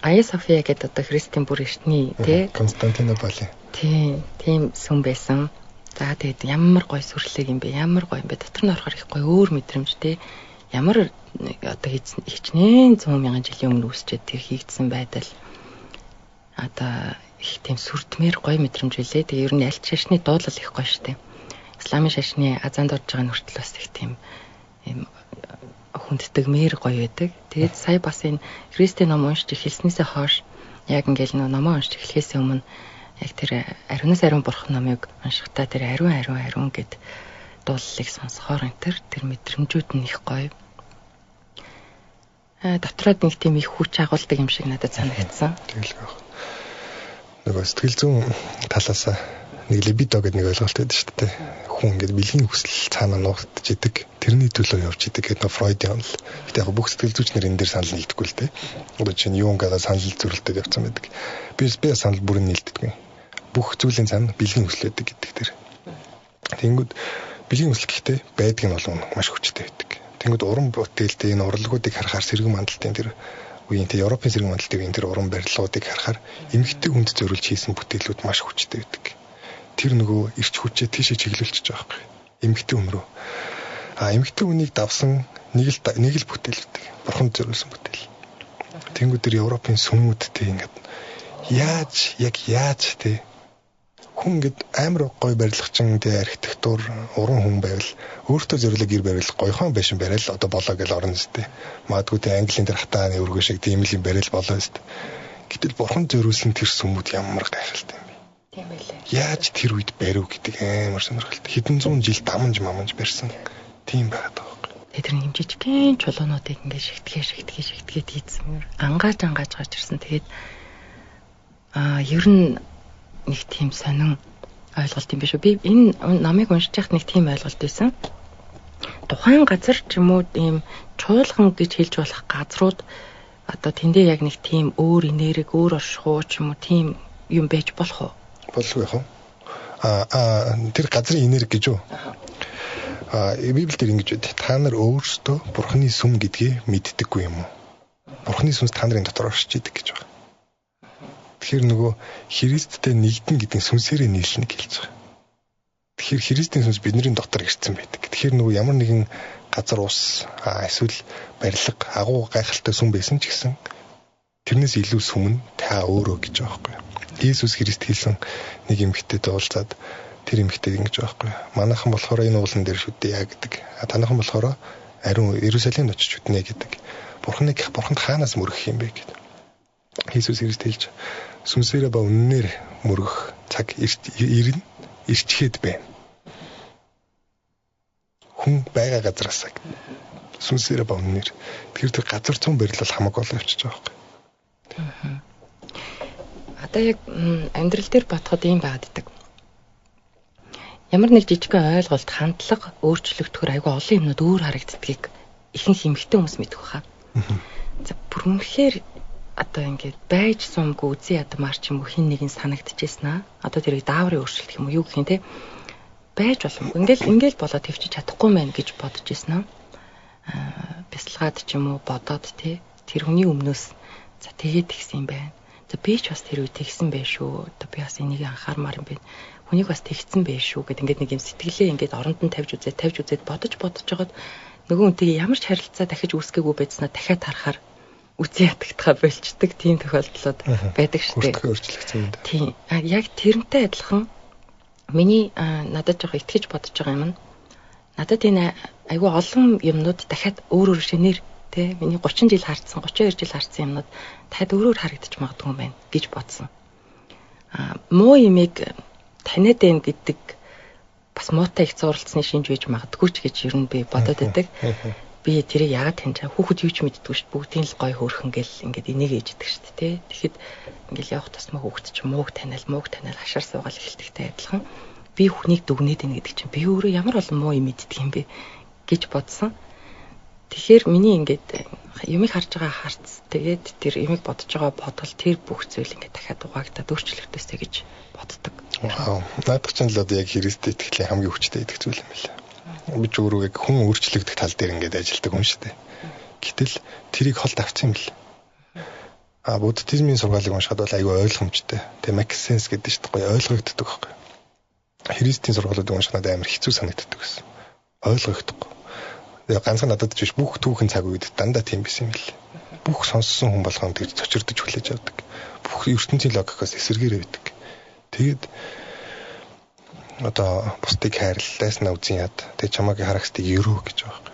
Speaker 2: Ая София гэдэг одоо Христийн бүр эртний тий
Speaker 1: Константинополь.
Speaker 2: Тийм сүм байсан. За тэгээд ямар гоё сүрлэг юм бэ? Ямар гоё юм бэ? Дотор нь орохоор их гоё өөр мэдрэмж тий. Ямар одоо хичнээн 100 мянган жилийн өмнө үүсчээд тэр хийгдсэн байдал одоо их тийм сүрдмээр гоё мэдрэмж үлээ. Тэгээ ер нь аль шашны дуулал их гоё штэ. Исламын шашны азаанд орж байгаа нүртэл бас их тийм хүнддэгмээр гоё байдаг. Тэгээд сая бас энэ Христийн ном уншиж эхэлснээсээ хойш яг ингээл номоо уншиж эхлэхээс өмнө яг тэр ариунаас ариун бурхан номыг уншихтаа тэр ариун гэд дуулалыг сонсохоор энэ тэр мэдрэмжүүд нь их гоё. дотроод нэг тийм их хүч агуулдаг юм шиг надад санагдсан.
Speaker 1: Тэгэл байх. Нөгөө сэтгэл зүйн талаас нэг либидо гэдэг нэг ойлголт байдаг шүү дээ. Хүн ингээд бэлгийн хүсэл цаана нуугдж идэг, тэрний төлөө явж идэг гэдэг нь Фройдын онол. Гэтэ яг бүх сэтгэл зүйчнэр энэ дээр санал нийлдэхгүй л дээ. Одоо чинь Юнгагаа санал зөвлөлтөд явцсан байдаг. Би санал бүрэн нийлдэггүй. Бүх зүйлийн цаана бэлгийн хүсэл байдаг гэдэг дээр. Тэнгүүд бэлгийн хүсэл гэхдээ байдаг нь бол маш хүчтэй байдаг. Тэнгүүд уран бүтээлтэй энэ урлагуудыг харахаар сэргэн мандалтын тэр үеийн тэр Европын сэргэн мандалтын үеийн тэр уран барилгуудыг харахаар эмэгтэй хүнд зориулж хийсэн бүтээлүүд маш хүчтэй байдаг. Тэр нөгөө ирч хүчээ тийшээ чиглүүлчихэж байгаа байхгүй. Эмэгтэй хүн рүү. Эмэгтэй хүнийг давсан нэг л бүтээл байдаг. Бурханд зориулсан бүтээл. Тэнгүүд тэр Европын сүмүүдтэй ингээд яаж те хүн ингээд амар гоё барилгачин те архитектур уран хүн байвал өөртөө зориулах гэр барил гойхон байшин барил одоо болоо гэж орно зү те. Магадгүй те Английн тэр хатааны өргөө шиг тийм л юм барил болоо зү. Гэтэл Бурханд зориулсан тэр сүмүүд ямар гайхалтай юм бэ? Тийм байлээ. Яаж тэр үед барив гэдэг амар сонирхолтой. Хэдэн зуун жил дамж барьсан. Тийм байгаад байгаа юм.
Speaker 2: Тэр нэг жижигхэн чулуунуудыг ингээд шигтгээд хийсэн. Ангааж гарч ирсэн. Тэгээд ер нь нэг тийм сонин ойлголт юм биш үү? Би энэ номыг уншиж байхад нэг тийм ойлголт байсан. Тухайн газар ч юм уу ийм чуулган гэж хэлж болох газрууд одоо тэндээ яг нэг тийм өөр энерги, өөр оршихуу ч юм уу тийм юм байж болох уу?
Speaker 1: Болох байх уу? Тэр газрын энерги гэж үү? Библиэлд ингэж байна. Та нар өөрсдөө Бурхны сүм гэдгийг мэддэггүй юм уу? Бурхны сүнс та нарын дотор оршиж идэг гэж байна. Тэгэхээр нөгөө Христтэй нэгдэн гэдэг сүнсээрээ нийлнэ гэж хэлж байгаа. Тэгэхээр Христийн сүнс бидний дотор ирсэн байдаг. Тэгэхээр нөгөө ямар нэгэн газар ус эсвэл барилга агуу гайхалтай сүм байсан ч гэсэн тэрнээс илүү сүм нь та өөрөө гэж байгаа байхгүй юу? Иесус Христ хэлсэн нэг эмэгтэйтэй уулзаад тэр эмэгтэйг ингэж байгаа байхгүй юу? Манайхан болохоор энэ уулан дээр шүдээ яа гэдэг. Танайхан болохоор ариун Иерусалимд очиж шүднэ гэдэг. Бурханд хаанаас мөрөх юм бэ гэдэг. Иесус Христ хэлж сүнсээрээ ба үннээр мөрөх цаг ирчихэд байна. Хүн байгаа газараас сүнсээрээ ба үннээр. Тэгэхээр тэр газар зүүн барилал хамаагүй болоо явчихж байгаа байхгүй.
Speaker 2: Одоо яг амьдрал дээр бодоход ийм байгаад идэг. Ямар нэг жижигхэн ойлголт, хандлага өөрчлөгдөхөр айгүй олон юмнууд өөр харагддгийг ихэнх эмэгтэй хүмүүс мэдэх байхаа. За бүрмэхээр одоо ингээд байж сумгүй үзий ядмаар ч юм уу хин нэг нь санагдчихсэн аа. Одоо тэрийг дааврын өөрчлөлт юм уу юу гэх юм те. Байж боломгүй. Ингээл болоод төвчж чадахгүй мэн гэж бодож ирсэн аа. Бясалгаад ч юм уу бодоод те. Тэр хүний өмнөөс за тэгээд тэгсэн юм байна. За би ч бас тэр үед тэгсэн байх шүү. Одоо би бас энийг анхаармаар юм байна. Хүнийг бас тэгсэн байх шүү гэд ингээд нэг юм сэтгэлээ ингээд оронд нь тавьж үзээд бодож жагаад нөгөө үнтэйгээ ямар ч харилцаа дахиж үүсгээгүй байцснаа дахиад харахаар үгүй ядагдхаа болчдөг тийм тохиолдлууд байдаг шүү дээ.
Speaker 1: Өөрчлөгдсөн юм да.
Speaker 2: Тийм. Яг тэрнтэй адилхан миний надад жоо итгэж бодож байгаа юм нь надад энэ айгүй олон юмнууд дахиад өөр шинээр тий миний 30 жил хардсан 32 жил хардсан юмнууд дахиад өөрөөр харагдаж магадгүй юм байна гэж бодсон. Муу имийг таниад байна гэдэг бас муутай их зуралцсны шинж байж магадгүй ч гэж ер нь би бодоод байдаг. Би тэрийг яагаад таньчаа хүүхэд юу ч мэддэггүй шүү дээ. Бүгдийн л гой хөөрхөн гэл ингээд энийг ээж идэг шүү дээ. Тэгэхэд ингээд явах тусмаа хүүхэд ч мууг таниал хашаар суугаал эхэлдэгтэй адилхан. Би хүнийг дүгнээд ийн гэдэг чинь би өөрөө ямар олон муу юм мэддэг юм бэ гэж бодсон. Тэгэхээр миний ингээд юмыг харж байгаа харц тэгээд тэр юмыг бодож байгаа бодол тэр бүх зүйл ингээд дахиад угаагдаад өөрчлөгдөөсэй гэж боддог.
Speaker 1: Наадах чинь л одоо яг Христэд итгэлийн хамгийн хүчтэй идэх зүйл юм байна. Би ч өөрөө яг хүн өөрчлөгдөх тал дээр ингээд ажилладаг хүн шүү дээ. Гэтэл тэрийг холд авсан юм л. Буддизмын сургаалыг уншихад бол айгүй ойлгомжтой. Тэгээ make sense гэдэг чинь гоё ойлгогддог байхгүй. Христийн сургаалуудыг уншихад амар хэцүү санагддаг гэсэн. Ойлгогдохгүй. Тэгээ ганцхан надад ч биш бүх түүхэн цаг үед дандаа тийм байсан юм л. Бүх сонссон хүн болгонд гэж цочирдож хүлээж авдаг. Бүх ертөнцийн логикоос эсэргээр байдаг. Тэгээд одоо бусдыг хайрлал, дайснаа үзэн яд. Тэгээ чамааг харах хэвээр ерөө гэж байгаа юм.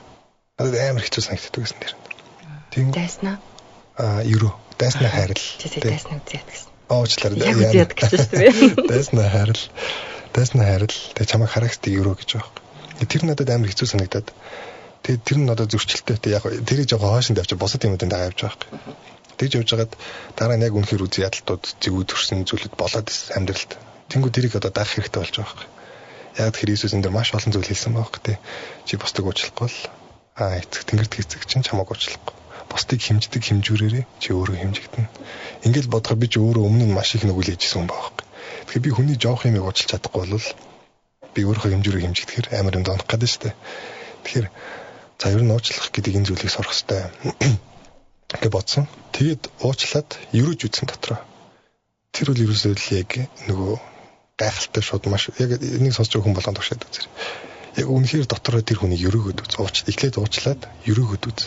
Speaker 1: Надад амар хэцүү санагддаг гэсэн дэр. Тийм.
Speaker 2: Дайснаа.
Speaker 1: Ерөө. Дайснаа хайрлал.
Speaker 2: Дайснаа үзээд гэсэн.
Speaker 1: Оочлаар
Speaker 2: яг үзээд гэж шүү дээ.
Speaker 1: Дайснаа хайрлал. Дайснаа хайрлал. Тэгээ чамааг харах хэвээр ерөө гэж байгаа юм. Тэр надад амар хэцүү санагдаад Тэгээд тэр нь одоо зөрчилтэй. Яг тэрийг жоо хоошин давчих босод юмудын дагаа явж байгаа юм. Тэгж явж хагаад дараа нь яг үнэхээр үгүй ядалтууд зэвүү төрсэн зүйлүүд болоод ирсэн амьдралд. Тэнгүү тэрийг одоо даах хэрэгтэй болж байгаа юм. Яг тэр Иесус энэ дэр маш олон зүйл хэлсэн байгаа юм. Чи бусдыг уучлахгүй л эцэг тэнгэрт эцэг чинь чамайг уучлахгүй. Бусдыг хэмждэг хэмжүүрээрээ чи өөрөө хэмжигдэнэ. Ингээл бодохоор би ч өөрөө өмнө нь маш их нүгэл хийжсэн юм байгаа юм. Тэгэхээр би хүний жоох юмыг уучлах чадахгүй бол би өөрийнхөө хэмжүүрээ хэмжигдэхээр амар юм донох гэдэг шүү дээ. Тэгэхээр за ер нь уучлах гэдэг энэ зүйлийг сурах хэрэгтэй. Гэж бодсон. Тэгээд уучлаад ерөөж үзсэн дотроо. Тэр үл ерөөсөө л яг нөгөө гайхалтай шууд маш яг энийг сонсож байгаа хүн болгонд тушаад үзэр. Яг үнэхээр дотроо тэр хүнийг ерөөгд үз. Эхлээд уучлаад ерөөгд үз.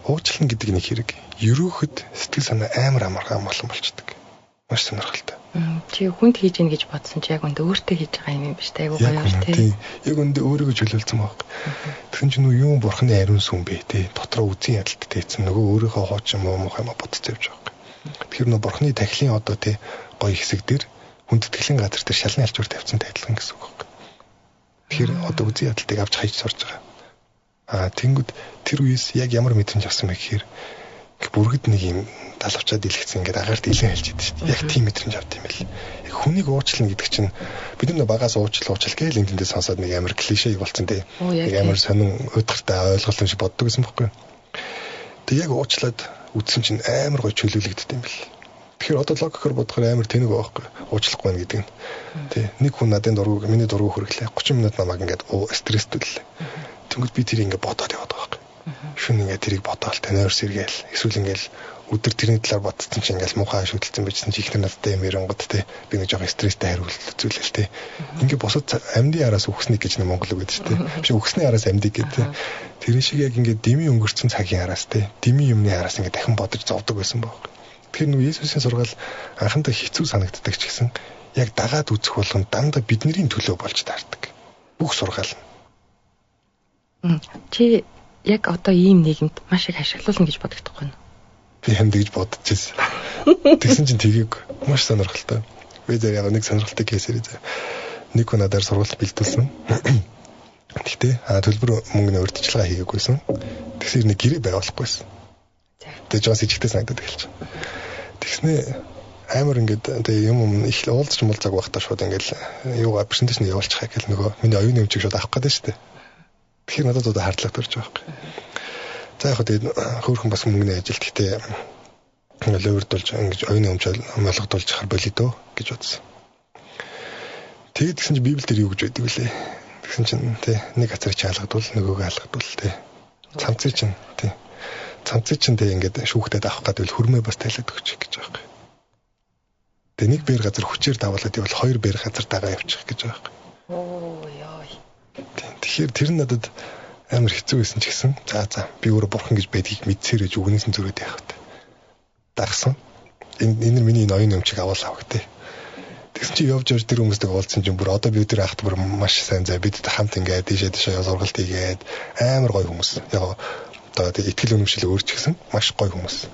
Speaker 1: Уучлах гэдэг нэг хэрэг. Ерөөхөд сэтгэл санаа амар амархан болчихдог. Маш сонирхолтой.
Speaker 2: Чи хүнд хийж ийн гэж бодсон чи яг өндөө өөртөө хийж байгаа юм биш үү? Айгуу гоё тий.
Speaker 1: Яг өндөө өөрийгөө чөлөөлсөн баг. Тэгсэн чинь юу бурхны ариун сүм бэ тий. Дотроо үзэн ядалт тээсэн нөгөө өөрийнхөө хоочин муу юм бодож явж байгаа. Тэгэхээр нөгөө бурхны тахилын одоо тий гоё хэсэг дээр хүндэтгэлийн газар дээр шалны алчуур тавьсан тайлхан гэсэн үг баг. Тэгэхээр одоо үзэн ядалтыг авч хайж сурж байгаа. Тэнгүүд тэр үеэс яг ямар мэдрэмж авсан бэ гэхээр бүргэд нэг юм талавчаад илгэсэн ингээд агаарт илэн хэлж идэв шүү дээ. Яг тийм мэдрэмж авт юм байл. Яг хүнийг уучлна гэдэг чинь бид нар багаас уучлал гээл энд тэндээ сонсоод нэг амар клишэ болцсон дээ. Нэг амар сонин өдөртэй ойлголт юм шиг боддог гэсэн байхгүй. Тэг яг уучлаад үтсэн чинь амар гой чөлөөлөгддөг юм байл. Тэгэхээр одоо логикоор бодохоор амар тэнэг байхгүй. Уучлахгүй байна гэдэг нь. Тэ нэг хүн надад миний дургу хөрглээ. 30 минут намайг ингээд стресстэй. Тэнгүүд би тэрийг ингээд бодоод яваад байгаа байхгүй. Шүн ингээд тэрийг бодоол таниор сэргээл эсвэл ингээд өдөр тэрний талаар бодсон чинь ингээл муухай шүтэлцэн байжсэн чи ихнэр надтай юм ярингод те би нэг жоохон стресстэй хариулт үзүүлэл те ингээ босод амьдын араас үхснийг гэж нэг монгол үг гэдэг те биш үхсний араас амьдыг гэдэг тэр шиг яг ингээ дими өнгөрцөн цагийн араас те дими юмны араас ингээ дахин бодож зовдөг байсан байхгүй тэгэхээр нүү Есүсийн сургаал анхандаа хэцүү санагддаг ч гэсэн яг дагаад үзэх болгон дандаа бидний төлөө болж таардаг бүх сургаал
Speaker 2: чи яг одоо ийм нийгэмд маш их ашиглуулна гэж боддог юм
Speaker 1: би хэмд гэж бодож байсан. Тэгсэн чинь тгийг маш сонирхолтой. Би зэрэг яг нэг сонирхолтой кейсээр нэг хүн надаар сургалт бэлдүүлсэн. Гэхдээ төлбөр мөнгөний урьдчилгаа хийгээгүйсэн. Тэгсээр нэг гэрээ байгуулахгүйсэн. Тэгээ жоос ижигтэй санагдаад эхэлж. Тэгснээ амар ингээд тэгээ юм их уулзч муулзаг байхдаа шууд ингээд юугаа презентацийн явуулчих гэх нөгөө миний оюуны өмчийг шууд авах гэдэг шүү дээ. Тэгэхээр надад одоо хардлага төрж байгаа юм. За яг тэгээд хөөрхөн бас мөнгөний ажилт гэхдээ ингээд өөрдөлж ингэж оюуны өмчөөл олгодуулж хар болидөө гэж бодсон. Тэгээд гэсэн чинь Библиэлд юу гэж байдаг вүлээ. Тэгсэн чинь тий нэг хацрыг хаалгадвал нөгөөг хаалгадвал тий цамцыг чинь тий ингээд шүүхтэд авах гэдэг л хөрмөө бас тайлаад өгчих гэж байгаа юм. Тэгээ нэг бээр газар хүчээр давуулаад ивэл хоёр бээр газар дагаа явчих гэж байгаа юм.
Speaker 2: Оо ёо.
Speaker 1: Тэгэхээр тэр нь надад амар хэцүү байсан ч гэсэн за би өөрөө бурхан гэж байдгийг мэдсээрэж үгнээс нь зөрөөд явах та. Дагсан. Энэ миний ноён өмчийг аваалаа гэх. Тэгсэн чи явж тэр хүмүүстэй уулзсан чинь бүр одоо би тэр ахт бүр маш сайн зай бид хамт ингээд тийшээ сургалт хийгээд амар гоё хүмүүс. Яг одоо тэг итгэл үнэмшил өөрчлөсөн маш гоё хүмүүс.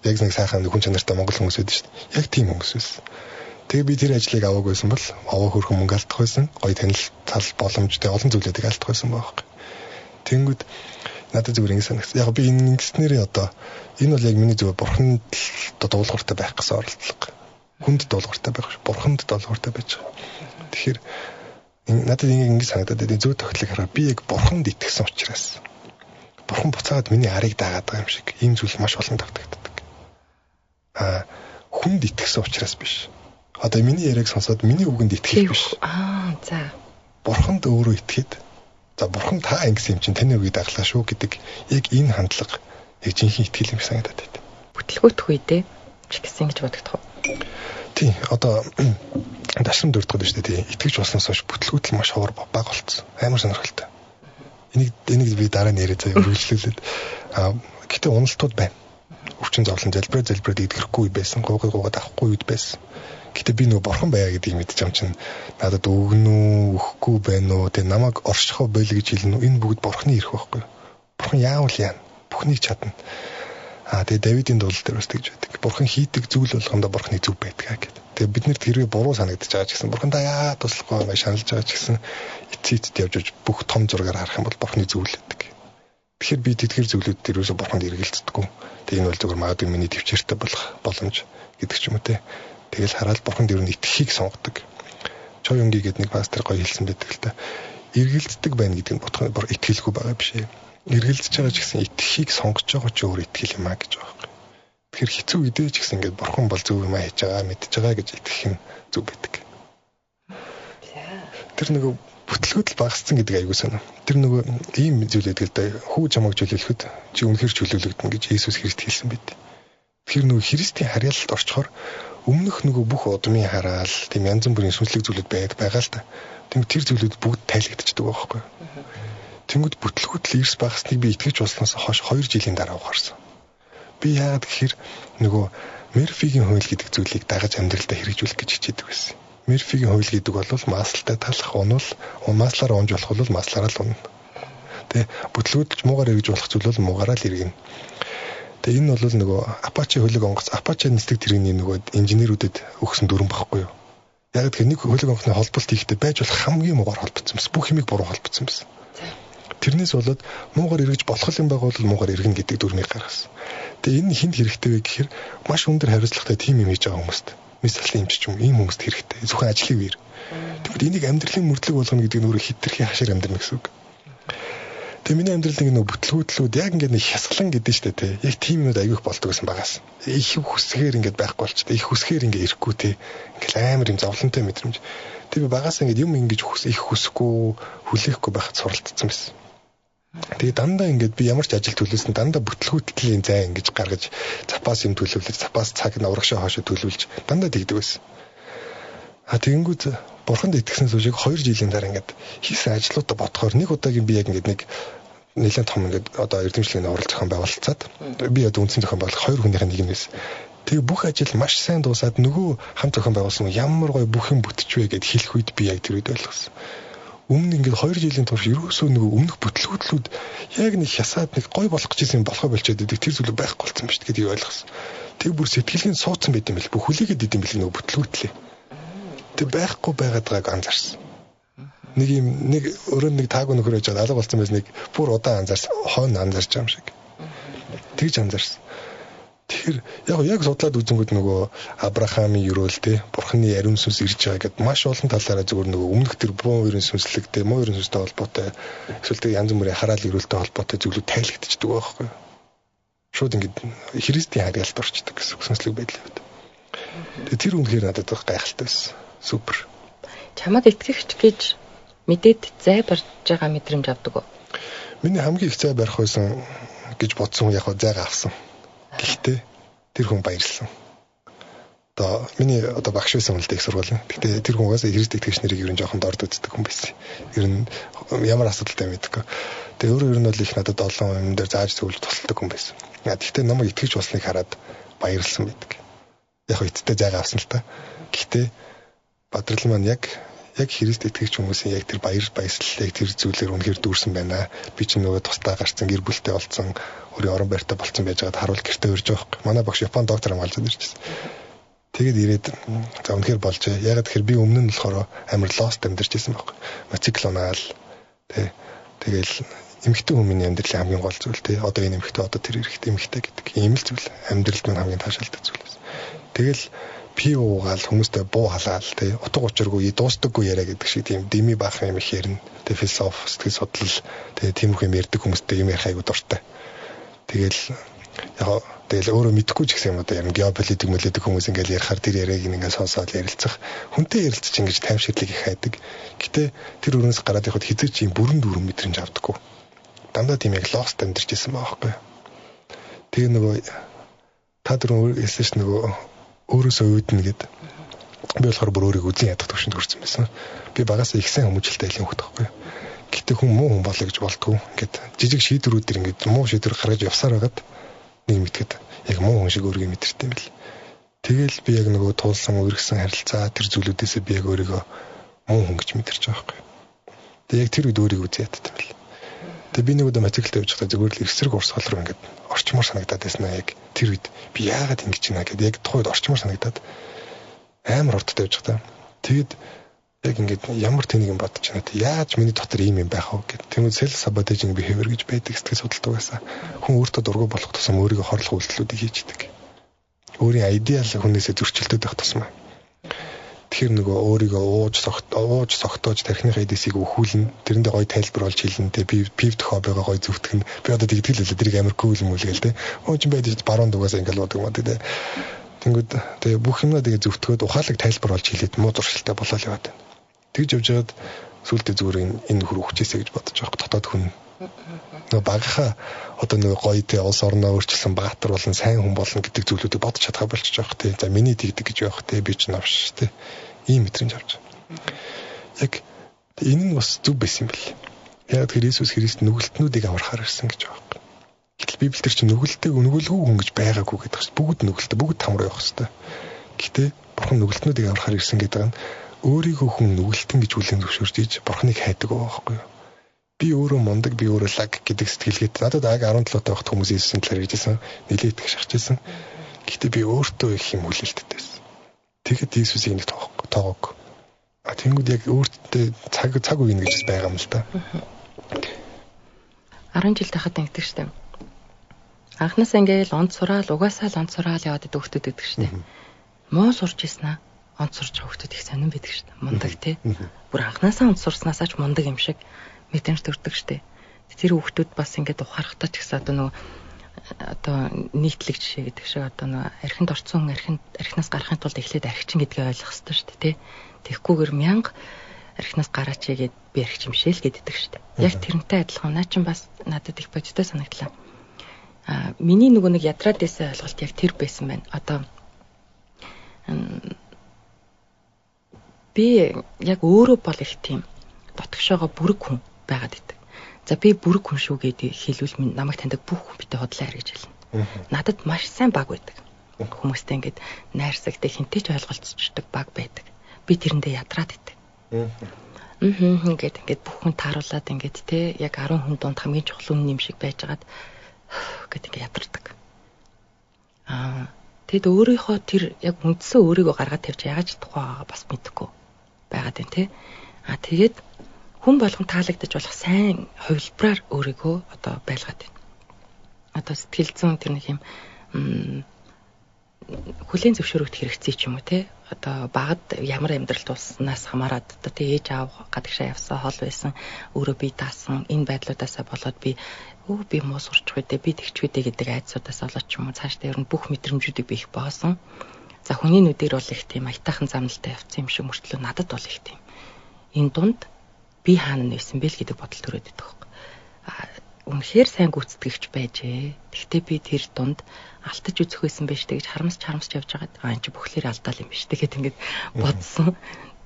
Speaker 1: Яг нэг сайхан хүн чанартай монгол хүмүүс байдаг шүү дээ. Яг тийм хүмүүс байсан. Тэгээ би тэр ажлыг аваагүйсэн бол аваа хөрхөн мөнгө алдах байсан. Гоё танилцал боломжтой олон зүйлүүдийг алдах байсан байхгүй. Тэнгүүд надад зүгээр ингэ санагц. Яг би энэ ингэснээрээ одоо энэ бол яг миний зүгээр бурханд дуулууртай байх гэсэн оролдлого. Хүнд дуулууртай байх ш. Бурханд дуулууртай байж байгаа. Тэгэхээр надад ингэ санагдаад энэ зөв тогтлог хараа би яг бурханд итгэсэн учраас бурхан буцаагаад миний арыг даагаад байгаа юм шиг ийм зүйл маш олон тогтогддог. Хүнд итгэсэн учраас биш. Одоо миний яриаг сонсоод миний үгэнд итгэх биш.
Speaker 2: За.
Speaker 1: Бурханд өөрөө итгээд за бурхан та ингэсэн юм чинь таны үгийг даглаа шүү гэдэг яг энэ хандлага яг жинхэнэ итгэл юм санагдаад байт.
Speaker 2: Бүтлгүүтх үедээ ч гэсэн гэж бодогдох.
Speaker 1: Тий, одоо дашрам дөрөвдөг шүү дээ. Тий, итгэж болсноос хойш бүтлгүүтэл маш ховор бага болцсон. Амар сонирхолтой. Энийг би дараа нь яриа заяа үргэлжлүүлээд гэтээ уналтууд байна. Өвчин зовлон залбираад идэгрэхгүй байсан, гуугаад авахгүй үед байсан. Гэтэ би нөгөө бурхан байя гэдгийг мэдчих юм чинь надад өгнө үү, өгөхгүй байна уу, тэгээ намайг оршихоо бойл гэж хэлнэ үү? Энэ бүгд бурханы ирэх байхгүй. Бурхан яавал яана. Бүхнийг чадна. Тэгээ Давидын дуулал дээр бас тэгж байдаг. Бурхан хийдэг зүйл болгондоо бурханы зүв байдаг гэдэг. Тэгээ бид нэр тэргээ буруу санагдаж байгаа ч гэсэн бурхан та туслахгүй юм шаналж байгаа ч гэсэн эцэд явж бүх том зургаар харах юм бол бурханы зүйл байдаг. Тэгэхээр би тэтгэр зүйлүүд дээр юусо бурханд эргэлздэггүй. Тэг энэ бол зөвхөн магадгүй миний төвчээртэй болох боломж гэдэг ч юм уу те. Тэгэл хараад бурханд ер нь итгэхийг сонгодог. Чойонги гэдэг нэг пастор гоё хэлсэн байдаг л та. Эргэлддэг байна гэдэг нь бодоход итгэлгүй байгаа биш ээ. Эргэлдэж байгаа ч гэсэн итгэхийг сонгож байгаа ч өөр итгэл юм а гэж байгаа юм. Тэгэхээр хэцүү үедээ ч гэсэн ингээд бурхан бол зөв юм а хийж байгаа, мэдж байгаа гэж итгэх нь зөв байдаг. Тэр нөгөө бүтлгүүд л багассан гэдэг аягүй санаа. Тэр нөгөө ийм зүйл байдаг л да. Хүү чамайг чөлөөлөхөд чи үнэхээр чөлөөлөгдөн гэж Иесус Христ хэлсэн байд. Тэгэхээр нөгөө Христийн харьяалалд орчхоор өмнөх нөгөө бүх удмын хараал, тийм янз бүрийн сүнслэг зүйлүүд байгаа л да. Тийм тэр зүйлүүд бүгд тайлагдчихдаг байхгүй. Тэнгүүд бүтлгүүд л эрс багасныг би итгэж болсноос хойш 2 жилийн дараа ухаарсан. Би яагаад гэхээр нөгөө Мерфигийн хууль гэдэг зүйлийг дагаж амьдралдаа хэрэгжүүлэх гэж хичээдэг байсан. Мерфигийн хууль гэдэг бол маслтай талах, унвал маслаар унж болох бол маслаараа л унна. Тэ бүтлгүүд муугаар эргэж болох зүйл бол муугаараа л эргэнэ. Тэгээ энэ бол нөгөө Apache хөлөг онгоц, Apache нислэг тэрэгний нөгөө инженерүүдэд өгсөн дүрэн багхгүй юу? Яг тэгэхээр нэг хөлөг онгоцны холболт хийхдээ байж болох хамгийн муугаар холбогдсон байсан. Бүх юмыг буруу холбогдсон байсан. Тэрнээс болоод муугаар эргэж болох юм байгаа бол муугаар эргэнэ гэдэг дүрмийг гаргасан. Тэгээ энэ хинд хэрэгтэй вэ гэхээр маш өндөр хариуцлагатай тим юм хийж байгаа хүмүүст. Мисалын юмч юм ийм хүмүүст хэрэгтэй. Зөвхөн ажлын үеэр. Тэгвэл энийг амьдралын мөрдлөг болгоно гэдэг нь өөрөө хитрхи хашир амьдрна гэсэн үг. Тэгээ миний амьдралын нэг бүтлгүүдлүүд яг ингээд нэг хясгалан гэдэг нь шүү дээ. Яг тийм юмуд аявих болдог гэсэн багаас. Их хүсгээр ингээд байхгүй болчтой. Их хүсгээр ингээд ирэхгүй те. Ингээд амар юм зовлонтой мэдрэмж. Тэгээ би багаас ингээд юм ингэж их хүсэхгүй, хүлээхгүй байхад суралцсан байсан. Тэгээ дандаа ингээд би ямар ч ажил төлөвлөсөн дандаа бүтлгүүтлийн зай ингэж гаргаж запас юм төлөвлөж, запас цаг нь урагшаа хоошо төлөвлөж дандаа тэгдэг байсан. Тэгэнгүүт бурханд итгэснээс үгүй 2 жилийн дараа ингээд хийсэн ажлуудаа бодохоор нэг удаагийн би яг ингээд нэг нэлээд том ингээд одоо эрдэмшлэгийн урал зохион байгуулалцаад би одоо үндсэн зохион байгуулах 2 хүнийх нэг юм байсан. Тэгээ бүх ажил маш сайн дуусаад нөгөө хамт зохион байгуулсан ямар гоё бүх юм бүтчихвэ гэд хэлэх үед би яг тэр үед ойлгосон. Өмнө ингээд 2 жилийн турш ерөөсөө нөгөө өмнөх бүтлгүүтлүүд яг нэг хясаад нэг гой болох гэжсэн болохоо болчиход идэг тэр зүйл байхгүй болсон ба шүү гэдгийг ойлгосон. Тэг бүр сэтгэлгийн суудсан байт юм бэл бүх хүлээгээд идэм бэл нөгөө бүтлгүүтлээ. Тэг байхгүй байгаад байгааг анзаарсан. Нэг өөрөө нэг таагүй нөхөр байж алга болсон байсан нэг бүр удаан анзаарсан хойно анзаарч байгаа юм шиг. Тэгж анзаарсан. Тэгэхээр яг судлаад үзэнгүүт нөгөө Авраамийн өрөөл те бурхны ариун сүнс ирж байгаа гэд маш олон талаараа зүгээр нөгөө өмнөх тэр буу ерөн сүнслэг те муу ерөн сүнстэй холбоотой эсвэл тэг янз бүрийн хараал өрөөлтэй холбоотой зүйлүүд тайлагдчихдаг байхгүй. Шууд ингээд Христийн харьяалт орчдөг гэсэн сүнслэг байдал байд. Тэгээ тэр үнэхээр надад гайхалтай байсан. Супер.
Speaker 2: Чамд итгэгч гэж мэдээд зай барьж байгаа мэдрэмж авдаг уу?
Speaker 1: Миний хамгийн их зай барих байсан гэж бодсон яг зайгаа авсан. Гэхдээ тэр хүн баярлсан. Одоо миний багш байсан л дээ их сургуулийн. Гэхдээ тэр хүн угаасаа Христ итгэгч нарыг ер нь жоохон дорд үздэг хүн байсан. Ер нь ямар асуудалтай мэдгүй. Тэгээ өөрөө ер нь бол их надад олон юм дээр зааж зөвлөж тусалдаг хүн байсан. Гэхдээ намайг итгэж болсныг хараад баярлсан байдаг. Яг эцтэй зайгаа авсан л та. Гэхдээ бадрал маань яг Христ итгэгч хүмүүсийн яг тэр баярлал яг тэр зүйлээр үнэхээр дүүрсэн байна. Би ч нөгөө тусдаа гарцсан гэр бүлтэй болсон, өөрийн орон байртай болсон байж байгаад харуул гэртээ урьж байгаа юм. Манай багш Японд доктор хамгаалж ирчихсэн. Тэгээд ирээд за үнэхээр болжээ. Ягаад гэхээр би өмнө нь болохоор амар лост амьдарч байсан байхгүй. Мотоцикл унаал. Тэгэл эмэгтэй хүмүүний амьдралын хамгийн гол зүйл те. Одоо энэ эмэгтэй одоо тэр эрэхтэй эмэгтэй гэдэг. Ийм л зүйл. Амьдралд минь хамгийн таашаалтай зүйл байсан. Тэгэл пи уугаал хүмүүстэй буу халаал те утга учиргүй дуустдаггүй яриа гэдэг шиг тийм дими баах юм их ярина. Тэ философи сэтгэл судлал тэ тиймэрхүү юм ярьдаг хүмүүстэй юм ярих айгу дуртай. Тэгэл өөрөө мэдэхгүй ч гэсэн юм одоо ярина геополитик мөлөдөг хүмүүс ингээл ярихаар тэр яриаг ингээд сонсоод ярилцах. Хүнтэй ярилцаж ингэж таймширлыг их хайдаг. Гэтэ тэр өрөөс гараад явахад хизээч юм бүрэн дүүрэн мэдрэмж авдаггүй. Дандаа тийм яг лост амьдарч ирсэн байхгүй. Тэгээ нөгөө та дөрөв хэлсэн нөгөө өөрөөсөө үүднэ гэд. Би болохоор бүр өөрийг үзэн ядах төвшөнд хүрсэн байсан. Би багасаа их сайн хүмүүжлтэй айлын хөхт байхгүй. Гэтэ хүн муу хүн болоо гэж болтгоо. Ингээд жижиг шийдвэрүүдээр ингээд муу шийдвэр гаргаж явсаар байгаад нэг мэдгээд яг муу хүн шиг өөрийгөө мэдэртэй юм бэл. Тэгэл би яг нөгөө туулсан үргэсэн харилцаа тэр зүйлүүдээсээ би яг өөрийгөө муу хүн гэж мэдэрч байгаа байхгүй. Тэг яг тэр үед өөрийгөө үзэн яддаг юм бэл. Тэг би нэг удаа мотоциклтэй явж байхдаа зүгээр л эсрэг урсгал руу ингээд орчмоор санагдаад байснаа яг тэр үед би яагаад ингэж байна гэдээ яг тухайд орчмоор санагдаад амар хурдтай явж байхдаа. Тэгэд Яг ингээд ямар тэнийг юм бодож байна те. Яаж миний дотор ийм юм байх вэ гэдэг. Тэгмээ self sabotaging behavior гэж байдаг сэтгэл судлалт угаасаа. Хүн өөртөө дургу болох тусам өөрийгөө хорлох үйлдэлүүдийг хийждэг. Өөрийн идеал хүнээсээ зөрчилдөд байх тусмаа. Тэгэхээр нөгөө өөрийгөө ууж согтоож тархиныхаа эдэсийг өхүүлнэ. Тэрэндээ гоё тайлбар болж хэлнэ те. Би pivot hobbyгаа гоё зүвтгэн. Би одоо тэгтгэл хэлээ тэрийг амар cool юм үлгээл те. Өө чи байдаг баруун дугаас ингээл бодог юм те. Тэнгүүд тэгээ бүх юмнаа тэгээ зүвтгөөд ухаалаг тайлбар болж хэлээд муу зуршилтай болоод яваад байна. Тэгж явж байгаад сүултээ зүгээр энэ хөр хүчээсэ гэж бодож байгаа дотоод хүн. Нөгөө багаха одоо нөгөө гоё те улс орноо өөрчилсөн баатар болон сайн хүн болно гэдэг зүйлүүдийг бодож чадхаа болчих жоох те. За миний тэгдэг гэж явах те би ч навш те. Ийм мэдрэмж авч байгаа. Яг энэ нь бас зүв байсан юм бэл. Яг тэр Иесус Христ нүгэлтнүүдийг аврахаар ирсэн гэж байгаа юм. Гэтэл Библиэлд чинь нүгэлгүй хүн гэж байгаагүй гэдэг чинь бүгд нүгэлтэй бүгд там руу явах хэрэгтэй. Гэхдээ Бурхан нүгэлтнүүдийг аврахаар ирсэн гэдэг нь өөрийгөө хүн нүгэлтэн гэж хүлээн зөвшөөрж ийж Бурханыг хайдаг байхгүй юу? Би өөрөө мундаг, би өөрөө лаг гэдэг сэтгэлгээд надад аг 17 таа багт хүмүүс Иесусийн талаар ярьжсэн, нэлээд итгэж шахажсэн. Гэхдээ би өөртөө их юм хүлээлттэй байсан. Тэгэхэд Иесусийг нэг тоогоог. Тэнгүүд яг өөртөө цаг үеийн гэж байгаа юм л да.
Speaker 2: 10 жил тахад ингэдэг штэ. Анхнаасаа ингээл онц сураал, угаасаа л онц сураал яваад идэх хөлтөд гэдэг штэ. Муу сурч ийснаа онц сурч байгаа хөлтөд их сонирн байдаг штэ. Мундаг те. Бүр анхнаасаа онц сурснаасаа ч мундаг юм шиг мэдрэмж төрдөг штэ. Тэр хөлтөд бас ингээд ухаарахтаа ч гэсэн одоо нийтлэг жишээ гэдэг шиг одоо нөгөө архинд орцсон архинаас гарахын тулд эхлээд архичин гэдгээ ойлгох хэрэгтэй шүү дээ тий. Тэгэхгүйгээр 1000 архинаас гараач гээд би архич юмшээл гэдэг шүү дээ. Яг тэрнтэй адилхан наа чин бас надад их бодтой санагдлаа. Миний нөгөө нэг ядраад байсан ойлголт яг тэр байсан байна. Одоо би яг өөрөө бол их тийм дотгошоогоо бүрэг хүн байгаад идэг. За би бүрэг хүн шүү гэдэг хэлвэл намайг таньдаг бүх хүн битээ хотлоо гэж хэлнэ. Надад маш сайн баг байдаг. Хүмүүстэй ингээд найрсагтай хинтээч ойлголцчихдаг баг байдаг. Би тэрэндээ ядраад идэг. Ингээд бүх хүн тааруулаад ингээд те яг 10 хүн донд хамгийн чухал үнэн юм шиг байжгаад гэдэг ингээд ядардаг. Тэгэд өөрийнхөө тэр яг үндсэн өөрийгөө гаргаад тавьж яагаад чадахгүй байгаа бас мэдэхгүй байгаад байна те. Тэгээд хүн болгон таалагдаж болох сайн хувилбараар өөрийгөө одоо байлгаад байна. Одоо сэтгэл зүйн тэр нэг юм хүлийн зөвшөөрөгдөх хэрэгцээ ч юм уу те. Одоо багад ямар амьдрал тулснаас хамаарат одоо тэ ээж аав гадагшаа явсан хол байсан өөрөө би даасан энэ байдлуудаасаа болоод би муу сурч байдэ би тэгч байдэ гэдэг айдсуудаас болоод ч юм уу цаашдаа ер нь бүх мэдрэмжүүдийг би их боосон. За хүний нүдээр бол их тийм аятайхан замналтай явцсан юм шиг мөртлөө надад бол их тийм. Энэ дунд би хаана нэсэн бэ л гэдэг бодол төрөөд идэх хөөх. Үнэхээр сайн гүйцэтгэгч байжээ. Тэгтээ би тэр дунд алтаж үзэх байсан байж тэгж харамсч явж байгаад энэ чи бүхлээр алдаал юм биш тэгээд ингээд бодсон.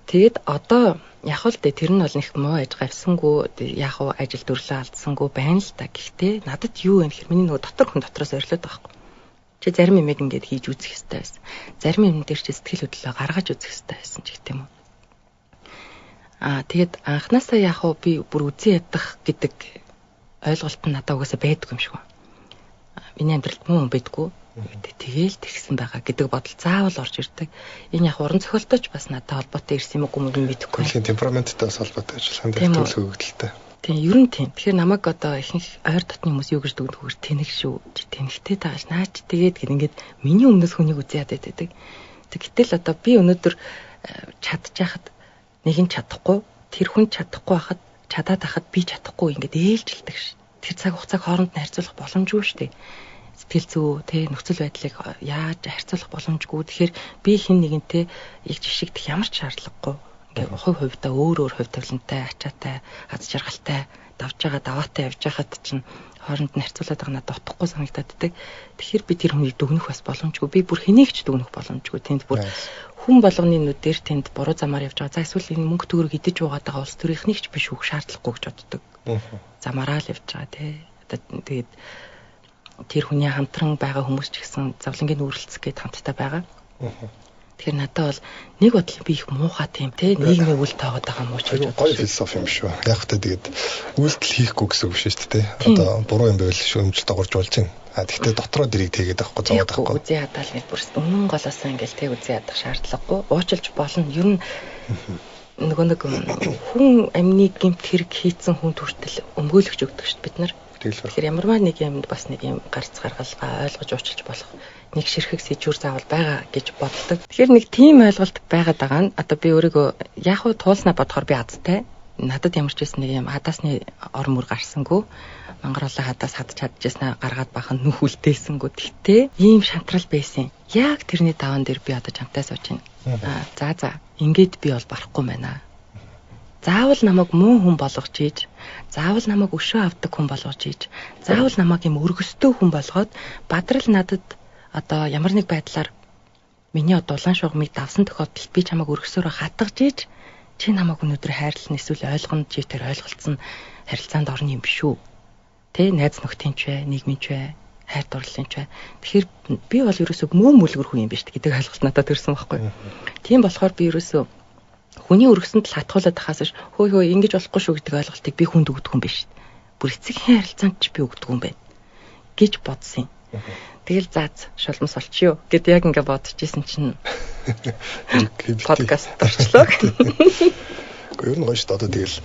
Speaker 2: Тэгэд одоо яг л тэр нь бол нэг муу ажиг авсангүй яг уу ажил төрлөө алдсангүй байна л та. Гэхдээ надад юу вэ гэхээр миний нөгөө дотор хүн дотроос орилоод байгаа юм. Чи зарим юмыг ингээд хийж үзэх хэрэгтэй байсан. Зарим юм дээр чи сэтгэл хөдлөлөө гаргаж үзэх хэрэгтэй байсан ч гэдэм юм. Тэгээд анхнаасаа яг уу би бүр үзэн ядах гэдэг ойлголт нь надад угаасаа байдгүй юм шиг байна. Миний амьдралд муу юм байдгүй. Тэгээл тэгсэн байгаа гэдэг бодол заавал орж ирдэг. Энэ яг уран зохиолтойч бас надад холбоотой ирсэн юм уу мэдэхгүй.
Speaker 1: Тийм темпераменттай бас холбоотой ажиллагаанд төлөв хөгдөлтэй.
Speaker 2: Тийм ер нь тийм. Тэгэхээр намайг одоо ихэнх ойр дотны хүмүүс юу гэж дүгнэхээр тэнэг шүү. Тэнэгтэй тааш наач тэгээд ингээд миний өмнөөс хүнийг үзээд байдаг. Гэтэл одоо би өнөөдөр чадчихад нэг нь чадахгүй, тэр хүн чадахгүй хахад чадаад хахад би чадахгүй ингээд ээлжилдэг ш. Тэр цаг хугацааг хооронд нь харьцуулах боломжгүй шүү дээ. Сэтгэл зүй тэ нөхцөл байдлыг яаж харьцуулах боломжгүй. Тэгэхээр би хэн нэгэнтэй яг жишигдэх ямар ч шаардлагагүй. Ингээд хувьдаа өөр хувь тавилантай, ачаатай, аз жаргалтай, давж байгаа даваатай явж байхад чинь хооронд нь харьцуулаад байгаа надад утгагүй санагдаад байдаг. Тэгэхээр би тэр хүнийг дүгнэх бас боломжгүй. Би бүр хэнийг ч дүгнэх боломжгүй. Тэнд бүр хүн болгоны нүдээр тэнд буруу замаар явж байгаа. За эсвэл энэ мөнгө төгрөг идэж уугаад байгаа улс төрийнхнийг ч биш үг шаардлагагүй гэж боддог. Замаараа л явж байгаа тий. Одоо тэгээд тэр хүний хамтран байгаа хүмүүс ч гэсэн завлангийн үрэлцэх гээд хамттай байгаа. Тэгэхээр надад бол нэг бодлоо би их муухай тийм тий нийгмийн үйл тоогоод байгаа муу ч гэж
Speaker 1: гоё философи юм шүү. Яг та тэгээд үйлдэл хийхгүй гэсэн үг шүү дээ тий. Одоо буруу юм байвал шүүмжлэлт дагуулж болж байна. Тэгтээ дотроо дэрийг тэгээд авахгүй зовоод авахгүй.
Speaker 2: Үзээ хадаад нэг бүрс өмнө голоосоо ингээл тэг үзээ хадах шаардлагагүй. Уучлж болно. Ер нь нөгөө нэг хүн амны гэмт хэрэг хийцэн хүн хүртэл өмгөөлөгч өгдөг шүү дээ бид нар. Тэгэхээр ямарваа нэг юмд бас нэг юм гарц гаргалгаа ойлгож уучлж болох нэг ширхэг сэжүүр заавал байгаа гэж боддог. Тэгэхээр нэг тийм ойлголт байгаад байгаа нь одоо би өөрийгөө яг уу туулснаа бодохоор би азтай. Надад ямар ч байсан нэг юм хадаасны ор мөр гарсангүй. Мангаруулаа хадаас хадж чадчихснаа гаргаад бахан нүх үлдээсэнгүү. Тэгтээ ийм шантрал байсан. Яг тэрний даван дээр би одоо чамтай сууж байна. За ингээд би бол барахгүй байна. Заавал намайг муу хүн болгож ийж, заавал намайг өшөө авдаг хүн болгож ийж, заавал намайг юм өргөстэй хүн болгоод бадрал надад одоо ямар нэг байдлаар миний дулаан шугамыг давсан тохиолдолд би чамайг өргөсөөрөө хатгаж ийж, чи намайг өнөөдөр хайрлсан эсвэл ойлгоно чи тэр ойлголцсон харилцаанд орно юм биш үү? Тэ найз нөхдийн ч вэ, нийгмийн ч вэ, хайр дурлалын ч вэ. Тэгэхээр би бол ерөөсөө муу мүлгэр хүн юм биш гэдэг ойлголт надад төрсэн байхгүй. Тийм болохоор би ерөөсөө хүний өргөсөнд л хатгуулаад тахаас хөөе ингэж болохгүй шүү гэдэг ойлголтыг би хүнд өгдөг юм биш. Бүр эцэгхэн харилцаанд ч би өгдөг юм байна гэж бодсон юм. Тэгэл заац шулмас олчихё гэд яг ингэ бодчихсэн чинь подкаст орчлоо.
Speaker 1: Ер нь гоё шүү дээ. Одоо тэгэл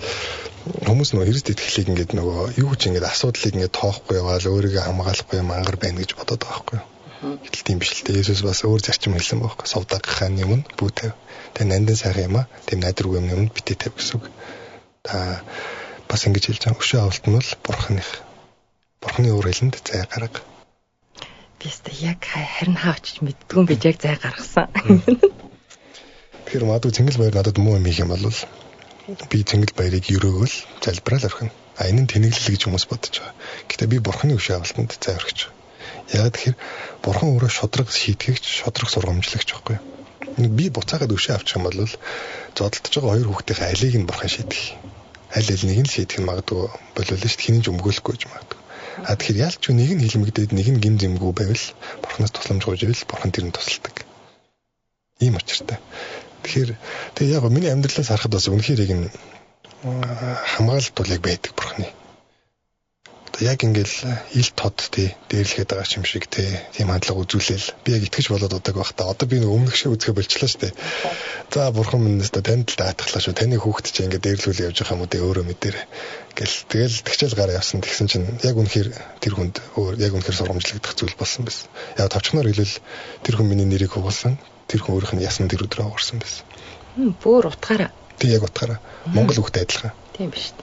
Speaker 1: хүмүүс нөгөө Христ итгэлийг ингээд нөгөө юу ч ингээд асуудлыг ингээд тоохгүй яваал өөрийгөө хамгаалахгүй мангар байна гэж бодоод байгаа байхгүй юу. Гэтэл тийм биш л дээ. Есүс бас өөр зарчим хэлсэн байхгүй. Совдаг хааны өмнө бүү тавь. Тэгээ нандин сайхан юм аа. Тийм найдваргүй юмны өмнө битээ тавь гэсэн үг. Та бас ингэж хэлж байгаа. Өшөө авалт нь бол бурхны өөр хэлэнд зай гарга.
Speaker 2: Бист яг харин хаачч мэддгүй юм би яг зай гаргасан.
Speaker 1: Тэгэхээр мадуу Цэнгэл баяр надад муу юм их юм бол би Цэнгэл баярыг өрөөгөл залбираал орхино. Энэ нь тэнэглэл гэж хүмүүс бодож байгаа. Гэхдээ би бурхны өшөө авалтанд зай орхиж байгаа. Яг тэгэхээр бурхан өөрөө шудраг шийтгэгч, шудраг сургамжлагч байхгүй юу? Би буцаагаад өшөө авчих юм бол зодтолж байгаа хоёр хүүхдийн алийг нь бурхан шийдэх. Аль нэг нь шийдэх нь магадгүй болов л шүү дээ. Хинэн ч өмгөөлөхгүй гэж магадгүй. Тэгэхээр ялч нэг нь хилмигдээд нэг нь гин зэмгүй байвал бурханаас тусламж гуйж ивэл бурхан тэр нь тусалдаг. Ийм очиртай. Тэгэхээр яг миний амьдралаас харахад бас үнэхээр яг энэ хамгаалалт бол яг байдаг бурхны. Одоо яг ингээл ил тод дээрлэхэд байгаа юм шиг тийм хандлага үзүүлээл би яг итгэж болоод удаг байх та. Одоо би нэг өмнөгшөө үзгээ болчихлоо шүү дээ. За бурхан минь өстө танд л даатглаа шүү. Таны хүүхэд чинь ингээд дээрлүүлээ явж байгаа юм уу дээ өөрөө мэдээр. Тэгэл тэгчэл гараа явсан. Тэгсэн чинь яг үнэхээр тэр хүнд яг үнэхээр сургамжлагдах зүйл болсон байсан. Яг товчхоноор хэлвэл тэр хүн миний нэрийг хугалсан. Тэр хүн өөрийнх нь ясна тэр өдрөө уурсан байсан.
Speaker 2: Бүр утгаараа.
Speaker 1: Тэг яг утгаараа. Монгол хүүхдэд адилхан.
Speaker 2: Тийм биш.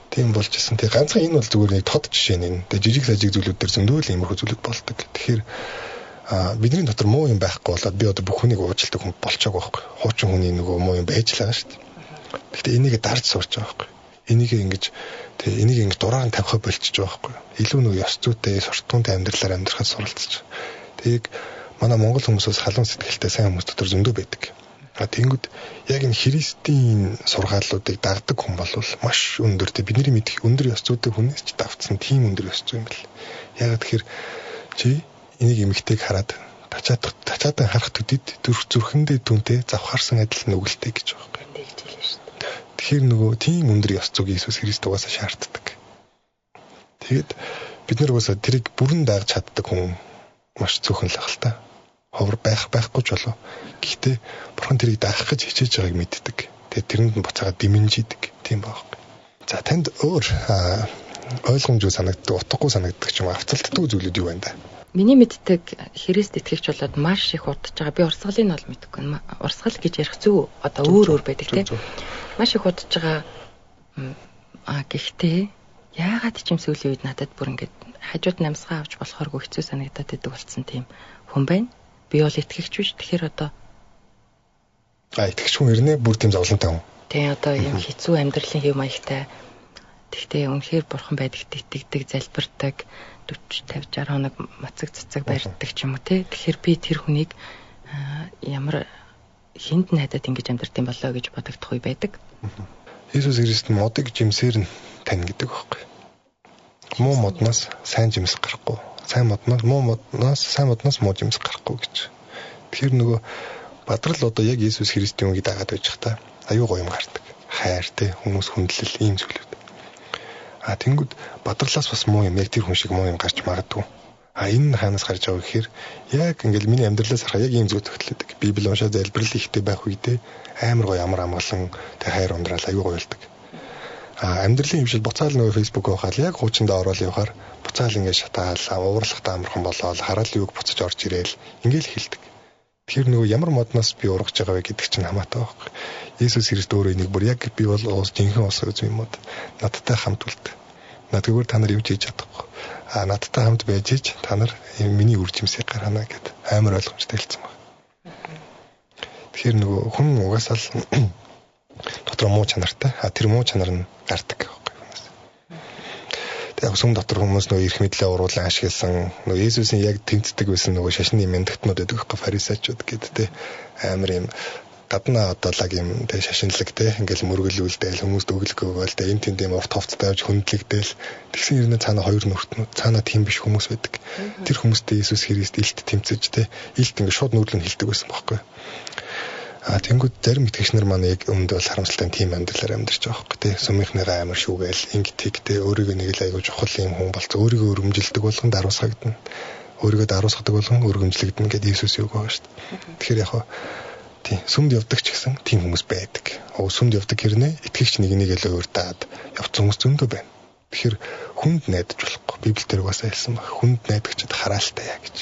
Speaker 1: Тийм болж исэн. Тэг ганцхан энэ бол зүгээр нэг тод жишээ нэ. Тэг жижиг сажиг зүйлүүд төр зөндөл иймэрхүү зүйлүүд болдог. Тэгэхээр бидний дотор муу юм байхгүй болоод би одоо бүх хүнийг уучлдаг хүн болчоог байхгүй. Хуучин хүний нөгөө муу юм байж л байгаа шүү дээ. Гэхдээ энийг дарж сурч байгаа байхгүй. Энийг ингэж дураар нь тавихаа болчихж байгаа байхгүй. Илүү нөгөө ёс зүйтэй, суртахуунтай амьдралаар амьдрахад суралцж. Тэг манай монгол хүмүүсээс халуун сэтгэлтэй сайн хүмүүс дотор зөндөө байдаг. Тэнгүүд яг энэ Христийн сургаалуудыг дагдаг хүн бол маш өндөр. Бидний мэдих өндөр ёс зүйтэй хүнээс ч давцсан тийм өндөр ёс зүй юм бэл. Яг тэгэхээр чи энийг эмэгтэйг хараад тачаадан харах төдөд зүрхэндээ түнтэй завхаарсан адил нүгэлтэй гэж байгаа юм. Тэгэхээр нөгөө тийм өндөр ёс зүйг Иесус Христ угаасаа шаарддаг. Тэгээд бид нар угаасаа тэрийг бүрэн дааж чаддаг хүн маш цөөхөн л ах л та. Ховор байхгүй ч болов. Гэхдээ бурхан тэрийг даах гэж хичээж байгааг мэддэг. Тэгээд тэрэнд нь буцаагаад дэмжижийдэг. Тийм байхгүй. За танд өөр ойлгомжгүй санагддаг, утгагүй санагддаг ч юм авцалддаг зүйлүүд юу байна да?
Speaker 2: Миний мэддэг Христ итгэгч болоод маш их удаж байгаа. Би урсгалыг нь бол мэдэхгүй. Урсгал гэж ярих зүг одоо өөр байдаг тийм. Маш их удаж байгаа. Гэхдээ яагаад ч юм сүүлийн үед надад бүр ингээд хажууд намсгаа авч болохооргүй хэцүү санагдаад идэг болсон тийм хүн байна. Би бол итгэгч биш. Тэгэхээр одоо
Speaker 1: итгэгч хүн ирнэ бүр тийм зовлонтой хүн.
Speaker 2: Тийм одоо юм хэцүү амьдралын хэв маягтай. Тэгтээ үнэхээр бурхан байдагт итгэдэг, залбирдаг, 40 50 60 хоног мацаг цацаг барьдаг ч юм уу те. Тэгэхээр би тэр хүнийг ямар хинд найдаад ингэж амьдртын болоо гэж бодогдох үе байдаг.
Speaker 1: Иесус Христ модыг жимсээр нь тань гэдэг байхгүй. Муу модноос сайн жимс гарахгүй. Сайн модноос муу жимс гарахгүй гэж. Тэгэхээр нөгөө бадрал одоо яг Иесус Христийн үгийг дагаад байж та аюу гоё юм гардаг. Хайр те хүмүүс хүндлэл ийм зүйлүүд. Тэнгүүд бадралаас бас муу юм яг тэр хүн шиг муу юм гарч магадгүй. Энэ хаанаас гарч байгаа гэхээр яг ингээл миний амьдралаас харахад яг ийм зүйл тогтлоодаг. Библи уншаад залбирал ихтэй байх үедээ амар гоё амар амгалан тэг хайр ундраал аюу гоё болдог. Амьдралын хэмжил буцаал нөгөө фейсбુક ухаал яг хуучиндаа ороод явахаар буцаал ингээд шатаал уурлахтаа амархан болоод хараал юуг буцаж орж ирээл ингээл хэлдэг. Тэгэхээр нөгөө ямар модноос би ургаж байгаа вэ гэдэг чинь хамаатай байхгүй. Есүс Христ өөрөө энийг бүр яг би бол жинхэнэ ус үз юм уу? Надтай хамт үлд. Надгүйгээр та нар юу ч хийж чадахгүй. Надтай хамт байж ич та нар миний үр жимсийг гаргана гэд амар ойлгомжтой хэлсэн байна. Тэгэхээр нөгөө хүн угаасаа л дотор муу чанартай. Тэр муу чанар нь гардаг байхгүй хүмүүс. Тэгээ сүм дотор хүмүүс нөгөө эрх мэдлээ уруулан ашигласан нөгөө Есүсийн яг тэмцдэг байсан нөгөө шашны мэндэгтнүүд байдаг байхгүй фарисеучуд гэдэг те амар юм гаднаа одоолаг юм те шашинлаг те ингээл мөргөлүүлдээл хүмүүст өглөгөө бол те энэ тэнд юм урт хувцтай авч хөндлөгдөөл тэгсэн хэрнээ цаана хоёр нүртнүүд цаана тийм биш хүмүүс байдаг. Тэр хүмүүстэй Есүс Христ илт тэмцэж те илт ингээд шууд нүүрлэн хэлдэг байсан байхгүй. Тэнгүүд зарим итгэгч нар маань яг өмнөд бол харамсалтай тийм амьдралаар амьдарч байгаа байхгүй тий. Сумынхныгаа амар шүүгээл ингэтэгтэй өөрийгөө нэг л айгуу чухал юм хүн болц өөрийгөө өргөмжилдэг болгон даруусгагдана. Өөрийгөө даруусгадаг болгон өргөмжлөгдөн гэдэг Иесус үг байгаа шүү дээ. Тэгэхээр яг тий сүмд явдаг ч гэсэн тийм хүмүүс байдаг. Сүмд явдаг хэрнээ итгэгч нэг л өөртөөд явцсан хүмүүс зөндөө байна. Тэгэхээр хүнд найдаж болохгүй. Библиэлд угаасаа хэлсэн баг. Хүнд найдагчд хараалтай яа гэж.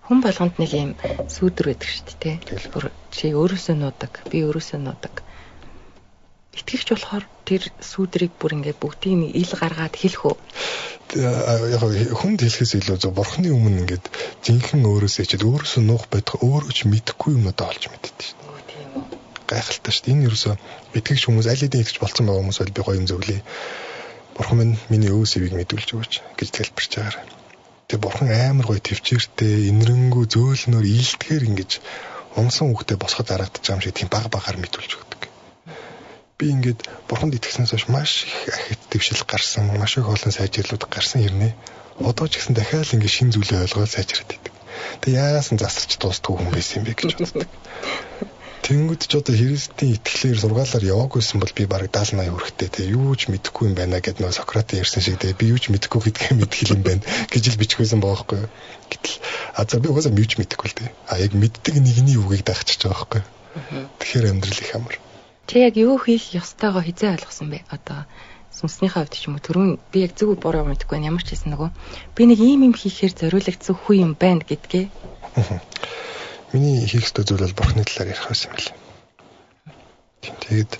Speaker 2: Хүн болгонд нэг юм сүүдэр байдаг шүү дээ, тий. Бүр чи өөрөөсөө нуудаг, би өөрөөсөө нуудаг. Итгэвч болохоор тэр сүүдрийг бүр ингээд бүгдийг ил гаргаад хэлэх үү?
Speaker 1: Яг хүнд хэлэхээс илүү зөв бурхны өмнө ингээд жинхэнэ өөрөөсөө ичээд өөрөөсөө нуух байдаг өөрөө ч мэдэхгүй юмудаа олж мэддэг шүү дээ. Тийм үү. Гайхалтай шүү дээ. Энэ ерөөсөө итгэгч хүмүүс аль хэдийн итгэж болцсон байгаа хүмүүс бол би гоё юм зөвлөе. Бурхан минь миний өөсөвийг мэдүүлж өгөөч гэж тэлбэрч байгаа. Тэгээ бурхан амар гоё төвчээртэй, инэрэнгүү зөөлнөр ийдгээр ингэж унсан үгтэй босгож харагдаж байгаа юм шиг тийм баг багаар мэдүүлж өгдөг. Би ингээд бурханд итгэснээс хойш маш их ахит дэвшил гарсан, маш их олон сайжрлууд гарсан хэрнээ одоо ч гэсэн дахиад ингэ шин зүйлээ ойлгоод сайжраад идэг. Тэгээ яасан засарч дуустгүй хүн байсан юм бэ гэж боддог. Тэнгүүд ч одоо Христийн итгэлээр сургаалаар яваагүйсэн бол би бараг 70-80 хүрэхтэй те юу ч мэдэхгүй юм байна гэд нөө Сократын ярьсан шиг те би юу ч мэдэхгүй гэдгээ мэдхэл юм байна гэж л бичгүйсэн баахгүй. Гэтэл за би угаасаа юу ч мэдэхгүй л те. Яг мэддэг нэгний үгийг дагчих байгаа байхгүй. Тэгэхээр амьдрал их амар.
Speaker 2: Чи яг юу хийх ёстойгоо хизээ ойлгосон бэ? Одоо сүнснийхээ хувьд ч юм уу түрүүн би яг зөв буруу мэдэхгүй ямар ч байсан нөгөө би нэг ийм юм хийхээр зориулагдсан хүү юм байна гэдгээ.
Speaker 1: Миний хийх ёстой зүйл бол бурхны талаар ярих байсан юм байна. Тэгээд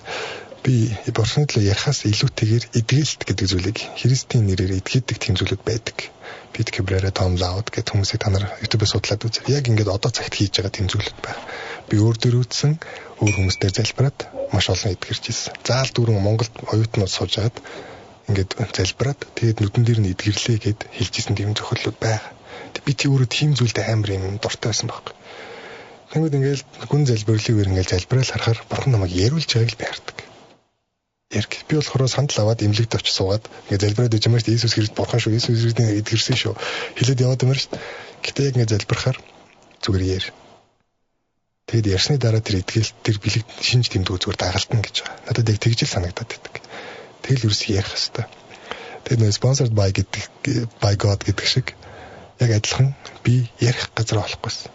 Speaker 1: би бурхны талаар ярихаас илүүтэйгээр эдгэлт гэдэг зүйлийг Христийн нэрээр эдгэдэг тийм зүйлүүд байдаг. Бид Hebrew Tom Loud гэдэг хүмүүсийг та нар YouTube-ээр судлаад үзээ. Яг ингээд одоо цагт хийж байгаа тийм зүйлүүд байна. Би өөр дөрөвдсөн өөр хүмүүстээр залбираад маш олон эдгэрч ирсэн. Заал дүүрэн Монголд оюутнууд сууж агаад ингээд залбираад тэгээд нүдэн дээр нь эдгэрлээ гэд хэлж ирсэн тийм зохиолууд байна. Би тий өөрөө тийм зүйлд амар юм дуртай байсан байхгүй. Тэнгүүд ингээл гүн залбирлыг ингээл залбираал харахаар бурхан намайг яриулж байгааг л би хардаг. Яг би болохоор сандал аваад имлэгт очиж суугаад ингээд залбираад байж юмш Иесус Христ бурхан шүү, Иесус Христийн эдгэрсэн шүү. Хэлээд яваад юмш. Гэтэ яг ингээд залбирахаар зүгээр яар. Тэгэд ярьсны дараа тэр эдгээл тэр бэлэг шинж тэмдгүү зүгээр дагалдана гэж байгаа. Надад яг тэгж л санагдаад байдаг. Тэгэл ерөөс ярих хэвээр. Тэгээд нөө sponsored by гэдэг by God гэдэг шиг яг адилхан би ярих газар олохгүйсэн.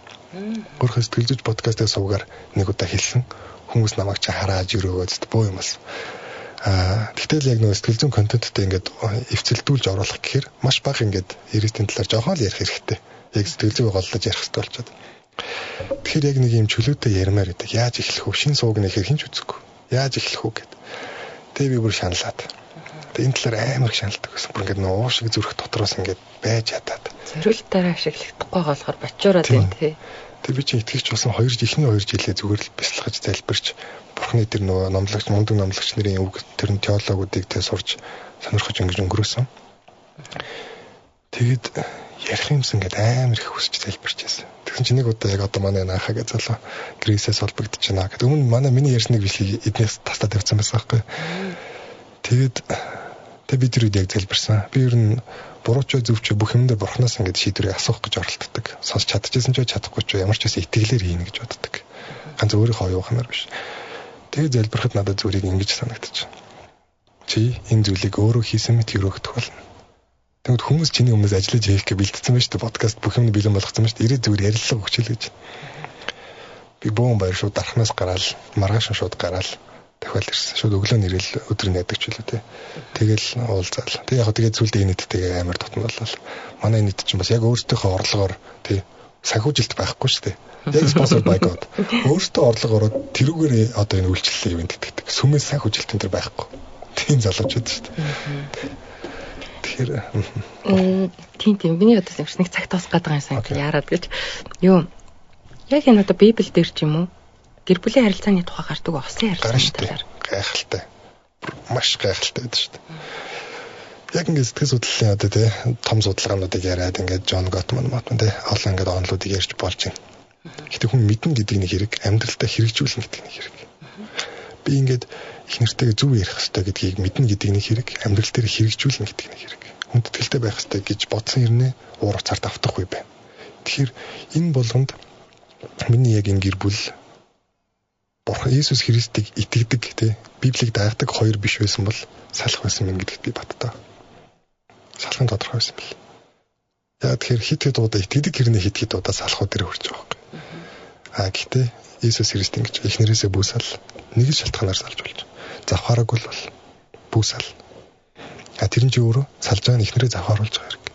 Speaker 1: Гурх сэтгэл зүйч подкастыг суугаар нэг удаа хэлсэн. Хүмүүс намайг ч хараад өрөөгөөд боо юм бас. Тэгтэл яг нөгөө сэтгэл зүйн контенттэй ингээд эвцэлдүүлж оруулах гэхээр маш бага ингээд Христийн талаар жоохон л ярих хэрэгтэй. Яг сэтгэл зүй голлож ярих хэрэгтэй болчиход. Тэгэхээр яг нэг юм чөлөөтэй ярмаар байдаг. Яаж эхлэх вэ? Шин сууг нэхэр хинч үзэхгүй. Яаж эхлэх вэ гэд. Тэгээ би бүр шаналаад. Тэгээ энэ талаар амар их шаналдаг гэсэн. Бүр ингээд нөгөө уушиг зүрх дотроос ингээд байж ядаад.
Speaker 2: Зориултаараа ашиглахдаггүй болохоор бочороод байна тий.
Speaker 1: Тэгээ би чи итгэж болсон эхний 2 жилээ зүгээр л бясалгаж залбирч бурхны тэр нөгөө номлогч мундаг номлогч нарын үг тэр нь теологуудыг тэ сурч сонирхож ингэж өнгөрөөсөн. Тэгээд ярих юмсан гэдэг амар их хүсч залбирч байсан. Тэгсэн чинь нэг удаа яг одоо манай наахаа гэж залуу Грейсээс холбогдож байна гэдэг. Өмнө миний ярьсныг бичлэг эднээс тастаа тавьсан байсан байхгүй. Тэгээд би тэр үед яг залбирсан. Би ер нь бурууч зөвч бүх юмдаа бурхнаас ингэж шийдвэрийг асуух гэж оролддог. Сонсч чадчихсан ч чадахгүй ч ямар ч байсан итгэлээр хийнэ гэж боддог. Ганц өөрийнхөө оюуханаар биш. Тэгээд залбирахад надад зүрийг ингэж санагдчих. Чи энэ зүйлийг өөрөө хийсэн мэт өрөөгдөх болно. Тэгвэл хүмүүс чиний өмнөөс ажиллаж хийх гэж бэлдсэн байж тээ подкаст бүх юм бэлэн болгоцсон байж тээ. Ирээд зүгээр ярилцлага өгчөөл гэж. Би бөөн баяр шууд дарахнаас гараал, маргааш шууд гараал дахиад ирсэн. Шууд өглөө нэрэл өдрийн яддаг ч үлээ тээ. Тэгэл уулзаал. Тэг яг тэгээд зүйлдээ нийттэйгээ амар тотно боллоо. Манай нийт чинь бас яг өөртөөхөө орлогоор тээ санхүүжилт байхгүй шүү дээ. Яг спонсор байгоод өөртөө орлого ороод тэрүүгээр одоо энэ үйлчлэлийн ивент гэдэг. Сүмээс санхүүжилт энэ төр байхгүй. Тийм залуучууд шүү дээ. Тэгэхээр
Speaker 2: тийм миний одоо нэг цаг тоосох гэдэг юм сан яарад гэж юу яг энэ одоо Библи дээр ч юм уу гэр бүлийн харилцааны тухай гардаг осын харилцааны талаар
Speaker 1: гайхалтай. Маш гайхалтай байдаг шүү дээ. Яг ингээд сэтгэл судлалын одоо тий том судалгаануудыг яриад ингээд Джон Готман тий олон ингээд онолуудыг ярьж болж байна. Гэтэ хүн мэднэ гэдэг нэг хэрэг, амьдралдаа хэрэгжүүлнэ гэдэг нэг хэрэг. Би ингээд их нэртэйгээ зөв ярих хэрэгтэй гэдгийг мэднэ гэдэг нэг хэрэг, амьдрал дээр хэрэгжүүлнэ гэдэг нэг хэрэг. Хүндэтгэлтэй байх хэрэгтэй гэж бодсон хэрнээ уур уцаарт автахгүй байна. Тэгэхээр энэ болгонд миний яг энэ гэр бүл Бурхан Иесус Христийг итгэдэг тий Библийг дагдаг хоёр биш байсан бол салах байсан юм гэдэгт би баттаа. Салахын тодорхой байсан бэл. Яг тэгэхээр хит удаа итгэдэг хэрнээ хит удаа салахуу дээр хурж байгаа юм. Гэхдээ Иесус Христ ингэж эхнэрээсээ бүсэл нэг л шалтгаанаар салж болж. Завхаараагүй бол бүсэл. Тэр нь ч өөрөө салж байгаа нь эхнэрээ завхааруулж байгаа хэрэг.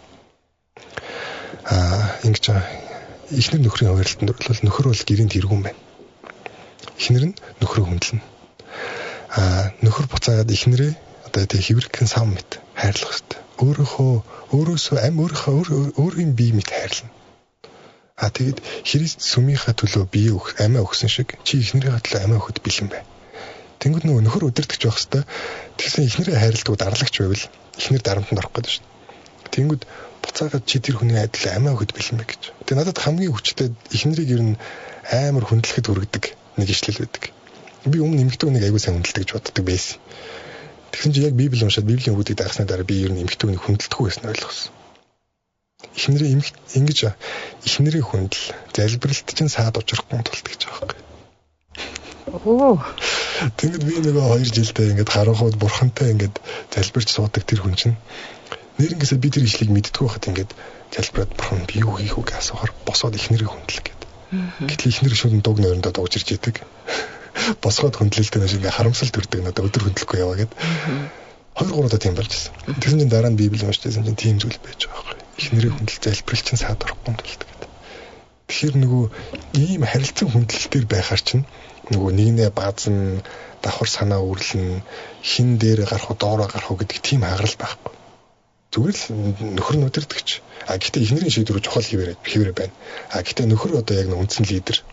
Speaker 1: Ингэж эхнэр нөхрийн хувирлалтанд бол нөхөр бол гэрийн тэргүүн байна. Эхнэр нь нөхрөө хүндэлнэ. Нөхөр буцаагаад эхнэрээ одоо тэг хэврэгхэн сав мэт хайрлах хэрэгтэй. Өөрөөсөө өөрийн бие мэт хайрлана. Тэгээд Христ сүмийнхаа төлөө бие амиа өгсөн шиг чи эхнэрийнхээ төлөө амиа өгөхөд бэлэн бай. Тэнгүүд нөгөө нөхөр өдөртөгч байх хэвээр тэгсэн эхнэрээ хайрладаг дарлагч байвал эхнэр дарамтанд орох гэдэг шүү дээ. Тэнгүүд буцаагаад чи тэр хүний адил амиа өгөхөд бэлэн бай гэж. Тэгээ надад хамгийн хүчтэй эхнэрийг ер нь амар хүндлэхэд хүргэдэг нэг ишлэл байдаг. Би өмнө эмэгтэй хүнийг аягүй сайн хүндэлдэг гэж боддог байсан. Тэгсэн чи яг Библи уншаад Библийн үгүүдийг дагсны дараа би ер нь эмэгтэй хүнийг хүндэлдэггүй байснаа ойлгосон. Эхнэрээ хүндэл залбиралт чинь саад учрахгүй тулд гэж байгаа юм. Тэгэд би нөгөө 2 жилдээ ингээд харанхууд бурхантай ингээд залбирч суудаг тэр хүн чинь нэрнгээсээ би тэр ишлийг мэддэггүй хат ингээд залбираад бурхан би юу хийх үг асуухаар босоод эхнэрээ хүндэл гэдэг. Гэтэл эхнэр шууд дуг нойрондоо дуужирч идэг. Босгоод хүндлэлтэй нэг ингээд харамсал төрдөг надад өдөр хүндлэхгүй яваа гэд. 2-3 удаа тийм болж байсан. Тэгсэн чинь дараа нь Библи уншижсэн чинь тийм зүйл байж байгаа байхгүй. Эхнэрээ хүндэл залбирал чинь саад орохгүй тулд гэдэг. Тэгэхээр нөгөө ийм харилцан хүндлэлтээр байхаар чинь нөгөө нэгнээ баазан давхар санаа үүрлэн хин дээр гарах уу доороо гарах уу гэдэг тийм хагарал байхгүй. Зүгээр л нөхөр нь өдөрдөгч. Гэхдээ эхнэрийн шийдвэр чухал хэвээр байна. Гэхдээ нөхөр одоо яг үндсэн лидер.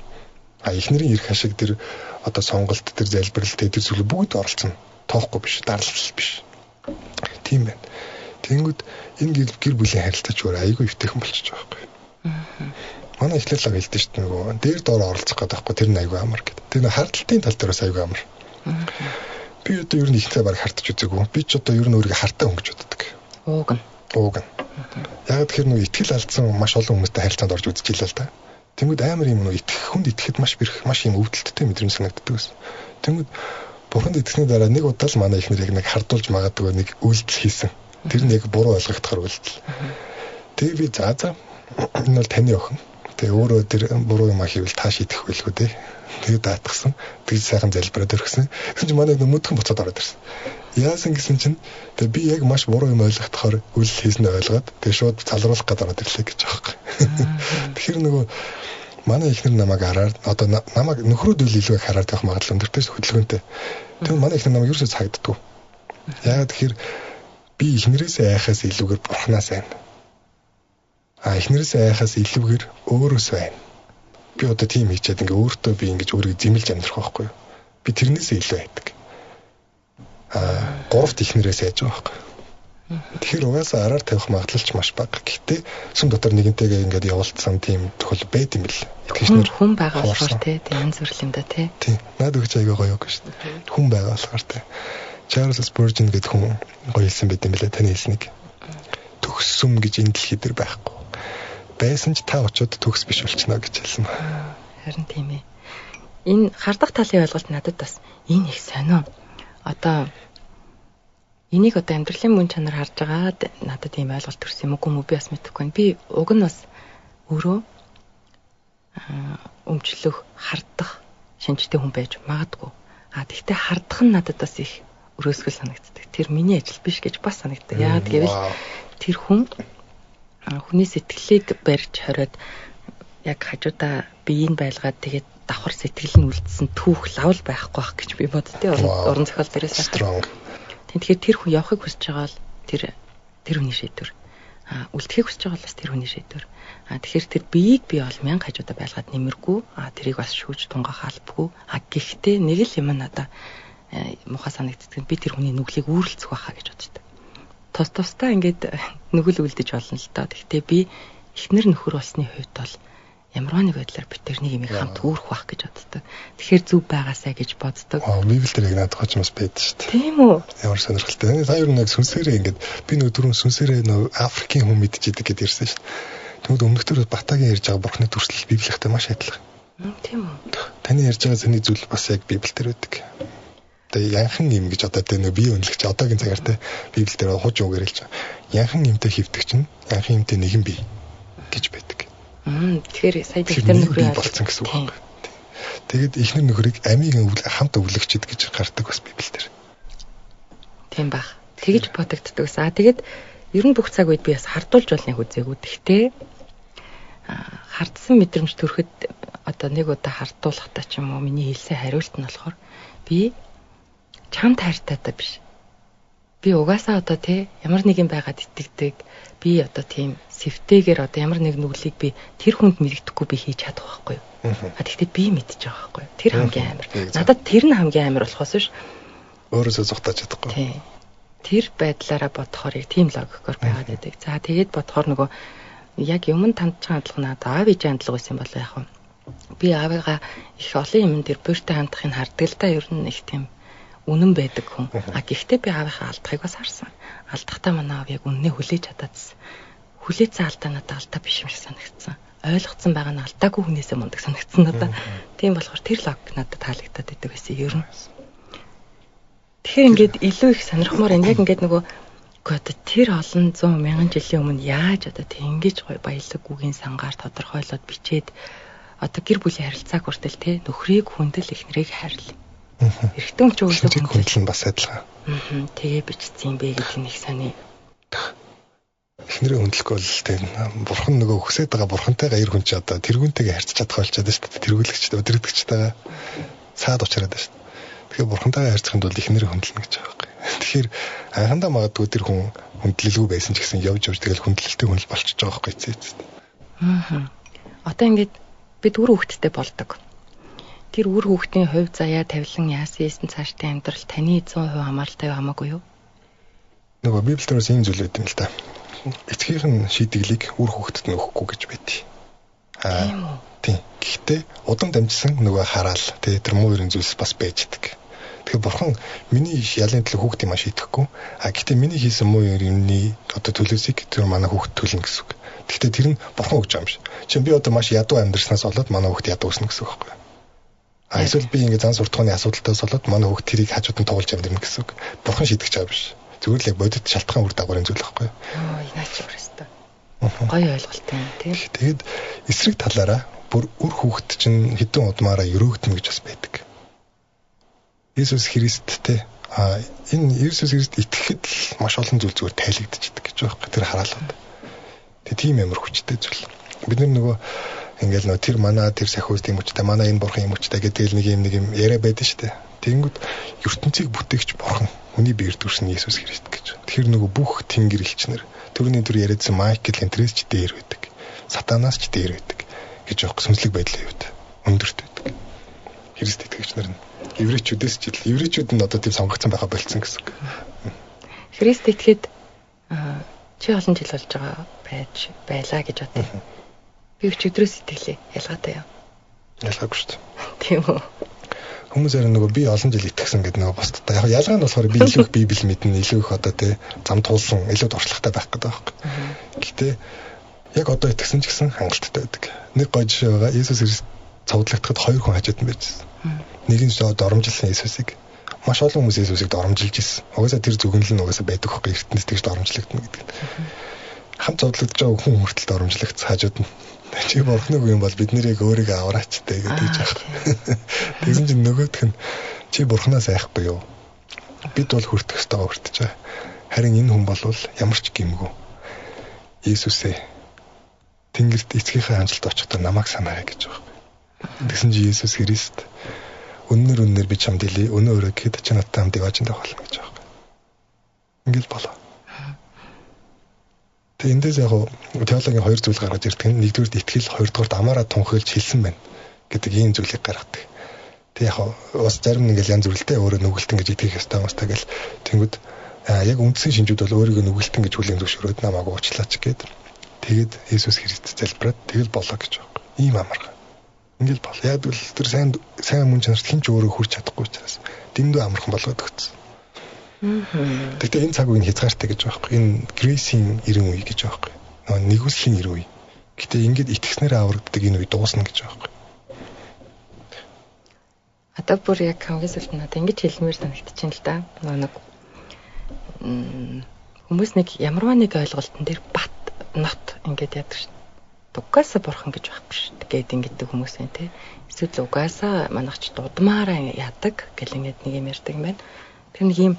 Speaker 1: Эхнэрийн эрх ашиг тэр одоо сонголт тэр залбиралт тэр зүйл бүгд оролцсон. Тоохгүй биш, дарлал биш. Тийм байна. Тэнгүүд энэ гэр бүлийн харилцаа ч өөр айгүй өвтэйхэн болчихж байгаа байхгүй. Манай ихлэлэг хэлдэг шүү дээ нөгөө дээр доор оролцох гэдэг байхгүй тэр нь айгүй амар гэдэг. Тэр нэг хардталтын тал дээр бас айгүй амар. Би одоо ер нь ихтэй баг хартаж үзээгүй. Би ч одоо ер нь өөрийгөө хартаа хүн гэж боддог. Ууг нь. Яг тэр нөгөө итгэл алдсан маш олон хүмүүстэй харилцаанд орж үзэж илээ л да. Тэнгүүд амар юм нөгөө хүнд итгэхэд маш юм өвдөлттэй мэдрэмж санагддаг байсан. Тэнгүүд бурханд итгэсний дараа нэг удаа л манай ихнэр яг нэг хардуулж магадгүй нэг үйлдэл хийсэн. Тэр нь яг буруу ойлгогдохоор үйлдэл. Тэгээ би за энэ бол таны охин. Тэгээ өөрөө тэр буруу юм хийвэл та шийдэх байлгүй дээ. Тэгээ даатгсан. Тэгж сайхан залбираад өргөсөн. Тэгсэн чинь манай мөдгөн буцаад ороод ирсэн. Яасан гэсэн чинь тэгээ би яг маш буруу юм ойлгохоор үйлдэл хийснээ ойлгоод тэгээ шууд залруулах гэдэг ороод ирлээ гэж байгаа юм. Тэгэхээр нөгөө манай ихнэр намайг хараад одоо намайг нөхрөөд илүү их хараад явах магадлал өндөртэй хөдөлгөөнтэй. Тэгээ манай ихнэр намайг ерөөсөө цагддаггүй. Яагаад тэгэхээр би ихнэрээсээ айхаас илүүгээр бурхнаас байна. Эхнэрээсээ айхаас илүүгээр өөрөөсөө байна. Би одоо тийм хийчихэд ингээ өөртөө би ингэж өөрийгөө зэмлж амьдрах байхгүй юу? Би тэрнээсээ илүү байдаг. Гуравт эхнэрээс айж байгаа байхгүй юу? Тэгэхээр угаасаа араар тавих магадлалч маш бага. Гэхдээ сүм дотор нэгэнтэйгээ ингээд явуулсан тийм тохиол байд юм бэл.
Speaker 2: Эхнэр хүн байгаа болохоор тийм янз бүр юм да тий.
Speaker 1: Тийм. Наад өгч аяга гоё гэж шүү дээ. Хүн байгаа болохоор тий. Charles Spurgeon гэдэг хүн гоё хэлсэн байт юм бэлээ таны хэлснийг. Төгссөм гэж энэ дэлхий дээр байхгүй. Байсан ч та очиод төгс биш болчихно гэж хэлсэн.
Speaker 2: Харин тийм ээ. Энэ хардах талын ойлголт надад бас энэ их сонио. Одоо энийг одоо амьдралын мөн чанар харж байгаа надад ийм ойлголт төрсөн юм уу би бас мэдэхгүй байна. Би уг нь бас өөрөө өмчлөх, хардах шинжтэй хүн байж магадгүй. Тэгтээ хардах нь надад бас их өрөөсгөл санагддаг. Тэр миний ажил биш гэж бас санагддаг. Яагаад гэвэл тэр хүний сэтгэлийг барьж хориод яг хажуудаа биеийг байлгаад тэгээд давхар сэтгэл нь үлдсэн түүх лавл байхгүй байх гэж би боддتي уран зохиол дээрээс
Speaker 1: strong.
Speaker 2: Тэгэхээр тэр хүн явахыг хүсэж байгаа бол тэр хүний шийдвэр. Үлдэхийг хүсэж байгаа бол бас тэр хүний шийдвэр. Тэгэхээр тэр биеийг би бол 1000 хажуудаа байлгаад нэмэргүй. Тэрийг бас шүүж тунгаах албагүй. Гэхдээ нэг л юм надаа муухай санагддаг. Би тэр хүний нүглийг үүрлцэх байхаа гэж боддог. Тус-тусдаа ингээд нүгэл үлдэж болно л доо. Гэхдээ би эхнэр нөхөр болсны хувьд бол ямарваа нэг байдлаар би тэрнийг юм хамт үүрэх байх гэж боддог. Тэгэхээр зүв байгаасаа гэж боддог.
Speaker 1: Библиэр яг надад ч бас байдаг шүү дээ.
Speaker 2: Тийм үү?
Speaker 1: Ямар сонирхолтой. Та ер нь яг сүнсээрээ ингээд би түрүүн сүнсээрээ Африкийн хүн мэдчихэдэг гэдээ ирсэн шүү дээ. Тэгмэд өмнөдөр Батагийн ярьж байгаа бурхны төрслөл библиэхтэй маш адилхан.
Speaker 2: Тийм үү?
Speaker 1: Таны ярьж байгаа зэний зүйл бас яг библиэлд байдаг. Тэгээ янхан юм гэж одоо тэ бие үнэлэгч одоогийн цагаар тэ библиэлд хуучин үгээр хэлж байгаа. Янхан юмтай хөвдөг чинь янхан юмтай нэгэн бие гэж байдаг.
Speaker 2: Тэгэхээр сая дэвтэр нөхрөө
Speaker 1: болсон гэсэн үг. Тэгээд ихнэр нөхрийг амийг хамт өвлөгчд гэж гардаг бас библиэлд.
Speaker 2: Тийм бах. Тэгэж бодогддог ус. Тэгээд ер нь бүх цаг үед би бас хардуулж болно үзээгүй. Гэхдээ хардсан мэдрэмж төрөхөд одоо нэг удаа хардуулахдаа ч юм уу миний хэлсэн хариулт нь болохоор би чамд хайртай та биш. Би угаасаа одоо ямар нэг юм байгаад итгэдэг. Би одоо тийм сэвтэйгээр одоо ямар нэг нүглийг би тэр хүнд мэддэхгүй би хийж чадах байхгүй юу. Тэгэхдээ би мэдчихэж байгаа байхгүй юу. Тэр хамгийн амар. Надад тэр нь хамгийн амар болохоос биш.
Speaker 1: Өөрөөсөө зугатаж чадахгүй.
Speaker 2: Тэр байдлаараа бодохоор яг тийм логикоор байгаад байдаг. За тэгээд бодохоор нөгөө яг юм тандж хандлах надад аав ээжийн хандлага байсан болоо яг юм. Би аавыгаа их олон юм тэр бууртай хандахыг хардаг л да ер нь их тийм үнэн байдаг хүн. Гэхдээ би аавынхаа алдахыг бас харсан. Алдахдаа манай аав яг үннээ хүлээж чадаадсэн. Хүлээсэн алдаа надад алдаа биш юм шиг санагдсан. Ойлгоцсон байгаа нь алдаагүй хүнээсээ мундаг санагдсан надад. Тийм болохоор тэр логик надад таалагдаад байдаг байсан ер нь. Тэгэхээр ингээд илүү их сонирхмоор энэ яг ингээд нөгөө тэр олон 100,000 жилийн өмнө яаж одоо ингэж гоё баялаг үгийн сангаар тодорхойлоод бичээд одоо гэр бүлийн харилцааг хүртэл нөхрийг хүндэл эхнэрийг хайрлаа. Эрэгтэй хүн ч өөрсдөө
Speaker 1: хүндэл нь бас адилхан.
Speaker 2: Тэгээ бичсэн юм бэ гэдэг нь их сони.
Speaker 1: Эхнэрээ хүндлэхгүй бол бурхан нөгөө хүсэж байгаа бурхантайгаа ир хүн ч одоо тэргүүнтэйгээ харьцаж чадах болчиход шүү дээ. Тэргүүлэгчтэй өдөрдөгчтэйгээ цаад уучраад шүү дээ. Тэгэхээр бурхантайгаа харьцахын тулд эхнэрээ хүндлэнэ гэж байгаа байхгүй. Тэгэхээр анхандаа магадгүй тэр хүн хүндлэлгүй байсан ч гэсэн явж тэгэл хүндлэлтэй хүн л болчихж байгаа байхгүй эцээст.
Speaker 2: Одоо ингээд бид үр хөвгттэй болдог. Тэр үр хөвгтийн хувь заяа тавилан яасан ийсэн цааштай амьдрал таны 100% хамааралтай хамаагүй юу?
Speaker 1: Нөгөө библиэлд ийм зүйл байт юм л та. Эцгийнхэн шийдэглийг үр хөвгтөд нөгөхгүй гэж байдгийг. Тийм. Гэхдээ удам дамжсан нөгөө хараал тэр муу ерэн зүйлс бас байж идэг. Тэгэхээр бурхан миний ялын төлөө хүүхдийн маш идэхгүй. Гэхдээ миний хийсэн муу юмны одоо төлөөсийг тэр манай хүүхд төлнө гэсэн үг. Гэхдээ тэр нь бурхан өгч байгаа юм шиг. Чи би одоо маш ядуу амьдрснаас болоод манай хүүхд ядуу өснө гэсэн үг байхгүй юу? Эсвэл би ингээд зан суртахууны асуудалтаас болоод манай хүүхд тэрийг хажууд нь тоглож амьдрна гэсэн үг. Бурхан шийдэж байгаа биш. Зүгээр л яг бодит шалтгаан үр дагаврын зүйл байхгүй юу?
Speaker 2: Наач өөрөөсөө. Гоё ойлголттой юм тийм.
Speaker 1: Тэгээд эсрэг талаараа бүр үр хүүхд чинь хэдэн удмаараа өрөөгдөн гэж бас байдаг. Иесус Христтэй энэ Иесус Христ итгэхэд л маш олон зүйл зүгээр тайлагдчихдаг гэж байгаа юм. Тэр хараалууд. Тэгээ тийм ямар хүчтэй зүйл. Бид нөгөө ингээл нөө тэр манай тэр сахиус тийм хүчтэй манай энэ бурхан юм хүчтэй гэдэг нэг юм яриа байдаг шүү дээ. Тэнгүүд ертөнцийг бүтээгч бурхан хүний биеэр төрсөн Иесус Христ гэж. Тэр нөгөө бүх тэнгэр элчнэр төрний төр яриадсан Майкл Энтрес ч дээр байдаг. Сатанаас ч дээр байдаг гэж явах сүнслэг байдлын хувьд өндөрт байдаг. Христ итгэгч нар нь еврейчүүдээс ч еврейчүүд нь одоо тийм сонгогдсон байгаа болцсон гэсэн үг.
Speaker 2: Христ итгэхэд чи олон жил болж байгаа байлаа гэж бодъё. Би өчигдрөөс итгэлээ. Ялгаатай юу?
Speaker 1: Ялгаагүй шүү дээ.
Speaker 2: Тийм үү.
Speaker 1: Хүмүүс ярь нөгөө би олон жил итгэсэн гэдэг нөгөө босдтой. Яг ялгаа нь болохоор би илүү их Библи мэднэ, илүү их одоо тий зам туулсан, илүү туршлагатай байх гэдэг байхгүй. Гэхдээ яг одоо итгэсэн ч гэсэн хангалттай байдаг. Нэг гоё жишээ байгаа. Иесус Христ цовдлогдоход хоёр хүн хажууд нь байжсэн. Нэг нь доромжилсан Иесусыг маш олон хүмүүс Есүсийг доромжилж ирсэн. Угаасаа тэр зөвгөнөл нь угаасаа байдаг хөх эртнээс тэгж доромжлогдно гэдэг. Хамт зовлогдож байгаа хүн хүртэл доромжлогдсон хажууд нь. Чи бурхныг юм бол бид нэрийг өөрийгөө авраач гэдэг аах. Тэгсэн чинь нөгөөх нь чи бурхнаас айхгүй юу? Бид бол хүртэх ёстойгоо хүртэж байгаа. Харин энэ хүн бол ямар ч гимгүй. Есүсээ Тэнгэрт эцгийнхээ амжилт очихдоо намайг санаарай гэж байгаа. Тэгсэн чи Есүс Христ өнөр би чамд хэлье. Өнөө өрөө гэхэд чи надтай хамт явж байгаа болно гэж байгаа. Ингээл болоо. Тэгээ эндээс яг теологийн хоёр зүйл гаргаж ирдэг нь нэгдүгээр итгэл, хоёрдугаар амаараа тунхаглаж хэлсэн байна гэдэг ийм зүйлийг гаргадаг. Тэг яг бас зарим нэг янз бүрэлтэй өөрөө нүгэлтэн гэж итгэх ёстой юмстай гэл тэнгүүд яг үндсэн шинжүүд бол өөрийгөө нүгэлтэн гэж хүлээн зөвшөөрөөд намайг уучлаач гэд тэгээд Есүс Христ залбираад тэгэл болоо гэж байгаа. Ийм амарга. Ингээл бол яг л тэр сайн мөн чанарт хинч өөрөө хүрч чадахгүй учраас дэндүү амархан болгоод өгсөн. Тэгтээ энэ цаг үеийн хязгаартай гэж байгаа байхгүй. Энэ грейсийн 90 үе гэж байгаа байхгүй. Нэгүслийн 90 үе. Гэтэ ингээд итгэснээр аврагддаг энэ үе дуусна гэж байгаа байхгүй.
Speaker 2: Одоо бүр яг хамгийн сүүлд надад ингэж хэлмээр санагдчихээн л да. Нэг хүмүүс нэг ямарваа нэг ойлголтын дээр бат нот ингээд яадаг ш. Угаасаа бурхан гэж байхгүй ш. Тэгээд ингэдэг хүмүүс байна те. Эсвэл угаасаа манайч дудмаараа яадаг гэл ингээд нэг юм ярьдаг юм байна. Тэр нэг юм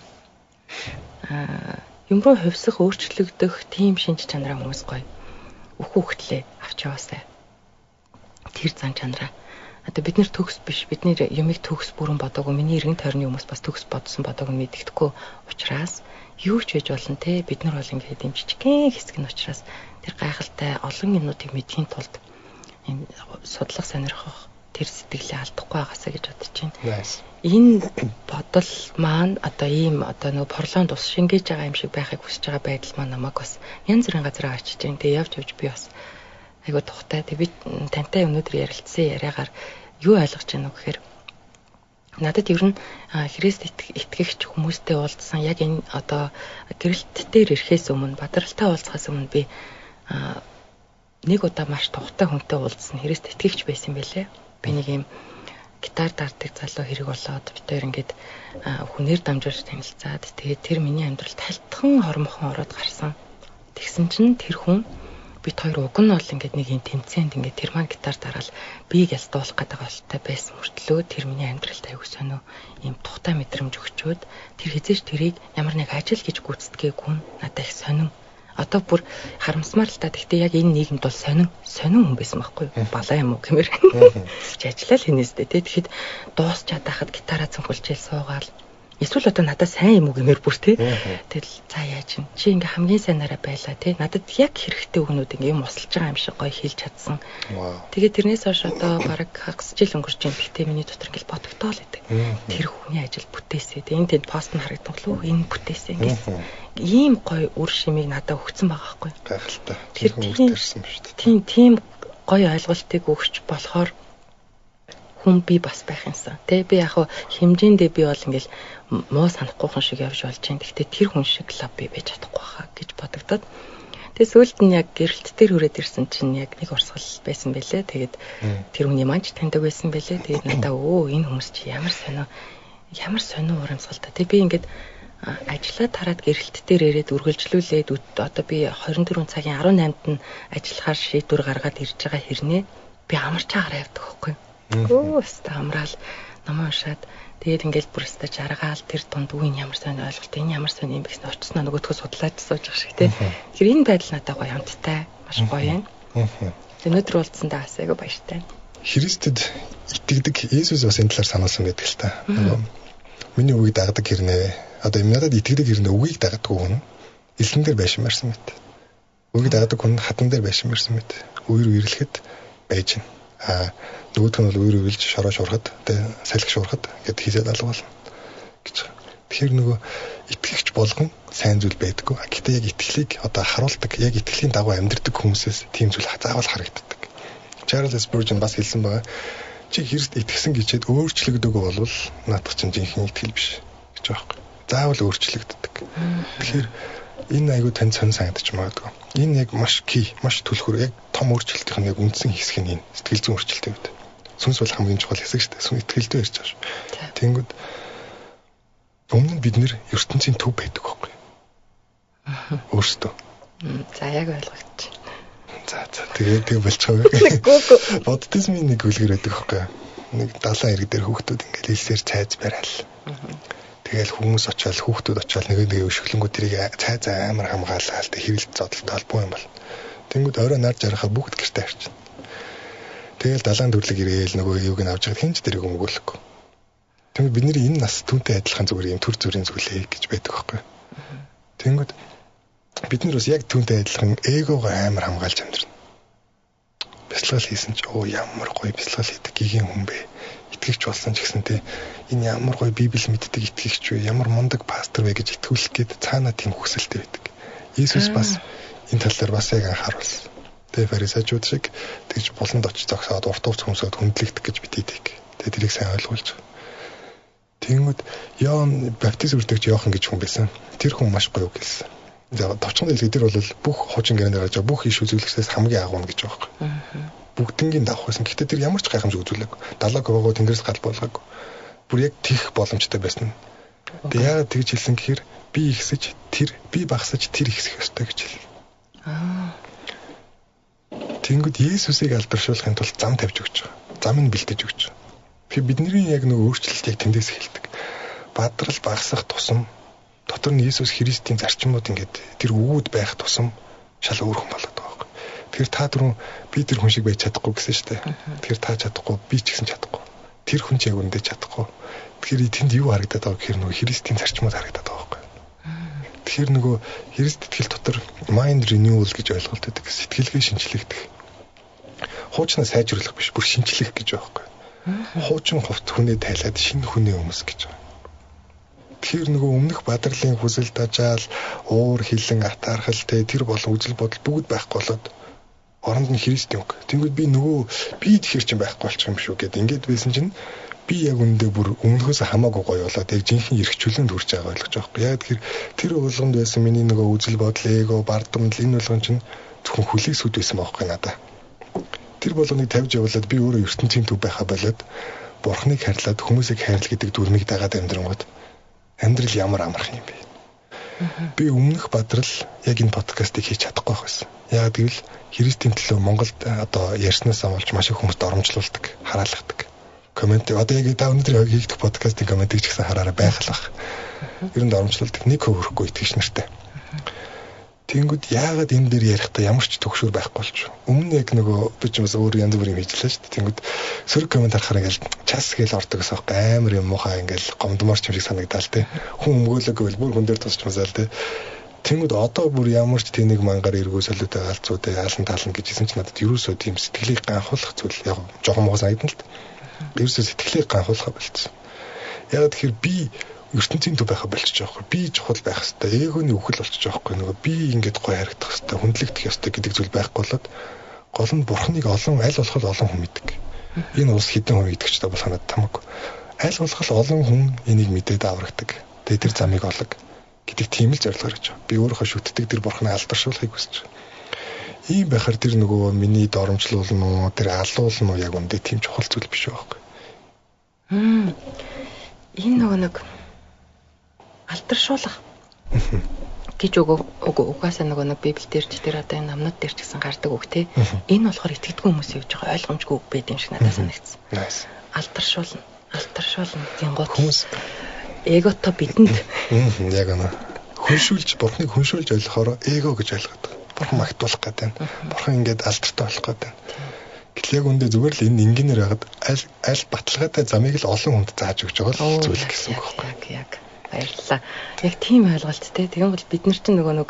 Speaker 2: юм руу хувьсах өөрчлөгдөх тийм шинж чанараа хүмүүс гоё. Үхүхтлээ авч яваасай. Тэр зан чанараа одоо бид нэр төгс биш. Бид нэр юмыг төгс бүрэн бодоогүй. Миний эргэн тойрны хүмүүс бас төгс бодсон бодоог нь мэддэхгүй учраас юу ч хийж болно те. Бид нар бол ингээд юм жижигхэн хэсэг нь учраас тэр гайхалтай олон юмнуудыг мэдхийн тулд энэ судлах сонирхох тэр сэтгэлээ алдахгүй байгаасаа гэж бодож байна. Энэ бодол маань одоо ийм одоо нөгөө порлонд ус шингээж байгаа юм шиг байхыг хүсэж байгаа байдал маань намайг бас янз бүрийн газар авчиж байна. Тэгээ явж би бас айгуу тухтай. Тэг би тантай өнөөдөр ярилцсан яриагаар юу ойлгож байна вэ гэхээр надад ер нь Христ итгэгч хүмүүстэй уулзсан яг энэ одоо гэрэлт дээр ирэхээс өмнө бадралтай уулзахаас өмнө би нэг удаа маш тухтай хүнтэй уулзсан Христ итгэгч байсан байлээ. Би нэг юм гитар дарддаг залуу хэрэг болоод бид хоёр ингээд хүнээр дамжуулж танилцаад тэгээд тэр миний амьдралд хальтхан хормохон ороод гарсан. Тэгсэн чинь тэр хүн бид хоёр уг нь бол ингээд нэг юм тэмцээнд ингээд тэр маань гитар дараал бийг ялтуулах гэдэг болтой байсан мөртлөө тэр миний амьдралд аягүй сонио ийм тухтай мэдрэмж өгчөөд тэр хизээш тэрийг ямар нэг ажил гэж гүйцэтгээгүй надад их сонин. Одоо бүр харамсмаар л та. Гэхдээ яг энэ нийгэмд бол сонин хүн байсан байхгүй юу? Балаа юм уу гэмээр. Чи ажиллаа л хийнэстэй тий. Тэгэхэд дуусчаад байхад гитараа цонхолжээл суугаал. Эсвэл одоо надад сайн юм уу гэмээр бүр тий. Тэгэл за яаж юм. Чи ингээ хамгийн сайнаараа байлаа тий. Надад яг хэрэгтэй өгнүүд ингээ юм усалж байгаа юм шиг гоё хэлж чадсан. Тэгээд тэрнээс хойш одоо бараг хагас жил өнгөрч юм. Гэхдээ миний дотор ингээл бодогдоол гэдэг. Тэр хүний ажил бүтээсээ. Энд тэнд пост нь харагдсан лөө энэ бүтээсээ ингээс ийм гоё үр шимийг надад өгсөн байгаа байхгүй.
Speaker 1: Гайхалтай. Тэр хүн өртөрсөн ба шүү
Speaker 2: дээ. Тийм гоё ойлголтыг өгч болохоор хүн би бас байх юмсан. Тэ би яг хэмжээндээ би бол ингээл муу санахгүй хүн шиг явж болж байна. Гэхдээ тэр хүн шиг лав би байж чадахгүй хаа гэж бодогдоод. Тэгээ сүүлд нь яг гэрэлт дээр хүрээд ирсэн чинь яг нэг урсгал байсан байлээ. Тэгээд тэр хүний маань ч таньдаг байсан байлээ. Тэгээд надаа энэ хүмүүс чи ямар сонио урамсгалтай. Тэг би ингээд ажиллаа тараад гэрэлт дээр ирээд үргэлжлүүлээд одоо би 24 цагийн 18-нд нь ажиллахаар шийдвэр гаргаад ирж байгаа хэрнээ би амарч агараа явдаг байхгүй. Өөстө амраал намаа уншаад тэгээд ингээл бүрстэ жаргаал тэр дунд үн ямар сайн ойлголт энэ ямар сайн юм гэсэн очсноо нөгөөдхөө судлаад сууж байгаа шиг тий. Тэгэхээр энэ байдал надад гоё хамттай маш гоё юм. Өнөөдөр уулзсандаа бас айгүй баяртай.
Speaker 1: Христэд итгэдэг Есүс бас энэ талаар сануулсан байдаг л та. Миний үгийг дагдаг хэрнээ одоо юм надад итгэдэг хэрнээ үгийг дагдаг хүн элсэн дээр байшин марсан мэт. Үгийг дагдаг хүн хатан дээр байшин марсан мэт. Үер үерлэхэд байж гэн. Нөгөөх нь бол үер үерлж шороо шуурхад тэгээ салхи шуурхад гэд хийсэл алга болно гэж. Тэгэхээр нөгөө итгэгч болгон сайн зүйл байдаггүй. Гэхдээ яг итгэлийг одоо харуулдаг, яг итгэлийн дагуу амьдрдаг хүмүүсээс тийм зүйл заавал харагддаг. Charles Spurgeon бас хэлсэн байгаа. Чи Христ итгэсэн гэчээд өөрчлөгдөөгүй болвол наадах чинь жинхэнэ итгэл биш гэж байгаа юм. Заавал өөрчлөгддөг. Тэгэхээр энэ айгүй тань сонь санагдаж магадгүй. Энэ яг маш түлхүүр яг том өөрчлөлтийн яг үндсэн хэсэг нь энэ сэтгэл зүйн өөрчлөлттэй байдаг. Сүнс бол хамгийн чухал хэсэг шүү дээ. Сүн итгэлдөө ирж байгаа шүү. Тэнгүүд Өмнө нь бид нэр ертөнцийн төв байдаг байхгүй. Өөрсдөө.
Speaker 2: За яг ойлгогч.
Speaker 1: За тэгээ болчихоо. Боддизмын нэг үлгэр байдаг байхгүй. Нэг далайн ирэг дээр хүүхдүүд ингээл хэлсээр цайз барайл. Тэгэл хүмүүс очиад хүүхдүүд очиад нэг өшөглөнгөө тэрийг цайз амар хамгаалаад хэрэлт зодолтой холбоо юм бол. Тэнгүүд орой нар жарахаар бүгд гэртээ харчихна. Тэгэл далайн төрлөг ирээл нөгөө юуг нь авч яхад хинч дэрэг өмгөөлөхгүй. Тэнгүүд бидний энэ нас түүнтэй адилхан зүгээр юм төр зүрийн зүйлээ гэж байдаг байхгүй. Тэнгүүд бид нар бас яг түүнтэй адилхан эгогоо амар хамгаалж амьдрна. Бясалгал хийсэн ч ямар гоё бясалгал хийдэг гигийн хүн бэ. Итгэгч болсон ч гэсэнтэй энэ ямар гоё Библи мэддэг итгэгч вэ? Ямар мундаг пастор вэ гэж итгүүлэх гээд цаанаа тийм хүсэлтэй байдаг. Иесус бас энэ тал дээр бас яг анхааруулсан. Тэгээ фарисеучуд шиг тэгж болонд очиж зогсоод урт урт хүмүүсөд хүндлэгдэх гэж битийдэг. Тэгээ тэрийг сайн ойлгуулж. Тэнгүүд Иоанн баптист үрдэгч Иохан гэж хүн байсан. Тэр хүн маш гоё гэлсэн. За товчхон дэлгэр дээр бол бүх хуучин гэрээнд гарч байгаа бүх иш үзүүлэгчдээс хамгийн агуу гэж байгаа юм. Бүгднгийн давах байсан. Гэхдээ тэр ямар ч гайхамшиг үзүүлээгүй. Далайг өгөө тэнгэрээс гал болгоогүй. Бүр яг тийх боломжтой байсан. Тэгээ яагаад тэгж хэлсэн гэхээр би ихсэж тэр би багсаж тэр ихсэх ёстой гэж хэлсэн. Тэнгүүд Есүсийг алдаршуулахын тулд зам тавьж өгч байгаа. Зам нь бэлдэж өгч байгаа. Тэгэхээр бидний яг нэг өөрчлөлтийг тэндээс эхэлдэг. Бадрал багасах тусам дотор нь Есүс Христийн зарчмууд ингээд тэр өвүүд байх тусам шал өөр хүн болоод байгаа юм. Тэгэхээр та түрүүн би тэр хүн шиг байж чадахгүй гэсэн шүү дээ. Тэгэхээр та чадахгүй, би ч гэсэн чадахгүй. Тэр хүн ч яг үндэ чадахгүй. Тэгэхээр тэнд юу харагдаад байгаа гэхээр нөгөө Христийн зарчмууд харагдаад байгаа юм. Тэгэхээр нөгөө Христ итгэл дотор mind renewal гэж ойлголт өгдөг. Сэтгэлгээ шинчлэгдэх. Хуучнаа сайжруулах биш, бүр шинчлэх гэж байгаа юм. Хуучин хувцс хүнээ тайлаад шинэ хүнээ өмс гэж байгаа. Тэгэхээр нөгөө өмнөх бадрлын хүсэл дажаал, уур хилэн атаархал тэр болон үзэл бодол бүгд байхгүй болоод оронд нь Христийн үг. Тэнгүүд би тэгэхээр чинь байхгүй болчих юм шүү гэд ингээд байсан чинь би яг үндэ бүр өмнөхөөс хамаагүй гоё болоод яг жинхэнэ эрхчлөөнд хүрч байгаа ойлгож байгаа юм. Яг тэгэхээр тэр болгонд байсан миний нөгөө үзэл бодол, эго, бардамнал энэ болгон чинь зөвхөн хүлээс үд байсан байхгүй надаа. Тэр болгоныг тавьж явуулаад би өөрөө ертөнцийн төв байхаа болоод Бурхныг хайрлаад хүмүүсийг хайрлах гэдэг дүрмийг дагаад амьдрангууд амьдрал ямар амарх юм бэ? Би өмнөх бадрал яг энэ подкастыг хийж чадахгүй байсан. Яг гэвэл Христийн төлөө Монголд одоо ярьснаас болж маш их хүмүүст оромжлуулдаг, хараалгадаг. Комент одоо яг та өнөөдөр хийх подкастын комментиг ч гэсэн хараараа байх л бах. Ер нь оромжлуулдаг нэг хөвөрөхгүй итгэж нартай. Тэнгүүд яагаад энэ дээр ярихдаа ямар ч төгшөр байхгүй болчих. Өмнө яг нөгөө би ч бас өөр янз бүрийн хийжлээ шүү дээ. Тэнгүүд сөрөг комент харахаар ингээл час гээл ордог гэсэн үг амар юм муухай ингээл гомдмоор ч юм шиг санагдаал те. Хүн өмгөөлөөгүй бүр хүн дээр тусч масаал те. Тэнгүүд одоо бүр ямар ч тэнийг мангаар эргүү солиотой галзуудыг хаалан таална гэжсэн ч надад ерөөсөө тийм сэтгэлийг ганхуулах зүйл яг жоохон муу санагдана л та. Ерөөсөө сэтгэлийг ганхуулах болчихсон. Ягаад тэгэхээр би ертөнцийн төв байхаа болчих жоохгүй. Би чухал байх хэвээр. Эгоны үхэл болчих жоохгүй. Нөгөө би ингээд гоё харагдах хэвээр, хүндлэгдэх ёстой гэдэг зүйл байхгүй болоод гол нь Бурхныг олон аль болох олон хүн мэддэг. Энэ улс хэдэн хүн мэддэг ч та бол ханаад тамаагүй. Аль болох олон хүн энийг мэдээд аврагдаг. Тэгээ тэр замыг олог гэдэг тийм л зорилгоор гэж байна. Би өөрийнхөө шүтдэг тэр Бурхныг алдаршуулахыг хүсэж байна. Ийм байхаар тэр нөгөө миний доромжлуулна уу, тэр алуулна уу яг үндэ тийм чухал зүйл биш байхгүй.
Speaker 2: Энэ нөгөө нэг алдаршуулах гэж угаасаа нөгөө нэг Библи дээр ч тэр одоо энэ намнууд дээр ч гэсэн гардаг үг те. Энэ болохоор итгэдэггүй хүмүүс явж байгаа ойлгомжгүй үг байт юм шиг надад санагдсан. Алдаршуулна гингот
Speaker 1: хүмүүс
Speaker 2: эгото бидэнд
Speaker 1: яг анаа хүншүүлж Бурхныг хүншүүлж ойлгохоор эго гэж ойлгоод байгаа. Бурхан магтуулах гэдэг нь. Бурхан ингээд алдартай болох гэдэг нь. Гэтэл яг үндэ зүгээр л энэ ингээнээр байгаад аль баталгаатай замыг л олон хүнд зааж өгч байгаа л зүйл гэсэн үг байхгүй.
Speaker 2: Яг баярлалаа. Яг тийм ойлголт те. Тэгэн бол бид нар чинь нөгөө нэг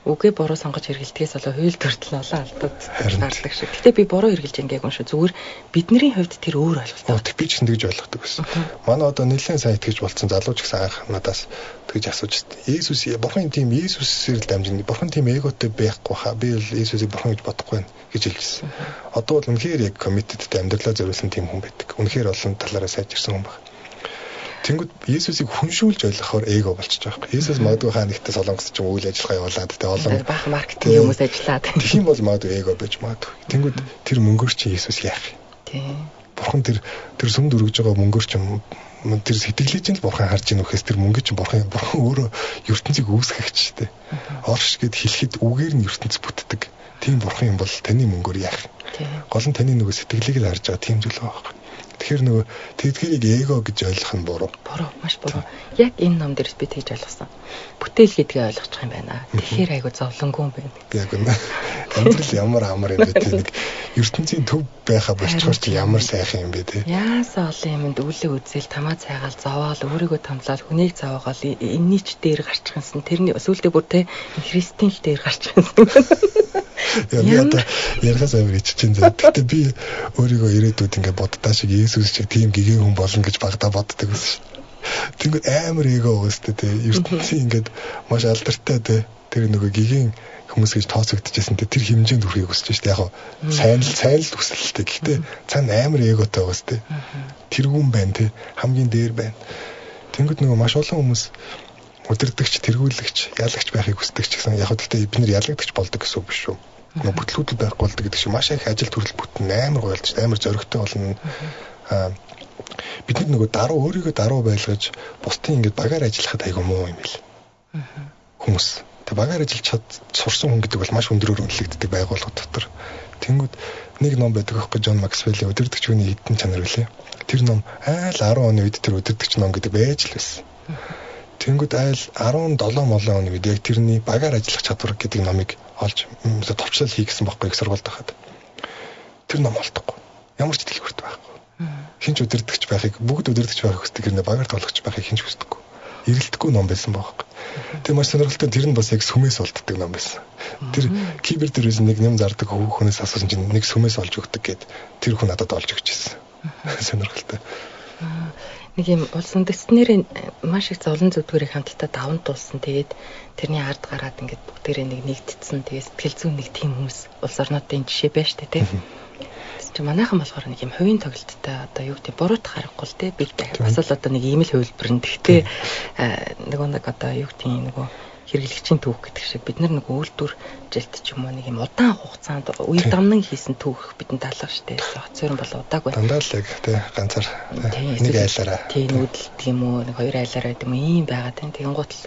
Speaker 2: үгээ буруу сонгож хэрэглэдгээс болоо хууль төртөл олон алдаад гардаг шиг. Гэтэ би буруу хэрэглэж ингээгүй шүү. Зүгээр бидний хувьд тэр өөр ойлголт.
Speaker 1: Би ч тэгж ойлгодог байсан. Манай одоо нэлээд сайн итгэж болцсон залууч гэсэн анх надаас тэгж асууж байсан. Бурхан тийм Есүсээр л дамжин. Бурхан тийм эготой байхгүй хаа. Би бол Есүсийг бурхан гэж бодохгүй байна гэж хэлжсэн. Одоо бол үнэхээр яг committed-тэй амьдралаа зориулсан тийм хүн байдаг. Үнэхээр олон талаараа сайжирсан хүн байна. Тэнгүүд Есүсийг хүншүүлж ойлгохоор эго болчихж байгаа юм. Есүс магадгүй хаанигтай солонгос ч үйл ажиллагаа явуулаад тэ олон
Speaker 2: баахан маркетинг хүмүүс ажиллаад.
Speaker 1: Тийм бол магадгүй эго байж магадгүй. Тэнгүүд тэр мөнгөөр чи Есүс яах юм?
Speaker 2: Тийм.
Speaker 1: Бурхан тэр сүмд өргөж байгаа мөнгөөр чи тэр сэтгэлээ чинь бурхан харж ийн үхээс тэр мөнгө чинь бурхан өөрөө ертөнцийг үүсгэгч дээ. Орш гэд хэлэхэд үгээр нь ертөнц бүтдэг. Тийм бурхан юм бол таны мөнгөөр яах. Гол нь таны нөгөө сэтгэлийг л харж байгаа тийм зүйл байгаа. Тэгэхээр нөгөө тэдгэрийг эго гэж ойлгох нь буруу. Буруу,
Speaker 2: маш буруу. Яг энэ ном дээрс би тэгж ойлгосон. Бүтээл гэдгээ ойлгочих юм байна. Тэгэхээр айгу зовлонгүй юм байна.
Speaker 1: Яг үнэ. Амьдрал ямар юм бэ те нэг ертөнцийн төв байха болчихор чи ямар сайхан юм бэ те.
Speaker 2: Яасаа олон юмд үлээ үзэл тамаа цайгаал зовоол өөрийгөө томлол хүнийг зовоогоол энэний ч дээр гарчих юмсан. Тэрний сүултээ бүр те христийн л дээр гарчих юмсан.
Speaker 1: Яг ярихаас амар иччихэн зэ. Гэтэ би өөрийгөө ирээдүйд ингээд боддоо шиг Есүс шиг тийм гэгэн хүн болно гэж багтаа боддог байсан шүү. Тэнгүүд амар эго өгөөстэй те. ертөнцийн ингээд маш алдартай те. Тэр нөгөө гэгэн хүмүүс гэж тооцогдчихсэн те. Тэр хэмжээнд хүрэхийг хүсэж шүү. Яг сайн л хүсэлтэй. Гэхдээ цаана амар эготой өгөөстэй. Тэргүүн байна те. Хамгийн дээр байна. Тэнгүүд нөгөө маш олон хүмүүс өдөрдөгч, тэргүүлэгч, ялагч байхыг хүсдэг ч гэсэн яг гэхдээ бид нар ялагдагч болдог гэсэн үг биш шүү. Нөгөө бүтлгүүдэл байхгүй болдог гэдэг шиг маш их ажил төрөл бүтэн амар гоёлж, амар зоригтой болно. Бид нөгөө өөрийгөө даруу байлгаж, бусдын ингээд багаар ажиллахад айгүй муу юм бил. Хүмүүс. Тэг багаар ажиллаж сурсан хүн гэдэг бол маш өндөрөөр үнэлэгддэг байгууллага дотор. Тэнгүүд нэг ном байдаг аахгүй Джон Максвеллийн өдөрдөгч хүний эдэн чанар үлээ. Тэр ном айл 10 оны үед тэр өдөрдөгч ном гэдэг байж л байсан. Тэнгүүд айл 17 оны үед яг тэрний багаар ажиллах чадвар гэдэг номыг олж товчлол хийгсэн байхгүй их сургуульд байхад. Тэр ном олдохгүй. Ямар ч дэлгүүрт байхгүй. Хинч өдөрдөгч байхыг бүгд өдөрдөгч байхыг хүсдэг хэрнээ багаар тоглогч байхыг хинч хүсдэггүй. Эрэлдэхгүй ном байсан байхгүй. Тэр маш сонирхолтой тэр нь бас яг сүмээс олддог ном байсан. Тэр кибер дээрээс нэг юм зардаг хүүхнээс асуусан чинь нэг сүмээс олж өгдөг гэд тэр хүн надад олж өгч ирсэн. Сонирхолтой.
Speaker 2: Нэг юм улс үндэстнэрийн маш их зовлон зүдгүүрийг хамтдаа даван туулсан. Тэгээд тэрний ард гараад ингээд бүгдээрээ нэгдсэн. Тэгээд сэтгэл зүйн нэг тийм хүмүүс улс орнуудын жишээ байж тээ. Чи манайхан болохоор нэг юм хувийн тоглолттой одоо юу гэдэг буруутах харахгүй л те. Би бас л одоо нэг ийм л хувилбарн. Гэхдээ нэг одоо юу гэдэг нөгөө хэрэглэгчийн түүх гэдэг шиг бид нар нэг үйлдвэр жилт ч юм уу нэг юм удаан хугацаанд үе дамнан хийсэн түүх бидэнд таалах штэ. Хоцорн бол удаагүй.
Speaker 1: Дандаа л яг тий ганцаар нэг айлаараа.
Speaker 2: Тий нүүдэл тийм үү нэг хоёр айлаараа гэдэг юм ийм байгаа тийм. Тэгэн гутал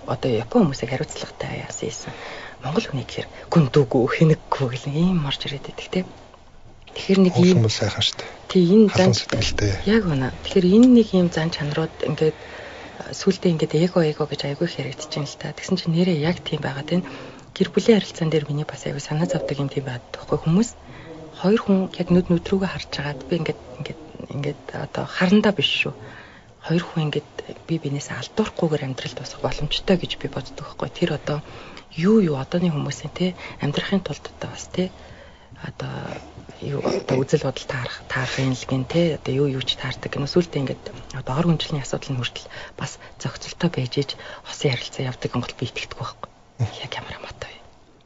Speaker 2: одоо Япон хүмүүсийг хариуцлагатай яасан. Монгол хүний гэхээр гүндүүгүү хинэггүй гэл ийм марж ирээд байдаг тийм. Тэгэхээр нэг ийм
Speaker 1: сайхан штэ.
Speaker 2: Тий энэ зан сэтгэлтэй. Яг үнэ. Тэгэхээр энэ нэг ийм зан чанарууд ингээд сүултээ ингээд эго гэж айгүй хэрэгдэж байна л та. Тэгсэн чинь нэрээ яг тийм байгаа тийм. Гэр бүлийн харилцаан дээр миний бас айгүй санаа зовдөг юм тийм байдаг байхгүй хүмүүс. Хоёр хүн яг нүд рүүгээ харж агаад би ингээд одоо харандаа биш шүү. Хоёр хүн ингээд би бинээсээ алдуурахгүйгээр амьдрал дуусгах боломжтой гэж би боддог байхгүй. Тэр одоо юу одооны хүмүүсийн те амьдрахын тулд одоо бас те одоо юу одоо үзэл бодол таарахын л гин те одоо юу ч таардаг гэнэ сүултээ ингээд одоо ор хүнчлэлийн асуудал нь хүртэл бас зохицолтой байж иж хосын харилцаа явдаг гол би итгэдэг байхгүй. Яг ямар амаатай.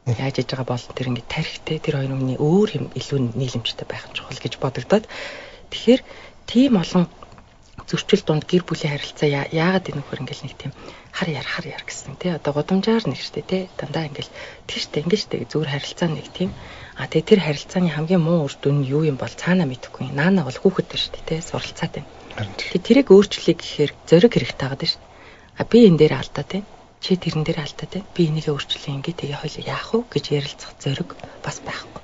Speaker 2: Яаж иж байгаа бол тэр ингээд тарихтэй тэр хоёр хүний өөр юм илүү нийлэмжтэй байх нь чухал гэж бодогдоод тэгэхээр тийм олон зөрчил донд гэр бүлийн харилцаа яагаад энэ нөхөр ингээл нэг тийм хар яар гэсэн тий одоо гудамжаар нэг штэ тий дандаа ингээл тийштэй зүгээр харилцаа нэг тийм тэгээ тэр харилцааны хамгийн муу үр дүн нь юу юм бол цаанаа мэдэхгүй наана бол хүүхэд дээ штэ тий суралцаад байна. Тэгээ тэрийг өөрчлөе гэхээр зориг хэрэгтэй байгаа дээ штэ. Би энэ дээр алдаа тий чи тэрэн дээр алдаа тий би энийгээ өөрчлөе ингээ тэгээ хоёул яах вэ гэж ярилцах зориг бас байхгүй.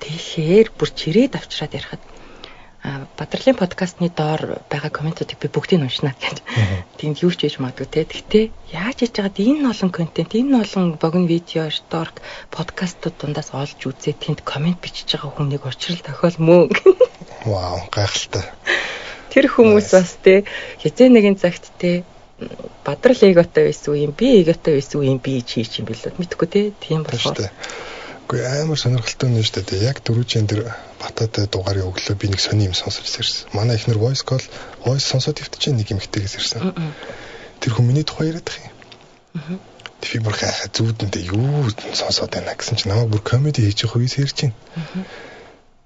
Speaker 2: Тэгэхээр бүр чирээд авчраад ярихад Бадрлын подкастны доор байгаа комментуудыг би бүгдийг уншина гэж. Тийм юу ч хийж магадгүй те. Гэхдээ яаж хийж байгаад энэ олон контент, энэ олон богино видео, шторк, подкастууд дундаас олж үзээ тэнд коммент бичиж байгаа хүнийг учрал тохиол мөн.
Speaker 1: Вау, гайхалтай.
Speaker 2: Тэр хүмүүс бас те хизээ нэгэн цагт те Бадрал эготой байсан уу юм, би эготой байсан уу юм би хийж юм бэлээ. Мэдхгүй те. Тийм болохоор.
Speaker 1: Гэхдээ амар сонирхолтой юм шүү дээ. Яг дөрвжийн тэр бататай дугаарыг өглөө би нэг сони юм сонсож ирсэн. Манай ихнэр voice сонсоод өвтөж нэг юм хтэйгээс ирсэн. Тэр хүн миний тухай яриад их юм. Тэр бүр хаа зүудэнтэй юу сонсоод байна гэсэн чинь намайг бүр комеди хийж явах үеэс ярьж байна.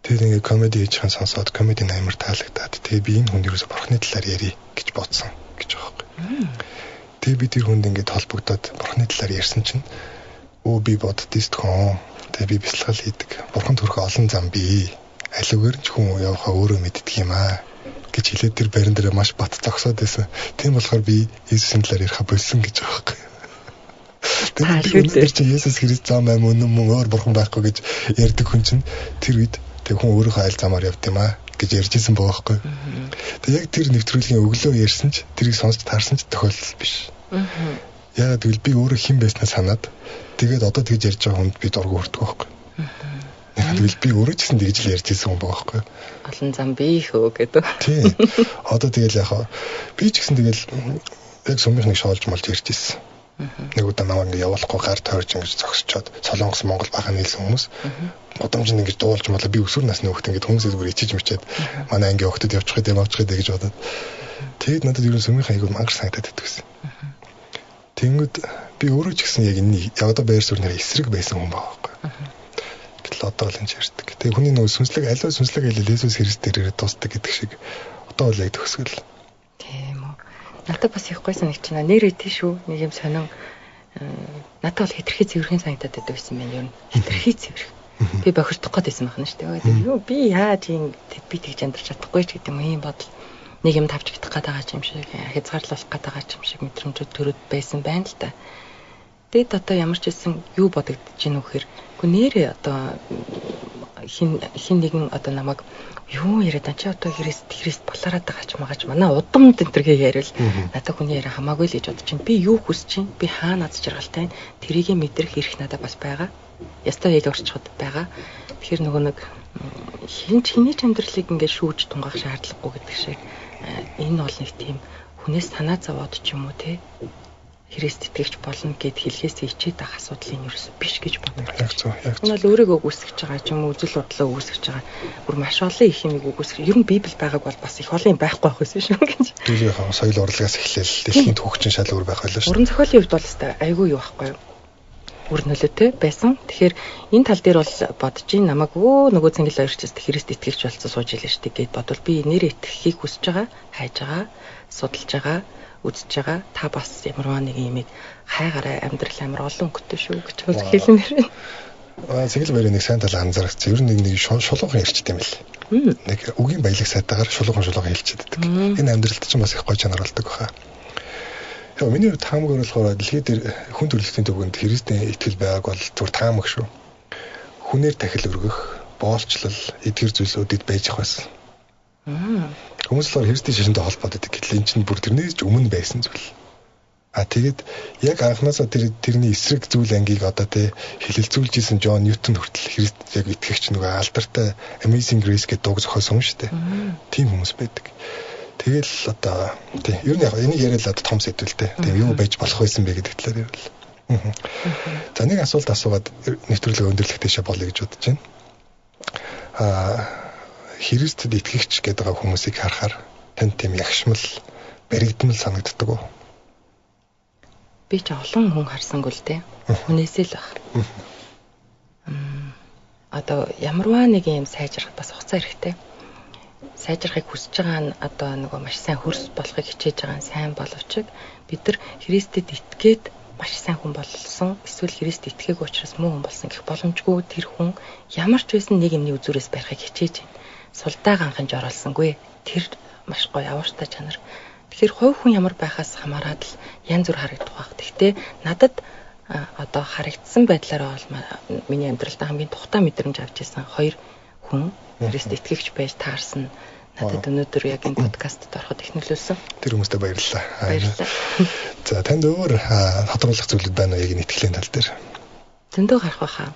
Speaker 1: Тэр ингээ комеди хийж хан сонсоод комеди амар таалагдаад тэгээ би энэ хүн юусоо бурхны талаар ярий гэж бодсон гэж байгаа юм. Тэгээ би тэр хүнд ингээ толбогдоод бурхны талаар ярьсан чинь би боддистхон тэгээ би бясалгал хийдэг. Бурхан төрөх олон зам бий. Алиугаар ч хүн явахаа өөрөө мэддэг юм аа гэж хэлээд тэр барин дээр маш бат зогсоод байсан. Тийм болохоор би Есүсийн талаар яриха болсон гэж байгаа юм. Тэр чинь Есүс Христ зам аим үнэн мөн өөр бурхан байхгүй гэж ярьдаг хүн чинь тэр үед тэг хүн өөрийнхөө айл замаар явд юм аа гэж ярьж исэн байгаа байхгүй. Тэг яг тэр нэвтрүүлгийн өглөө ярьсан ч тэрийг сонсч таарсан ч тохиолдол биш. Яагаад гэвэл би өөрөө хэн байснаа санаад тэгээд одоо тэгж ярьж байгаа хүнд би дургу хүрдэг байхгүй. Яг л би өөрөө ч гэсэн тэгж л ярьж исэн хүн байгаа байхгүй.
Speaker 2: Олон зам бий хөө гэдэг.
Speaker 1: Тийм. Одоо тэгэл яхаа би ч гэсэн тэгэл яг сумынхныг шоолж молж ярьж исэн. Нэг удаа намайг ингэ явуулахгүй гар тойрч ингэж зогсчоод Солонгос Монгол бахан нийлсэн хүмүүс годомжинд ингэж дуулж молоо би өсвөр насны хүүхэд ингэж хүмүүсээс бүр ичиж мичээд манай ангийн хүүхдэд явчих гэдэг авчих гэдэг гэж бодоод тэгээд надад ер нь сумынхаа айгуу мангар санагдаад идэгсэн. Тэнгүүд би өөрөө ч гэсэн яг энэ одоо байр суурьнаар эсрэг байсан хүн байгаа байхгүй. Гэтэл одоо л энэ ярьдаг. Тэгээ хүний нөө сүнслэг аливаа сүнслэг хэлэл Есүс Христээр тусдаг гэдэг шиг одоо л яг төгсгөл.
Speaker 2: Тийм үү. Надад бас их гойсон нэг чинь нэрээ тийш үү нэг юм сонин надад бол хитрхи цэвэрхэн санагдаад байсан байна ер нь хитрхи цэвэрх би бохирдох гэдсэн байна шүү дээ юу би яаж юм би тэгж амьдарч чадахгүй ч гэдэг юм бодол нэг юм тавч идэх гэдэг юм шиг хязгаарлуулах гэдэг юм шиг мэдрэмжүүд төрөд байсан байна л да. Тэгэд одоо ямар ч байсан юу бодогдож гин вэхээр үгүй нэрээ одоо хин нэгэн одоо намайг юу яриад чи одоо Христ болоораад байгаа ч магаач манай удамд энтергээ ярил надад хүний яриа хамаагүй л гэж бодож чинь би юу хүсэж чинь би хаана аз жаргалтай тэрийг мэдрэх эрх надад бас байгаа ястай ял орчиход байгаа тэгэхээр нөгөө нэг хиний ч амьдралыг ингээд шүүж тунгаах шаардлагагүй гэдэг шиг энэ бол нэг тийм хүнээс санаа зовоод ч юм уу те Христ итгэгч болно гэд хэлхээс ичээд ах асуудал энэ ерөөсөө биш гэж боддог.
Speaker 1: Яг зөв.
Speaker 2: Энэ бол өөрийгөө үүсгэж байгаа ч юм уу үзэл бодлоо үүсгэж байгаа. Бүр маш олон их юмыг үүсгэж. Ер нь Библи байгааг бол бас их олон юм байхгүй байх байсан шүү гэж.
Speaker 1: Библийнхаа соёл урлагаас эхлээл дэлхийн төвөгчин шал өөр байх байлаа шүү.
Speaker 2: Уран зохиолын хувьд бол өстой айгүй юу байхгүй юу? Үр нөлөөтэй байсан. Тэгэхээр энэ тал дээр бол бодож ин намайг нөгөө цэнгэл ойрчээс Христ итгэгч болсон сууж илээ шүү гэд бодвол би нэр итгэхийг хүсэж байгаа, хайж байгаа, судалж байгаа үзэж байгаа та бас ямарваа нэг юмыг хайгаараа амьдрал амар олон өнгөтэй шүү гэж болж хэлмээр байна.
Speaker 1: Цэнгэл баярын нэг сайн тал анзаарч ер нь нэг шулуухан ярьчихдээ юм л. Нэг үгийн баялаг сайтаагаар шулуухан хэлчихдээ. Энэ амьдралд ч бас их гоё чанар болдог баха. Яа миний таамаг болохоор дэлхийд дээр хүн төрөлхтний төвөнд Христийн итгэл байгааг бол зүгээр таамаг шүү. Хүнээр дахил өргөх, боолчлол, эдгэр зүйлсүүдэд байж ах байсан. Хүмүүс л Христийн шашинтай холбоотой гэтэл энэ чинь бүр тэрнээс ч өмнө байсан зүйл. Тэгээд яг анхнаасаа тэрний эсрэг зүйл ангийг одоо хэлэлцүүлж исэн Джон Ньютон хүртэл Христ яг итгэгч нөгөө алдартай Amazing Grace гэдэг дууг зохиосон шүү дээ. Тийм хүмүүс байдаг. Тэгэл одоо ер нь яг энийг яриад одоо том сэдвэлтэй. Тийм юу байж болох байсан бэ гэдэг талаар ярил. За нэг асуулт асуугаад нэвтрүүлэг өндөрлөх тийшээ болъё гэж бодож байна. Христэд итгэгч гэдэг хүмүүсийг харахаар танд тийм ягшмал баригдмал санагддаг уу?
Speaker 2: Би ч олон хүн харсангүй л дээ. Хүнээсээ л баг. Одоо ямарваа нэг юм сайжрах бас хугацаа хэрэгтэй. Сайжрахыг хүсэж байгаа нь одоо нөгөө маш сайн хөрс болохыг хичээж байгаа нь сайн боловч бид нар Христэд итгээд маш сайн хүн болсон эсвэл Христ итгээгүй учраас муу хүн болсон гэх боломжгүй тэр хүн ямар ч байсан нэг юмны үзүүрээс барихыг хичээж байна. Сулдаа ганханж оруулсангүй. Тэр маш гоё авууштай чанар. Тэгэхээр хувь хүн ямар байхаас хамаарат л янз бүр харагдах байх. Гэхдээ надад одоо харагдсан байдлаараа бол миний амьдралдаа хамгийн тухтай мэдрэмж авч ирсэн хоёр хүн Христ итгэгч байж таарсан. Надад өнөөдөр яг энэ подкастт ороход их нөлөөлсөн.
Speaker 1: Тэр хүмүүстээ баярлалаа.
Speaker 2: Баярлалаа.
Speaker 1: За танд өөр тодруулах зүйлүүд байна уу яг энэ итгэлийн тал дээр?
Speaker 2: Зөндөө гарах байхаа.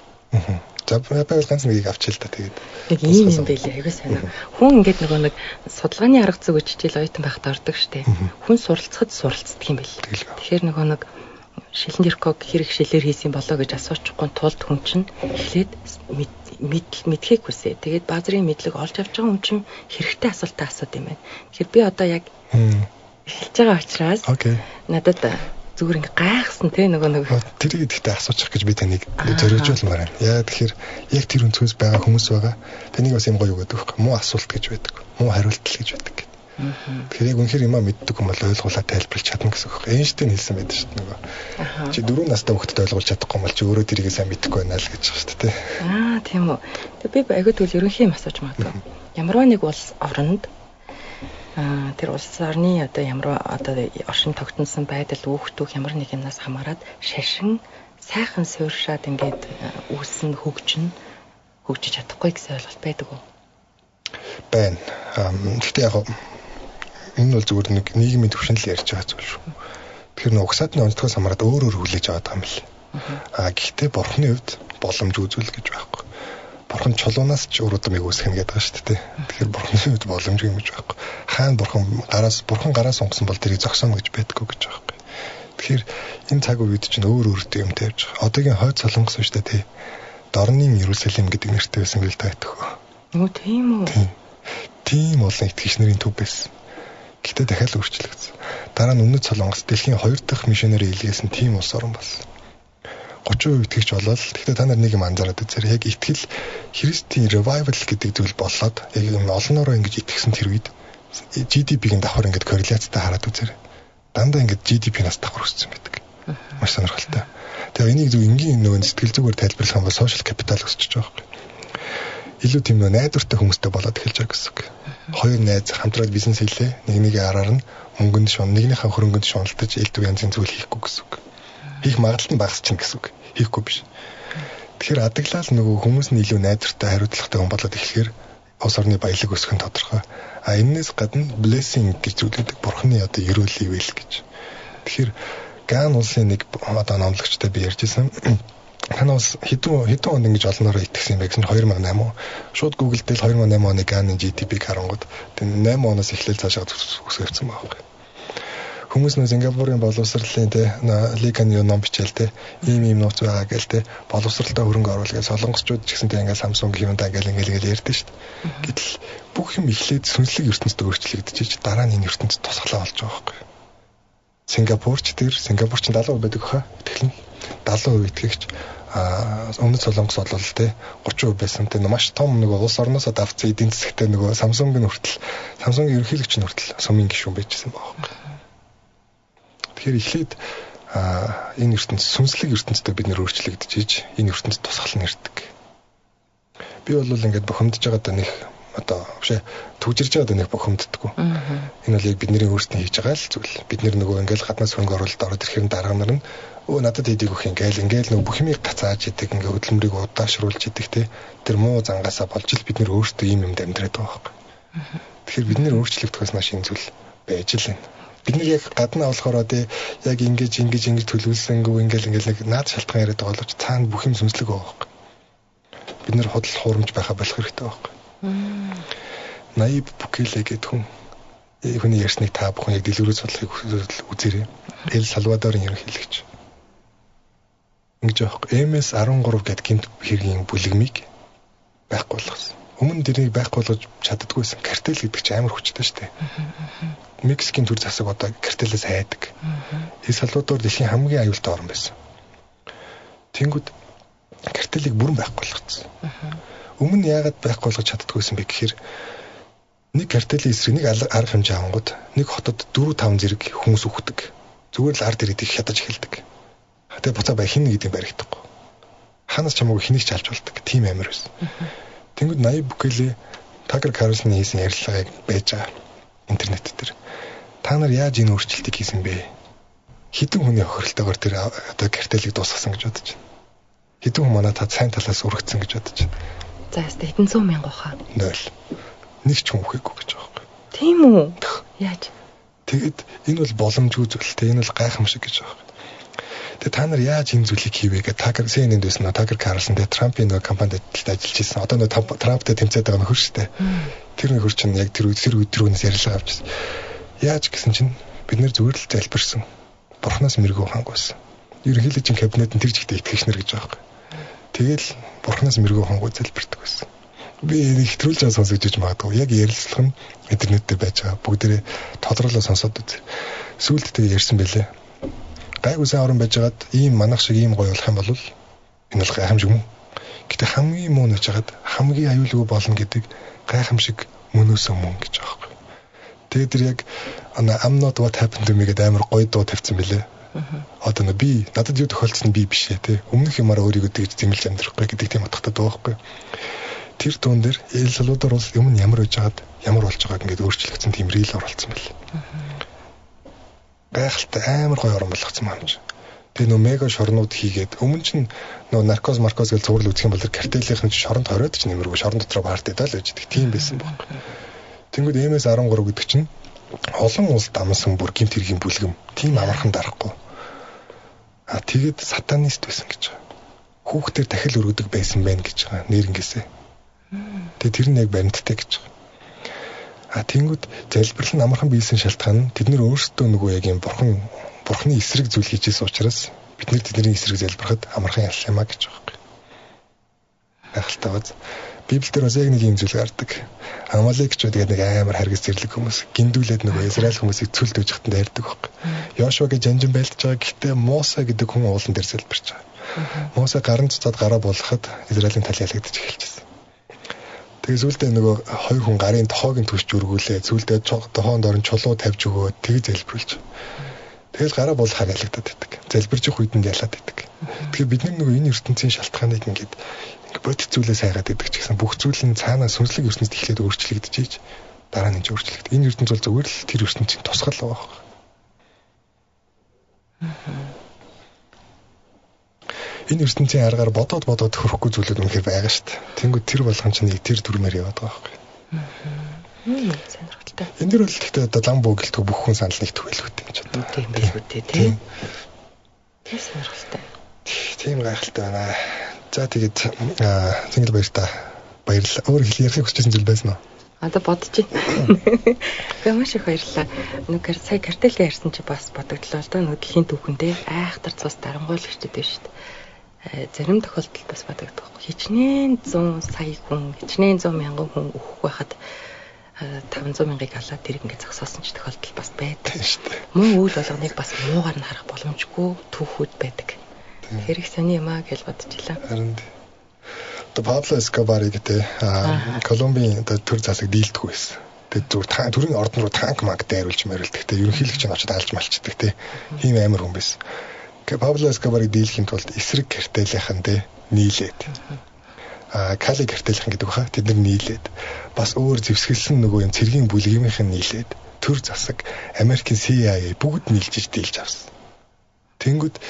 Speaker 1: За байвал ганц нэгийг авчил та тэгээд.
Speaker 2: Нэг ийм юм байлээ. Айгуу сайн. Хүн ингээд нөгөө нэг судалгааны арга зүг үжижил оюутан байхад ордог штэ. Хүн суралцахад суралцдаг юм байл. Тэгэхээр нөгөө нэг шилэн дэрког хэрэг шилээр хийсэн болоо гэж асуучихгүй тулд хүн чинь эхлээд мэдхийг хүсээ. Тэгээд базрын мэдлэг олж авч байгаа хүн чинь хэрэгтэй асуултаа асууд юм байна. Тэгэхээр би одоо яг эхэлж байгаа учраас надад зүгээр ингээ гайхсан те нөгөө
Speaker 1: тэрийг ихтэй асуучих гэж би таныг зоригжуулмаар байна. Яа тэгэхээр яг тэр өнцгөөс байгаа хүмүүс байгаа. Таныг бас юм гоё өгöd өгөх. Муу асуулт гэж байдаг. Муу хариулт гэж байдаг. Тэгэхээр яг үнэхээр юмаа мэддэг хүн бол ойлгуулаад тайлбарлаж чадна гэсэн үг. Эйнштейн хэлсэн байдаг шүү дээ нөгөө. Чи 4 настай хүүхдэд ойлгуулж чадахгүй бол чи өөрөө тэрийг сайн мэдэхгүй байна л гэж байгаа шүү дээ.
Speaker 2: Тийм үү. Тэг би айгүй тэгвэл ерөнхий юм асууж магадгүй. Ямарваа нэг улс оронд тэр улс орны одоо ямар одоо оршин тогтносон байдал үүхтүүх ямар нэг юмнаас хамаарат шашин сайхан сууршаад ингээд үүснэ хөгжиж чадахгүй гэсэн ойлголт байдаг уу?
Speaker 1: Байна. Гэхдээ яг энэ бол зүгээр нэг нийгмийн төвшинл ярьж байгаа зүйл шүү. Тэгэхээр нэг угсаатны онцгоос хамаарат өөр хүлээж аваад байгаа юм л. Гэхдээ бурхны хувьд боломж үзүүл гэж байхгүй. Бурхан чулуунаас ч өрөөдмийг үүсгэх гэдэг байгаа шүү дээ. Тэгэхээр бурхны хувьд боломж юм гэж байхгүй. Хаана бурхан гараас онгосон бол тэрийг зогсооно гэж байдаггүй гэж байхгүй. Тэгэхээр энэ цаг үед чинь өөр юм тавьж байгаа. Одоогийн хойд солонгос шүү дээ тий. Дорны Иерусалим гэдэг нэртэй байсан гэж таадах.
Speaker 2: Нөө тийм үү?
Speaker 1: Тийм олон итгэгч нарын төв байсан. Гэхдээ дахиад өөрчлөгдсөн. Дараа нь Өмнөд Солонгос дэлхийн 2 дахь мишонери илгээсэн тийм улс орн болсон. 30% итгэгч болол. Гэхдээ та нар нэг юм анзаараад үзээрэй. Яг итгэл Христийн revival гэдэг зүйл болоод яг олноороо ингэж итгэсэн тэр үед GDP-ийн давхар ингэж корреляцтай хараад үзээрэй. Дандаа ингэж GDP-наас давхар өссөн байдаг. Маш сонирхолтой. Тэгээ энийг зөв энгийн нөгөө сэтгэл зүгээр тайлбарлах юм бол social capital өсчихөж байгаа юм. Илүү тийм найдвартай хүмүүстэй болоод эхэлж байгаа гэсэн үг. Хоёр найз хамтраад бизнес хийлээ. Нэгнийгээ араар нь мөнгөнд шун, нэгнийхээ хөрөнгөнд шуналдаж элдв янзын зүйл хийхгүй гэсэн үг. Хийх магадлал нь багасчихна гэсэн үг. Хийхгүй биш. Тэгэхээр адаглал нөгөө хүмүүс нь илүү найдвартай хариуцлагатай хүн болоод эхлэхээр улс орны баялаг өсөх нь тодорхой. Энээс гадна blessing гэж зүйлдэг бурхны одоо ерөөл ивэл гэж. Тэгэхээр Ган улсын нэг одоо номлогчтой би ярьжсэн. Танаа улс хэдэн онд ингэж олноороо итгэсэн юм бэ гэсэн 2008 он. Шууд Google дээр 2008 оны Ганы GDP-г харангууд тэр 8 оноос эхлээл цаашаа өсөж байгаа юм. Хүмүүс нөө Сингапурын боловсролын Ли Кан Ю ном бичээл те ийм нууц байгаа гээл те боловсролтой хөрөнгө оруулах гэж солонгосчууд ч гэсэн те ингээл Samsung Hyundai гээл ингээл ярьдэн шүү дээ. Гэтэл бүх юм эхлээд сүнслэг ертөнцид өөрчлөгдөж дараа нь энэ ертөнцид тусгалаа болж байгаа байхгүй. Сингапурч 70% байдаг хаа итгэл нь 70% итгэгч Өмнөд Солонгос бол те 30% байсан те маш том нэг улс орноос давцсан эдийн засгтай нөгөө Samsung-ын хүртэл Samsung-ийн ерөнхийлөгч нь хүртэл сумын гишүүн байжсэн байгаа. Тэгэхээр эхлээд энэ ертөнц сүнслэг ертөнцтэй бид нэр өөрчлөгдөж энэ ертөнцид тусгал нэрдэг. Би бол ингээд бухимдж байгаадаа нэг одоо вообще төвжирж байгаадаа нэг бухимддаггүй. Энэ бол яг бидний өөрсдөө хийж байгаа л зүйл. Бид нөгөө ингээд гаднаас хөнгө оруулалт ороод ирэхээр дарга нар нь надад хийдэг их ингээл нөгөө бүх юмыг гацааж идэг ингээд хөдөлмөрийг удаашруулж идэг те тэр муу зангаасаа болж л бид нэр өөрсдөө ийм юмд амьдраад байгаа байхгүй. Тэгэхээр бид нэр өөрчлөгдөхөөс нааш энэ зүйл байж л байна. Бид нэг яг гаднаа болохоор яг ингэж төлөвлөсөнгөө ингээл нэг наад шалтгаан яриад байгаа боловч цаана бүх юм сүнслэг байгаа байхгүй. Бид нэр худал хуурамч байхаа болох хэрэгтэй байхгүй. Наиб Букеле гэдэг хүн хүний ярьсныг та бүхэн яг дэлгэрүүлж судлахыг үзээрэй. Эл Салвадорын ерөнхийлөгч. Ингэж аахгүй MS13 гэдэг гинт хэргийн бүлэгмийг байхгүй болгосон. Өмнө дэрийг байхгүй болгож чаддаггүйсэн. Картел гэдэг чинь амар хүчтэй шүү дээ. Мексикийн төр засаг одоо картелээс хайдаг. Эл Салвадор дэлхийн хамгийн аюултай орн байсан. Тэнгүүд картелийг бүрэн байхгүй болгоцсон. Өмнө яагаад байхгүй болгож чаддаггүйсэн бэ гэхээр нэг картелийн эсрэг нэг арга хэмжээ авангууд нэг хотод 4-5 зэрэг хүмүүс үхдэг. Зүгээр л ард ирээдийг хядаж эхэлдэг. Тэгээ буцаа бай хин гэдэг баригдахгүй. Ханаас чамаагүй хэнийг ч алж болдог. Тим амир байсан. Тэнгүүд Наиб Букеле Такер Карлсны хийсэн ярилцлагыг байж байгаа интернет дээр. Та нар яаж энэ өөрчлөлтийг хийсэн бэ? Хэдэн хүний хохиролтойгоор тэр одоо картелийг дуусгасан гэж бодож байна. Хэдэн хүн манай та сайн талаас үргэлжсэн гэж бодож байна.
Speaker 2: За хэвээ хэдэн зуун мянга баха.
Speaker 1: 0. Нэг ч хүн үхэхгүй гэж байгаа байхгүй.
Speaker 2: Тийм үү? Яаж?
Speaker 1: Тэгэд энэ бол боломжгүй зүйл те. Энэ бол гайхамшиг гэж байгаа. Тэгээ та нар яаж энэ зүйлийг хийвэ гэдэг Такер CNN-д байсан нөө Такер Карлсон дээр Трампын нөө компанид ажиллаж ирсэн. Одоо нөө Трамптай тэмцээд байгаа нөхөр шүү дээ. Тэр нөхөр чинь яг тэр өдрөөс ярилцлага авчихсан. Яаж гэсэн чинь бид нэр зүгээр л залбирсан. Бурханаас мэрэгүү хангуулсан. Ерөнхийлөгчийн кабинет нь тэр жигтэй итгэгч нар гэж байгаа юм. Тэгэл Бурханаас мэрэгүү хангуй залбирдаг байсан. Би нэвтрүүлж байгаа сонсож иж магадгүй. Яг ярилцлага нь интернет дээр байж байгаа. Бүгдээрээ тодруулаад сонсоод үз. Сүүлд тэгээ ярьсан байлээ. Гайгүй сайн орон байжгаад ийм манах шиг ийм гоё болох юм бол энэ бол гайхамшиг юм. Гэтэ хамгийн муу нь байжгаад хамгийн аюулгүй болно гэдэг гайхамшиг мөнөөс мөн гэж байгаа юм. Тэгээд тэр яг I'm not what happened to me гэдэг амар гоё дуу тавьсан байлээ. Одоо би надад юу тохиолдсон би биш ээ те. Өмнөх юмараа өөрийгөө тэгж зэмлж амьдрахгүй гэдэг тийм утгатай дуу байхгүй. тэр дуун дээр El Salvador улс юм нь ямар байж байгаад ямар болж байгааг ингээд өөрчлөгдсөн тийм рил оролцсон байл. Гайхалтай амар гоё орон болгоцсон юм чинь. Тэгээ нөө мега шорнууд хийгээд өмнө чинь нөө наркоз гэж цуврал үзэх юм бол картелийнхэн шоронд хориод ч нэмэргүй шорон дотроо баартайдаа л байж байгаа. Тийм байсан баг. Тэнгүүд MS-13 гэдэг чинь олон улс дамсан бүр гэмт хэргийн бүлгэм. Тийм амархан дарахгүй. Тэгээд сатанист байсан гэж байгаа. Хүүхдээр дахил өргөдөг байсан байх гэж байгаа нэрнгээсээ. Тэгээ тэр нь яг баримттай гэж байгаа. Тэнгүүд залбирал нь амархан биелсэн шалтгаан нь тэд нэр өөрсдөө нөгөө яг юм бурхны эсрэг зүйл хийжсэн учраас бид нэр тэдний эсрэг залбирахад амархан яллаа гэж байгаа юм. Гайхалтай бааз. Библиэлд бас яг нэг юм зүйл гардаг. Амалекчууд гэдэг нэг амар харгас зэрлэг хүмүүс гиндүүлээд нөгөө Израиль хүмүүсийг цүлд өгж хатанд ярьдаг байхгүй. Йошуагийн жанжин байлдаж байгаа гэхдээ Мосе гэдэг хүн уулан дээр залбирч байгаа. Мосе гарын цуцаад гараа болгоход Израилийн тал ялагдаж эхэлчихсэн. Тэгээ зүйлдээ нөгөө хоёр хүн гарын тоог нь түшж өргүүлээ. Зүйлдээ тохон дорн чулуу тавьж өгөө тэг залбирлж. Тэгэл гараа болгохаар ялагдаад байдаг. Залбирж их үед нь ялаад байдаг. Тэгэхээр бид нөгөө энэ ертөнцийн шалтгааныг ингээд бодит зүйлээс хайгаад байдаг ч гэсэн бүх зүйл нь цаанаа сүнслэг ертөнцид эхлээд өөрчлөгдөж ийж дараа нь өөрчлөгдөж. Энэ ертөнц бол зөвхөн л тэр ертөнцийн тусгал байгаа. Энэ ертөнцийн аргаар бодоод хөрөхгүй зүйлүүд үнэхээр байгаа шүү дээ. Тэнгүүд тэр болгон чинь нэг тэр дүрмээр яваад байгаа байхгүй.
Speaker 2: Сонирхолтой.
Speaker 1: Энэ дэр бол гэхдээ одоо лам бөглөлтөө бүх хүн санал нэгт хэлвэтэй юм ч одоо.
Speaker 2: Тийм биш үү тийм. Тийм сонирхолтой.
Speaker 1: Тийм гайхалтай байна. За тэгээд зингэл баярлалаа. Өөр ярих хүсчихсэн зүйл байсан уу?
Speaker 2: Одоо бодож байна. Гэхдээ маш их баярлалаа. Нүгээр сая картелгээ ярьсан чи бас бодогдлоо л да. Нүг хин түүхэндээ айхтар цус дарангуйлагчд дээ шүү дээ. Зарим тохиолдолд бас бодогдох. Хичнээн 100 сая хүн, хичнээн 100 мянган хүн өөхөх байхад 500 мянгаыг алаад тэр ингээд зогсоосон ч тохиолдол бас байдаг шүү дээ. Мөн үйл болгоныг бас муугаар нь харах боломжгүй түүхүүд байдаг. Хэрэг сони юм аа гэж бодчихлаа.
Speaker 1: Харин одоо Пабло Эскобар гэдэг Колумбийн төр засаг дийлдэггүй байсан. Тэгээд зүгээр төрийн ордон руу танк манк дайруулж мөрөлдөг. Тэгээд ерөнхийлөгч нь очиж алж малчдаг те. Тийм амар хүн байсан. Тэгээд Пабло Эскобарыг дийлэхийн тулд эсрэг картелийнхан те нийлээд Кали картелийнхан гэдэг баха тэд нар нийлээд бас өөр зэвсгэлсэн нөгөө юм цэргийн бүлгийнхын нийлээд төр засаг Америкийн CIA бүгд нийлжиж дийлж авсан. Тэнгүүд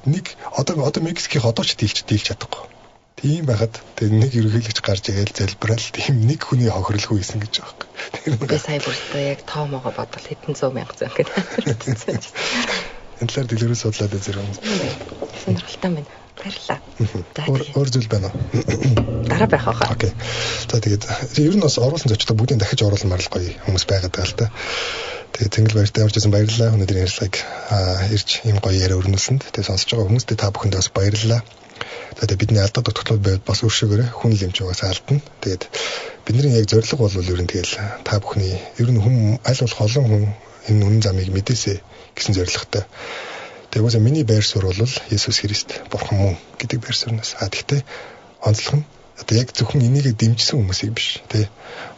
Speaker 1: нэг одоо Мексикийн одоо ч дийлж чадахгүй. Тийм байхад тэг нэг ерөнхийлөгч гарч игээл залбирал тийм нэг хүний хохирлгүй хийсэн гэж байгаа юм.
Speaker 2: Тэгээ сая бүртээ яг тоомоогоо бодвол хэдэн 100 мянга зэн гэдэг.
Speaker 1: Энэ талаар дэлгэрээ судлаад зэрэг юм.
Speaker 2: Сонирхолтой байна. Баярлалаа.
Speaker 1: Өөр зүйл байна уу?
Speaker 2: Дараа байх аа.
Speaker 1: Окей. За тэгээд ер нь бас оруулсан зочдод бүгдийн дахиж оруулсан марл гоё хүмүүс байгаад байгаа л та. Тэгээд зингэл баяртай орж ирсэн баярлалаа. Өнөөдрийн ярилцлагыг ирж ийм гоё яриа өрнүүлсэнд тэгээд сонсож байгаа хүмүүстээ та бүхэндээ бас баярлалаа. Тэгээд бидний алдаа дутагдлууд байвал бас өөршөөгөөрэй хүн л юмч угаасаа алдна. Тэгээд бидний яг зорилго бол ер нь тэгэл та бүхний ер нь хүн аль болох олон хүн энэ үнэн замыг мэдээсэй гэсэн зорилготой. Тэгээд угаасаа миний байр суурь бол Есүс Христ бурхан мөн гэдэг байр сууриас. Гэхдээ онцлог нь одоо яг зөвхөн энийг дэмжсэн хүмүүсийг биш тий.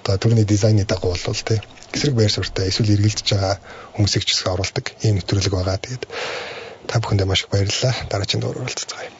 Speaker 1: Одоо төрний дизайны дагуу бол тий эсрэг байр суурьтай эсвэл эргэлдэж байгаа хүмүүсийг ч гэсэн оруулдаг ийм нэвтрүүлэг байгаа. Тэгээд та бүхэндээ маш их баярлалаа. Дараагийн дугаар уулзцгаая.